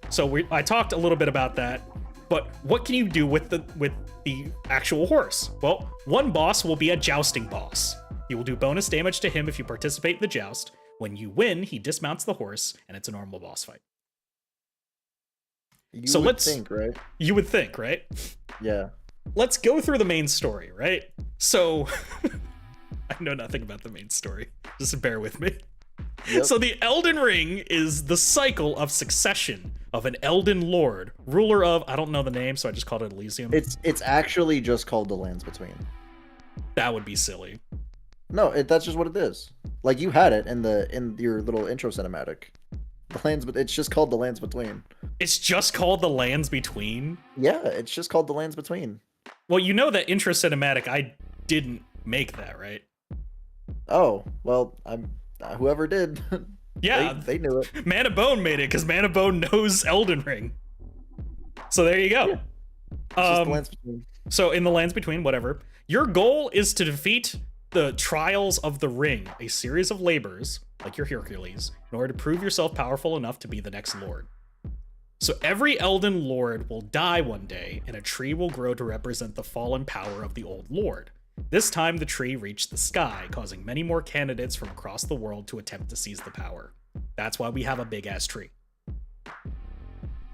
So I talked a little bit about that, but what can you do with the actual horse? Well, one boss will be a jousting boss. You will do bonus damage to him if you participate in the joust. When you win, he dismounts the horse, and it's a normal boss fight. You would think, right? You would think, right? Yeah. Let's go through the main story, right? So, I know nothing about the main story. Just bear with me. Yep. So the Elden Ring is the cycle of succession of an Elden Lord, ruler of, I don't know the name, so I just called it Elysium. It's actually just called the Lands Between. That would be silly. No, that's just what it is. Like, you had it in your little intro cinematic. It's just called the Lands Between. It's just called the Lands Between? Yeah, it's just called the Lands Between. Well, you know that intro cinematic, I didn't make that, right? Oh, well, whoever did. Yeah, they knew it. Man of Bone made it because Man of Bone knows Elden Ring. So there you go. Yeah. Just the Lands Between. So in the Lands Between, whatever, your goal is to defeat the Trials of the Ring, a series of labors, like your Hercules, in order to prove yourself powerful enough to be the next Lord. So every Elden Lord will die one day, and a tree will grow to represent the fallen power of the old Lord. This time, the tree reached the sky, causing many more candidates from across the world to attempt to seize the power. That's why we have a big-ass tree.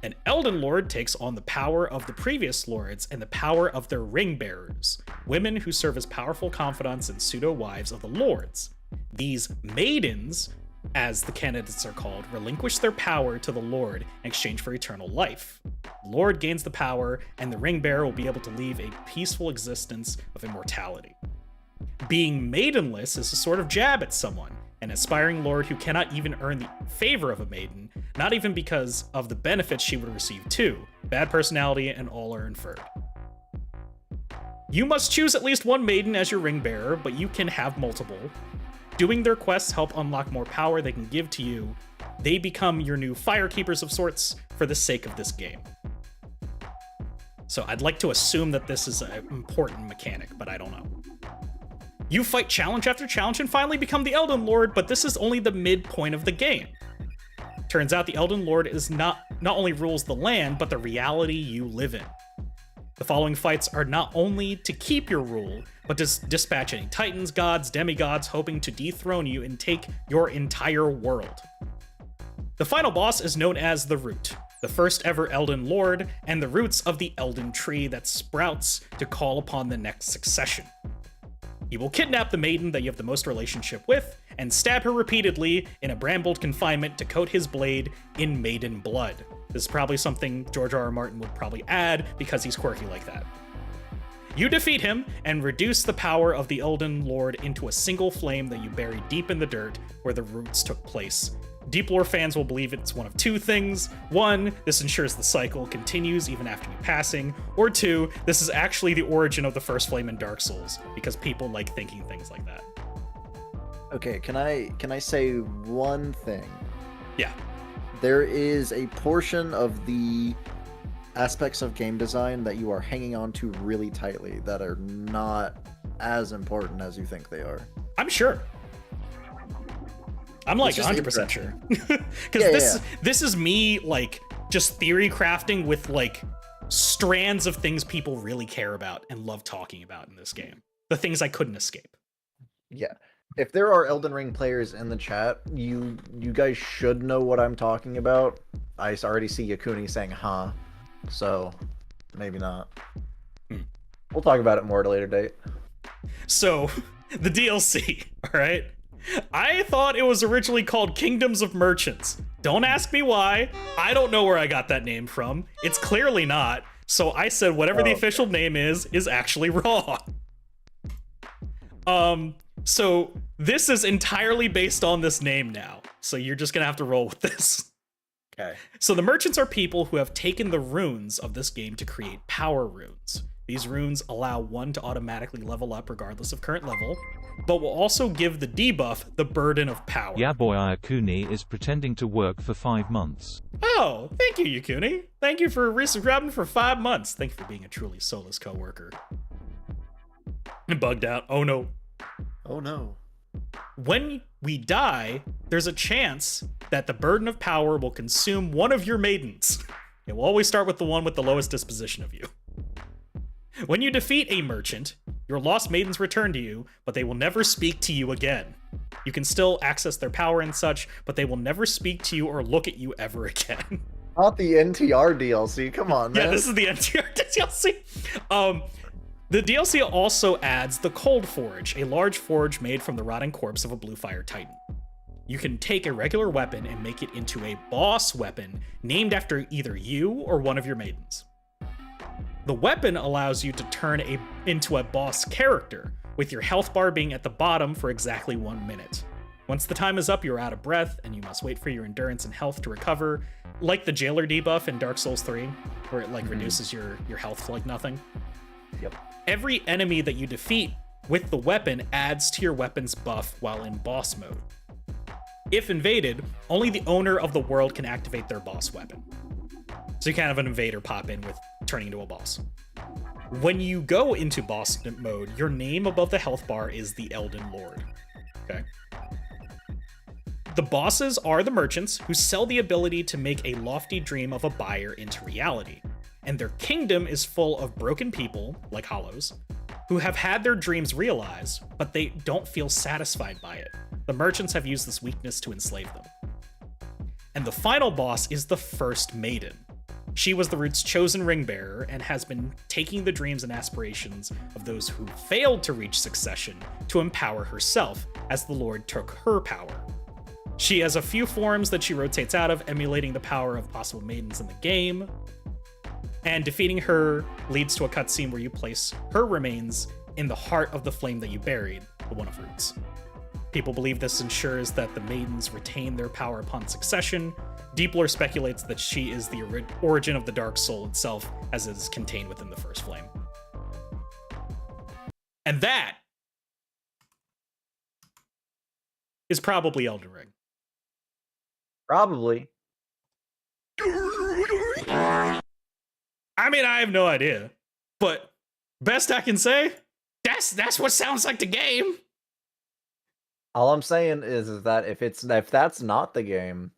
An Elden Lord takes on the power of the previous lords and the power of their ring bearers, women who serve as powerful confidants and pseudo-wives of the lords. These maidens, as the candidates are called, relinquish their power to the Lord in exchange for eternal life. The Lord gains the power, and the ring bearer will be able to lead a peaceful existence of immortality. Being maidenless is a sort of jab at someone, an aspiring lord who cannot even earn the favor of a maiden, not even because of the benefits she would receive too. Bad personality and all are inferred. You must choose at least one maiden as your ring bearer, but you can have multiple. Doing their quests help unlock more power they can give to you. They become your new firekeepers of sorts for the sake of this game. So I'd like to assume that this is an important mechanic, but I don't know. You fight challenge after challenge and finally become the Elden Lord, but this is only the midpoint of the game. Turns out the Elden Lord is not not only rules the land, but the reality you live in. The following fights are not only to keep your rule, but to dispatch any titans, gods, demigods hoping to dethrone you and take your entire world. The final boss is known as the Root, the first ever Elden Lord, and the roots of the Elden Tree that sprouts to call upon the next succession. He will kidnap the maiden that you have the most relationship with, and stab her repeatedly in a brambled confinement to coat his blade in maiden blood. This is probably something George R.R. Martin would probably add because he's quirky like that. You defeat him and reduce the power of the Elden Lord into a single flame that you bury deep in the dirt where the roots took place. Deep lore fans will believe it's one of two things. One, this ensures the cycle continues even after you passing, or two, this is actually the origin of the first flame in Dark Souls, because people like thinking things like that. Okay, can I say one thing? Yeah. There is a portion of the aspects of game design that you are hanging on to really tightly that are not as important as you think they are. I'm sure. I'm like 100% sure. Because this is me like just theory crafting with like strands of things people really care about and love talking about in this game. The things I couldn't escape. Yeah. If there are Elden Ring players in the chat, you guys should know what I'm talking about. I already see Yakuni saying huh, so maybe not. We'll talk about it more at a later date. So, the DLC, alright? I thought it was originally called Kingdoms of Merchants. Don't ask me why. I don't know where I got that name from. It's clearly not. So I said whatever the official name is actually wrong. So this is entirely based on this name now. So you're just gonna have to roll with this. Okay. So the merchants are people who have taken the runes of this game to create power runes. These runes allow one to automatically level up regardless of current level, but will also give the debuff the burden of power. Yaboy Ayakuni is pretending to work for 5 months. Oh, thank you, Yakuni. Thank you for resubscribing for 5 months. Thank you for being a truly soulless coworker. And bugged out. Oh no. Oh no. When we die, there's a chance that the burden of power will consume one of your maidens. It will always start with the one with the lowest disposition of you. When you defeat a merchant, your lost maidens return to you, but they will never speak to you again. You can still access their power and such, but they will never speak to you or look at you ever again. Not the NTR DLC, come on, man. Yeah, this is the NTR DLC. The DLC also adds the Cold Forge, a large forge made from the rotting corpse of a blue fire titan. You can take a regular weapon and make it into a boss weapon named after either you or one of your maidens. The weapon allows you to turn into a boss character, with your health bar being at the bottom for exactly 1 minute. Once the time is up, you're out of breath, and you must wait for your endurance and health to recover, like the Jailer debuff in Dark Souls 3, where it like reduces your health to like nothing. Yep. Every enemy that you defeat with the weapon adds to your weapon's buff while in boss mode. If invaded, only the owner of the world can activate their boss weapon. So you can have an invader pop in with turning into a boss. When you go into boss mode, your name above the health bar is the Elden Lord. Okay. The bosses are the merchants who sell the ability to make a lofty dream of a buyer into reality. And their kingdom is full of broken people, like hollows, who have had their dreams realized, but they don't feel satisfied by it. The merchants have used this weakness to enslave them. And the final boss is the First Maiden. She was the Root's chosen ring bearer and has been taking the dreams and aspirations of those who failed to reach succession to empower herself as the Lord took her power. She has a few forms that she rotates out of, emulating the power of possible maidens in the game. And defeating her leads to a cutscene where you place her remains in the heart of the flame that you buried, the One of Roots. People believe this ensures that the maidens retain their power upon succession. Deep lore speculates that she is the origin of the Dark Soul itself, as it is contained within the First Flame. And that is probably Elden Ring. Probably. I mean, I have no idea, but best I can say, that's what sounds like the game. All I'm saying is that if that's not the game,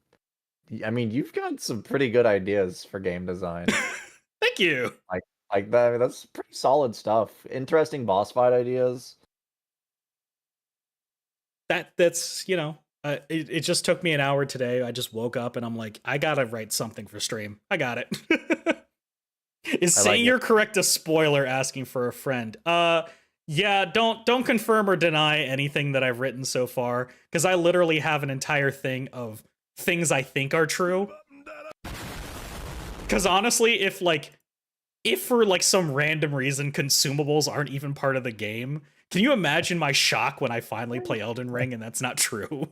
I mean, you've got some pretty good ideas for game design. Thank you. Like that. I mean, that's pretty solid stuff. Interesting boss fight ideas. That's it just took me an hour today. I just woke up and I'm like, I gotta write something for stream. I got it. Is saying you're correct a spoiler? Asking for a friend. Yeah, don't confirm or deny anything that I've written so far, because I literally have an entire thing of things I think are true. Because honestly, if for like some random reason consumables aren't even part of the game, can you imagine my shock when I finally play Elden Ring and that's not true?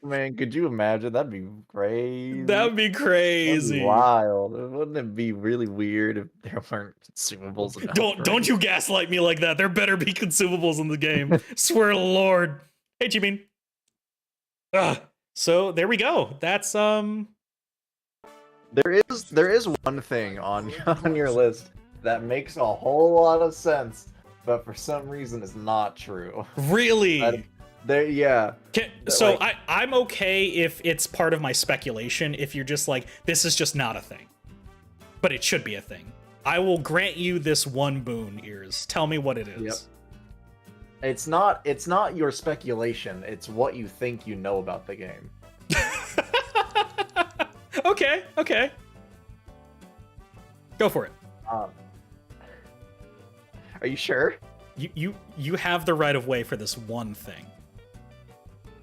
Man, could you imagine? That'd be crazy. That would be crazy. That'd be wild. Wouldn't it be really weird if there weren't consumables? In Elden Don't Ring? you gaslight me like that. There better be consumables in the game. Swear to Lord. Hey, Jimin. So there we go. That's There is one thing on your list that makes a whole lot of sense, but for some reason is not true. really. Yeah. So I'm okay if it's part of my speculation, if you're just like, this is just not a thing. But it should be a thing. I will grant you this one boon, Ears. Tell me what it is. Yep. It's not your speculation, it's what you think you know about the game. Okay. Go for it. Are you sure? You have the right of way for this one thing.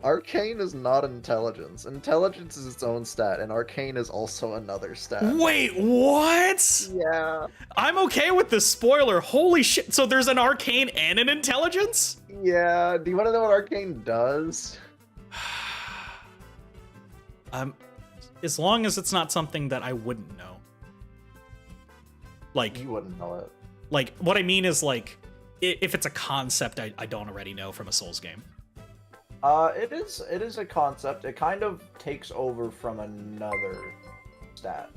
Arcane is not intelligence. Intelligence is its own stat, and arcane is also another stat. Wait, what? Yeah. I'm okay with this spoiler. Holy shit. So there's an arcane and an intelligence? Yeah. Do you want to know what arcane does? As long as it's not something that I wouldn't know. Like, You wouldn't know it. like what I mean is, like, if it's a concept I don't already know from a Souls game. It is a concept. It kind of takes over from another stat.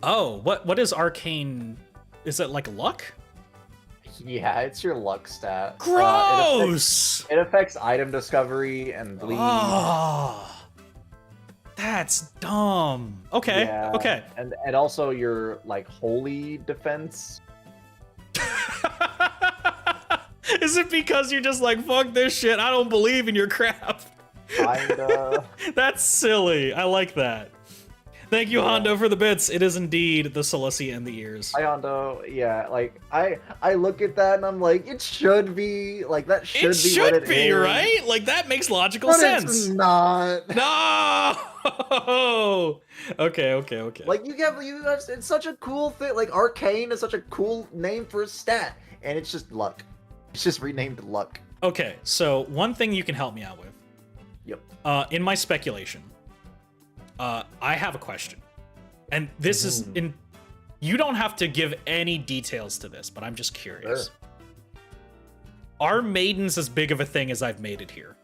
Oh, what is arcane? Is it like luck? Yeah, it's your luck stat. Gross! It affects item discovery and bleed. Oh, that's dumb. Okay, Yeah, okay. And also your like holy defense. Is it because you're just like, fuck this shit, I don't believe in your crap? Kinda. That's silly. I like that. Thank you, Hondo, for the bits. It is indeed the Celestia and the Ears. I Hondo, yeah, like I look at that and I'm like, it should be like that should It be should what it be, is. right? Like, that makes logical But sense. it's not. No! Okay. Like you have it's such a cool thing. Like arcane is such a cool name for a stat, and it's just luck. It's just renamed luck. Okay, so one thing you can help me out with. Yep. In my speculation, I have a question. And this is in... You don't have to give any details to this, but I'm just curious. Sure. Are maidens as big of a thing as I've made it here?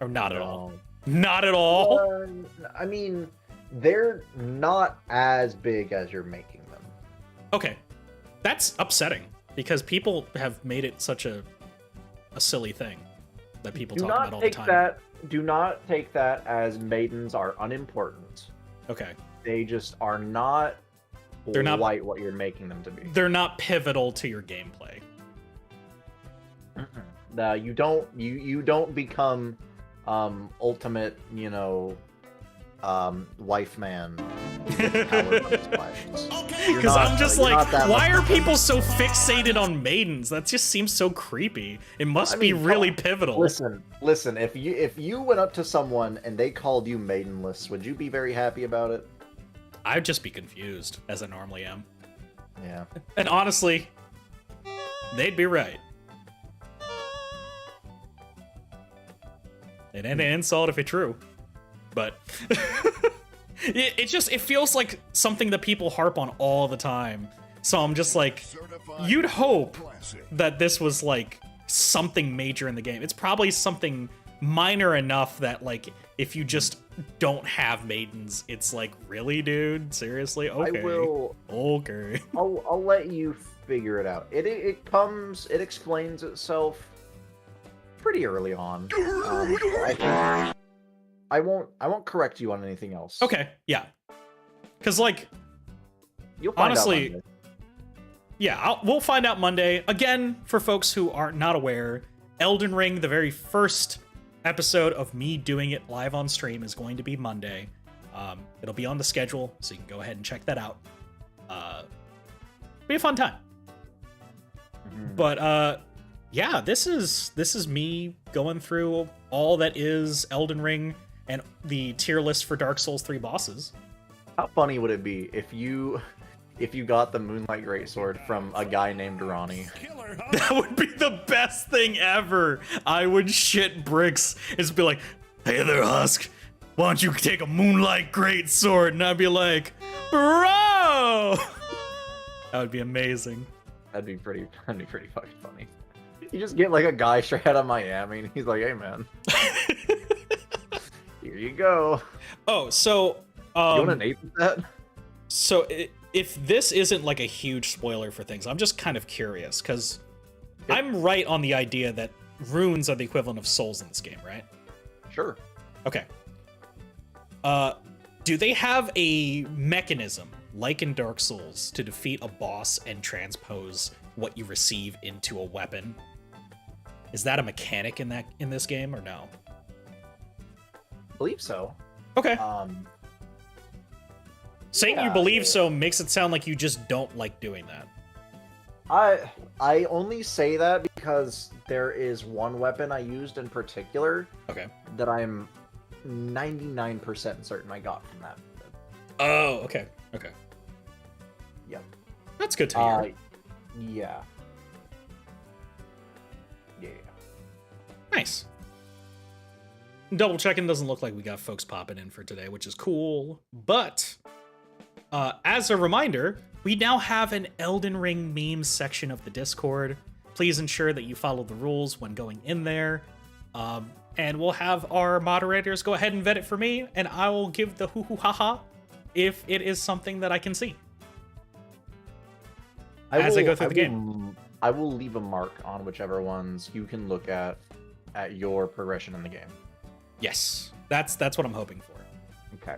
Or not at all? Not at all? I mean, they're not as big as you're making them. Okay. That's upsetting, because people have made it such a silly thing that people talk about all the time. Do not take that as maidens are unimportant. Okay. They just are not They're not- quite what you're making them to be. They're not pivotal to your gameplay. You don't become ultimate, Wife man. Because I'm just like, why are people so fixated on maidens? That just seems so creepy. It must be really pivotal. Listen. If you went up to someone and they called you maidenless, would you be very happy about it? I'd just be confused, as I normally am. Yeah. And honestly, they'd be right. It ain't an insult if it's true. But it feels like something that people harp on all the time. So I'm just like, you'd hope that this was like something major in the game. It's probably something minor enough that, like, if you just don't have maidens, it's like, really, dude? Seriously? Okay. Okay. I'll let you figure it out. It explains itself pretty early on. I won't correct you on anything else. Okay, yeah. Because, like, You'll find honestly, out Monday. yeah, we'll find out Monday. Again, for folks who are not aware, Elden Ring, the very first episode of me doing it live on stream, is going to be Monday. It'll be on the schedule, so you can go ahead and check that out. Be a fun time. But yeah, this is me going through all that is Elden Ring and the tier list for Dark Souls 3 bosses. How funny would it be if you got the Moonlight Greatsword from a guy named Ronnie? Killer Hug. That would be the best thing ever. I would shit bricks. It's be like, hey there, Husk. Why don't you take a Moonlight Greatsword? And I'd be like, bro! That would be amazing. That'd be pretty fucking funny. You just get like a guy straight out of Miami, and he's like, "Hey, man, here you go. Oh, so You want an ape with that?" So if this isn't like a huge spoiler for things, I'm just kind of curious because I'm right on the idea that runes are the equivalent of souls in this game, right? Sure. Okay. Do they have a mechanism like in Dark Souls to defeat a boss and transpose what you receive into a weapon? Is that a mechanic in this game or no? I believe so. Okay. Saying you yeah, believe so makes it sound like you just don't like doing that. I only say that because there is one weapon I used in particular Okay. that I'm 99% certain I got from that. Oh, okay. Okay. Yep. That's good to hear. Yeah. Yeah. Nice. Double checking, doesn't look like we got folks popping in for today, which is cool. But as a reminder, we now have an Elden Ring memes section of the Discord. Please ensure that you follow the rules when going in there. And we'll have our moderators go ahead and vet it for me, and I will give the hoo hoo ha ha if it is something that I can see. I go through the game. I will leave a mark on whichever ones you can look at your progression in the game. Yes, that's what I'm hoping for. Okay.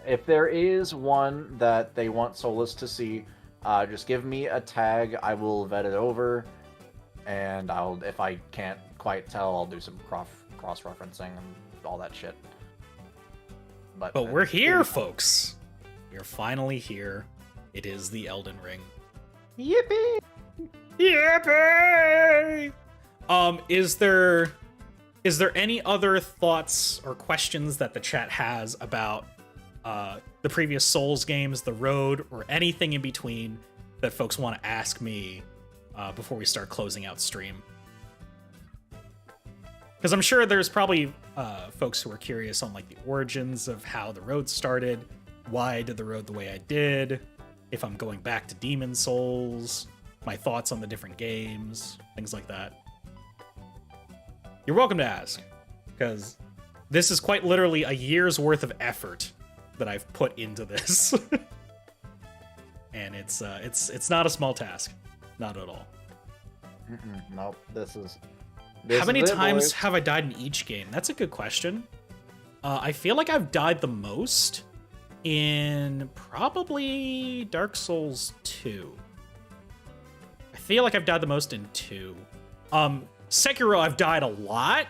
If there is one that they want Soulless to see, just give me a tag. I will vet it over, and if I can't quite tell, I'll do some cross-referencing and all that shit. But we're here, folks. We're finally here. It is the Elden Ring. Yippee! Yippee! Is there any other thoughts or questions that the chat has about the previous Souls games, the road, or anything in between that folks want to ask me before we start closing out stream? Because I'm sure there's probably folks who are curious on like the origins of how the road started, why I did the road the way I did, if I'm going back to Demon Souls, my thoughts on the different games, things like that. You're welcome to ask, because this is quite literally a year's worth of effort that I've put into this. And it's not a small task. Not at all. Nope, this is How many it, times boys. have I died in each game? That's a good question. I feel like I've died the most in probably Dark Souls 2. I feel like I've died the most in 2. Sekiro, I've died a lot.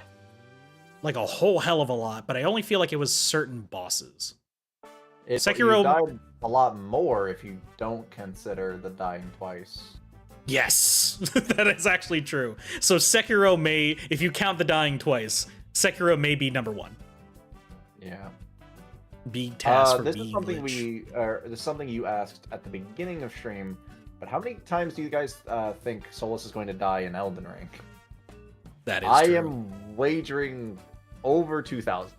Like a whole hell of a lot, but I only feel like it was certain bosses. Sekiro You died a lot more if you don't consider the dying twice. Yes, that is actually true. So Sekiro may, if you count the dying twice, Sekiro may be number 1. Yeah. Big task for this being is something Lich. this is something you asked at the beginning of stream, but how many times do you guys think Soulless is going to die in Elden Ring? That is I true. am wagering over 2,000.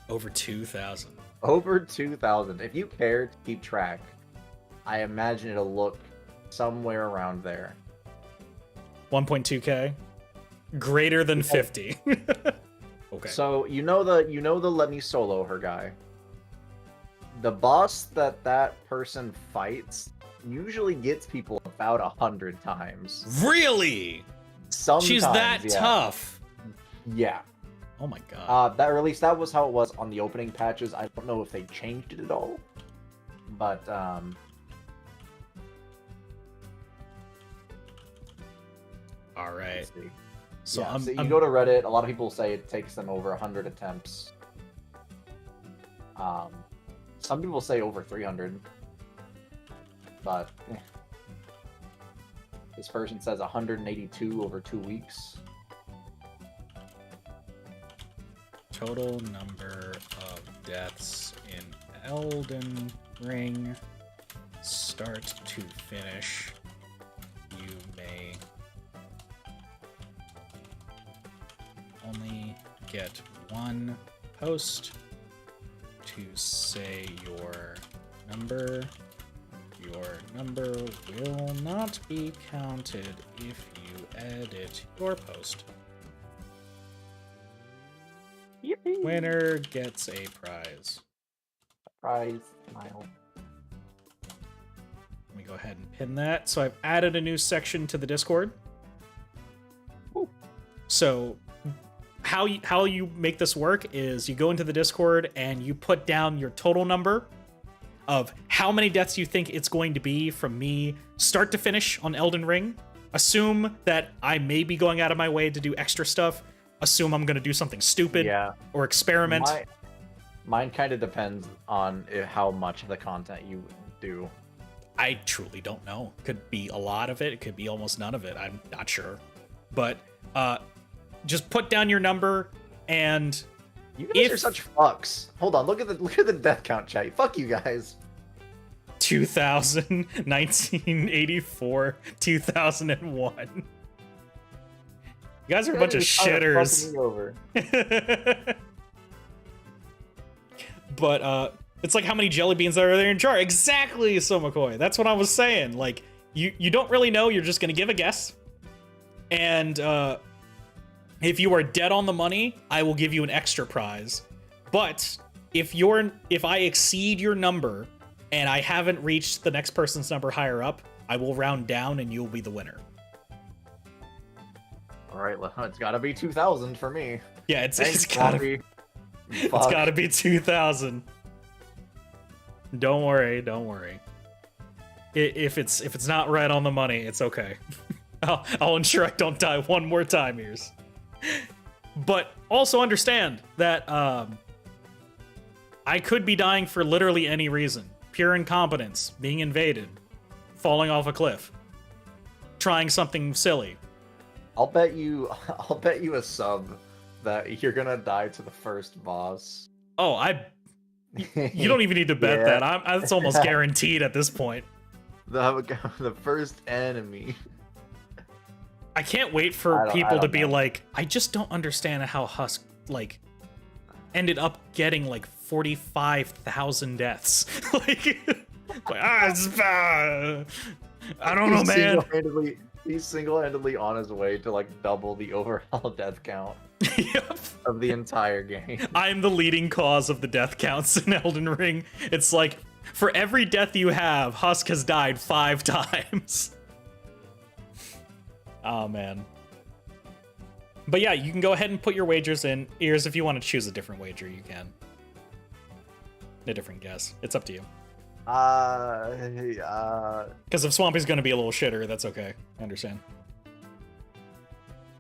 Over 2,000. Over 2,000. If you care to keep track, I imagine it'll look somewhere around there. 1.2k? Greater than 50. Okay. So you know the let me solo her guy. The boss that person fights usually gets people about 100 times. Really? Sometimes, She's that yeah. tough. Yeah. Oh my god. That, or at least that was how it was on the opening patches. I don't know if they changed it at all, but All right. let's see. So, Yeah, I'm, so you I'm- go to Reddit. A lot of people say it takes them over 100 attempts. Some people say over 300, but this person says 182 over 2 weeks. total number of deaths in Elden Ring, start to finish. You may only get one post to say your number. Your number will not be counted if you edit your post. Yippee! Winner gets a prize. Prize smile. Let me go ahead and pin that. So I've added a new section to the Discord. Ooh. So how you make this work is you go into the Discord and you put down your total number of how many deaths you think it's going to be from me start to finish on Elden Ring. Assume that I may be going out of my way to do extra stuff. Assume I'm going to do something stupid or experiment. Mine kind of depends on how much of the content you do. I truly don't know. Could be a lot of it. It could be almost none of it. I'm not sure. But just put down your number, and You guys are such fucks. Hold on, look at the death count, chat. Fuck you guys. 2000, 1984, 2001. You guys are a bunch of shitters. But it's like how many jelly beans are there in a jar? Exactly, So McCoy. That's what I was saying. Like you don't really know. You're just gonna give a guess, and if you are dead on the money, I will give you an extra prize. But if I exceed your number and I haven't reached the next person's number higher up, I will round down and you'll be the winner. All right, well, it's got to be 2,000 for me. Yeah, it's Thanks, gotta Floppy. it's Fuck. gotta be 2,000. Don't worry. If it's not right on the money, it's okay. I'll ensure I don't die one more time, Ears. But also understand that I could be dying for literally any reason. Pure incompetence, being invaded, falling off a cliff, trying something silly. I'll bet you a sub that you're gonna die to the first boss. Oh, you don't even need to bet Yeah. that. That's almost guaranteed at this point. The first enemy. I can't wait for people to be like, I just don't understand how Husk ended up getting 45,000 deaths. I don't know, man. He's single-handedly on his way to double the overall death count Yep. of the entire game. I'm the leading cause of the death counts in Elden Ring. It's like, for every death you have, Husk has died 5 times. Oh, man. But yeah, you can go ahead and put your wagers in. Ears, if you want to choose a different wager, you can. A different guess. It's up to you. Because if Swampy's going to be a little shitter, that's okay. I understand.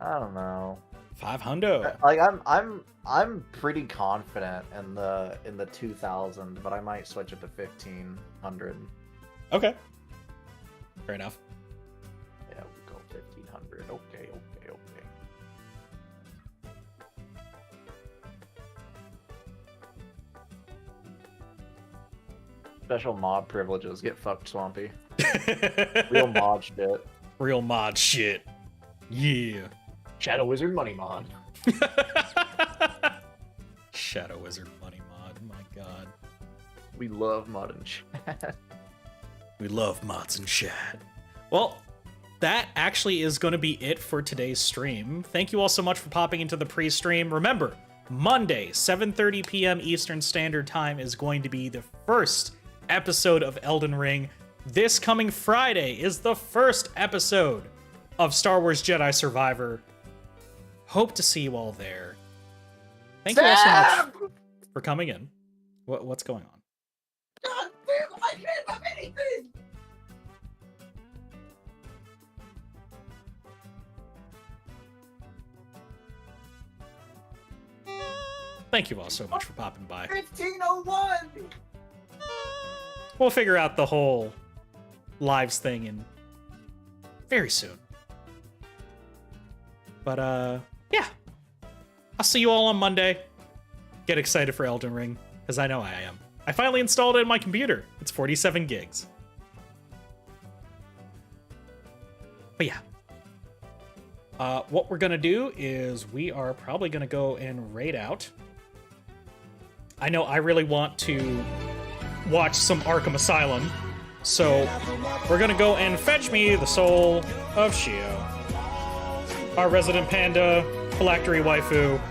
I don't know. 500. I'm pretty confident in the 2,000, but I might switch it to 1,500. Okay. Fair enough. Yeah, we'll go 1,500. Okay. Special mod privileges. Get fucked, Swampy. Real mod shit. Real mod shit. Yeah. Shadow Wizard money mod. Shadow Wizard money mod. My god. We love mod and chat. We love mods and chat. Well, that actually is going to be it for today's stream. Thank you all so much for popping into the pre-stream. Remember, Monday, 7:30 p.m. Eastern Standard Time is going to be the first episode of Elden Ring. This coming Friday is the first episode of Star Wars Jedi Survivor. Hope to see you all there. Thank you all so much for coming in. What's going on? God damn, I can't have anything! Thank you all so much for popping by. 1501! We'll figure out the whole lives thing in very soon. But yeah. I'll see you all on Monday. Get excited for Elden Ring, because I know I am. I finally installed it in my computer. It's 47 gigs. But yeah. What we're gonna do is we are probably gonna go and raid out. I know I really want to watch some Arkham Asylum, so we're gonna go and fetch me the soul of Shio. Our resident panda, phylactery waifu.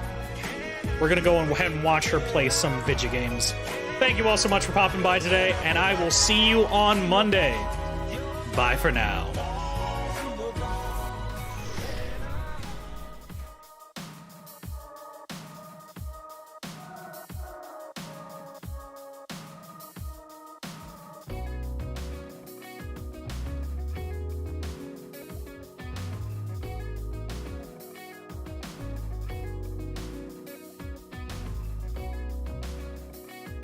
We're gonna go ahead and watch her play some video games. Thank you all so much for popping by today, and I will see you on Monday. Bye for now.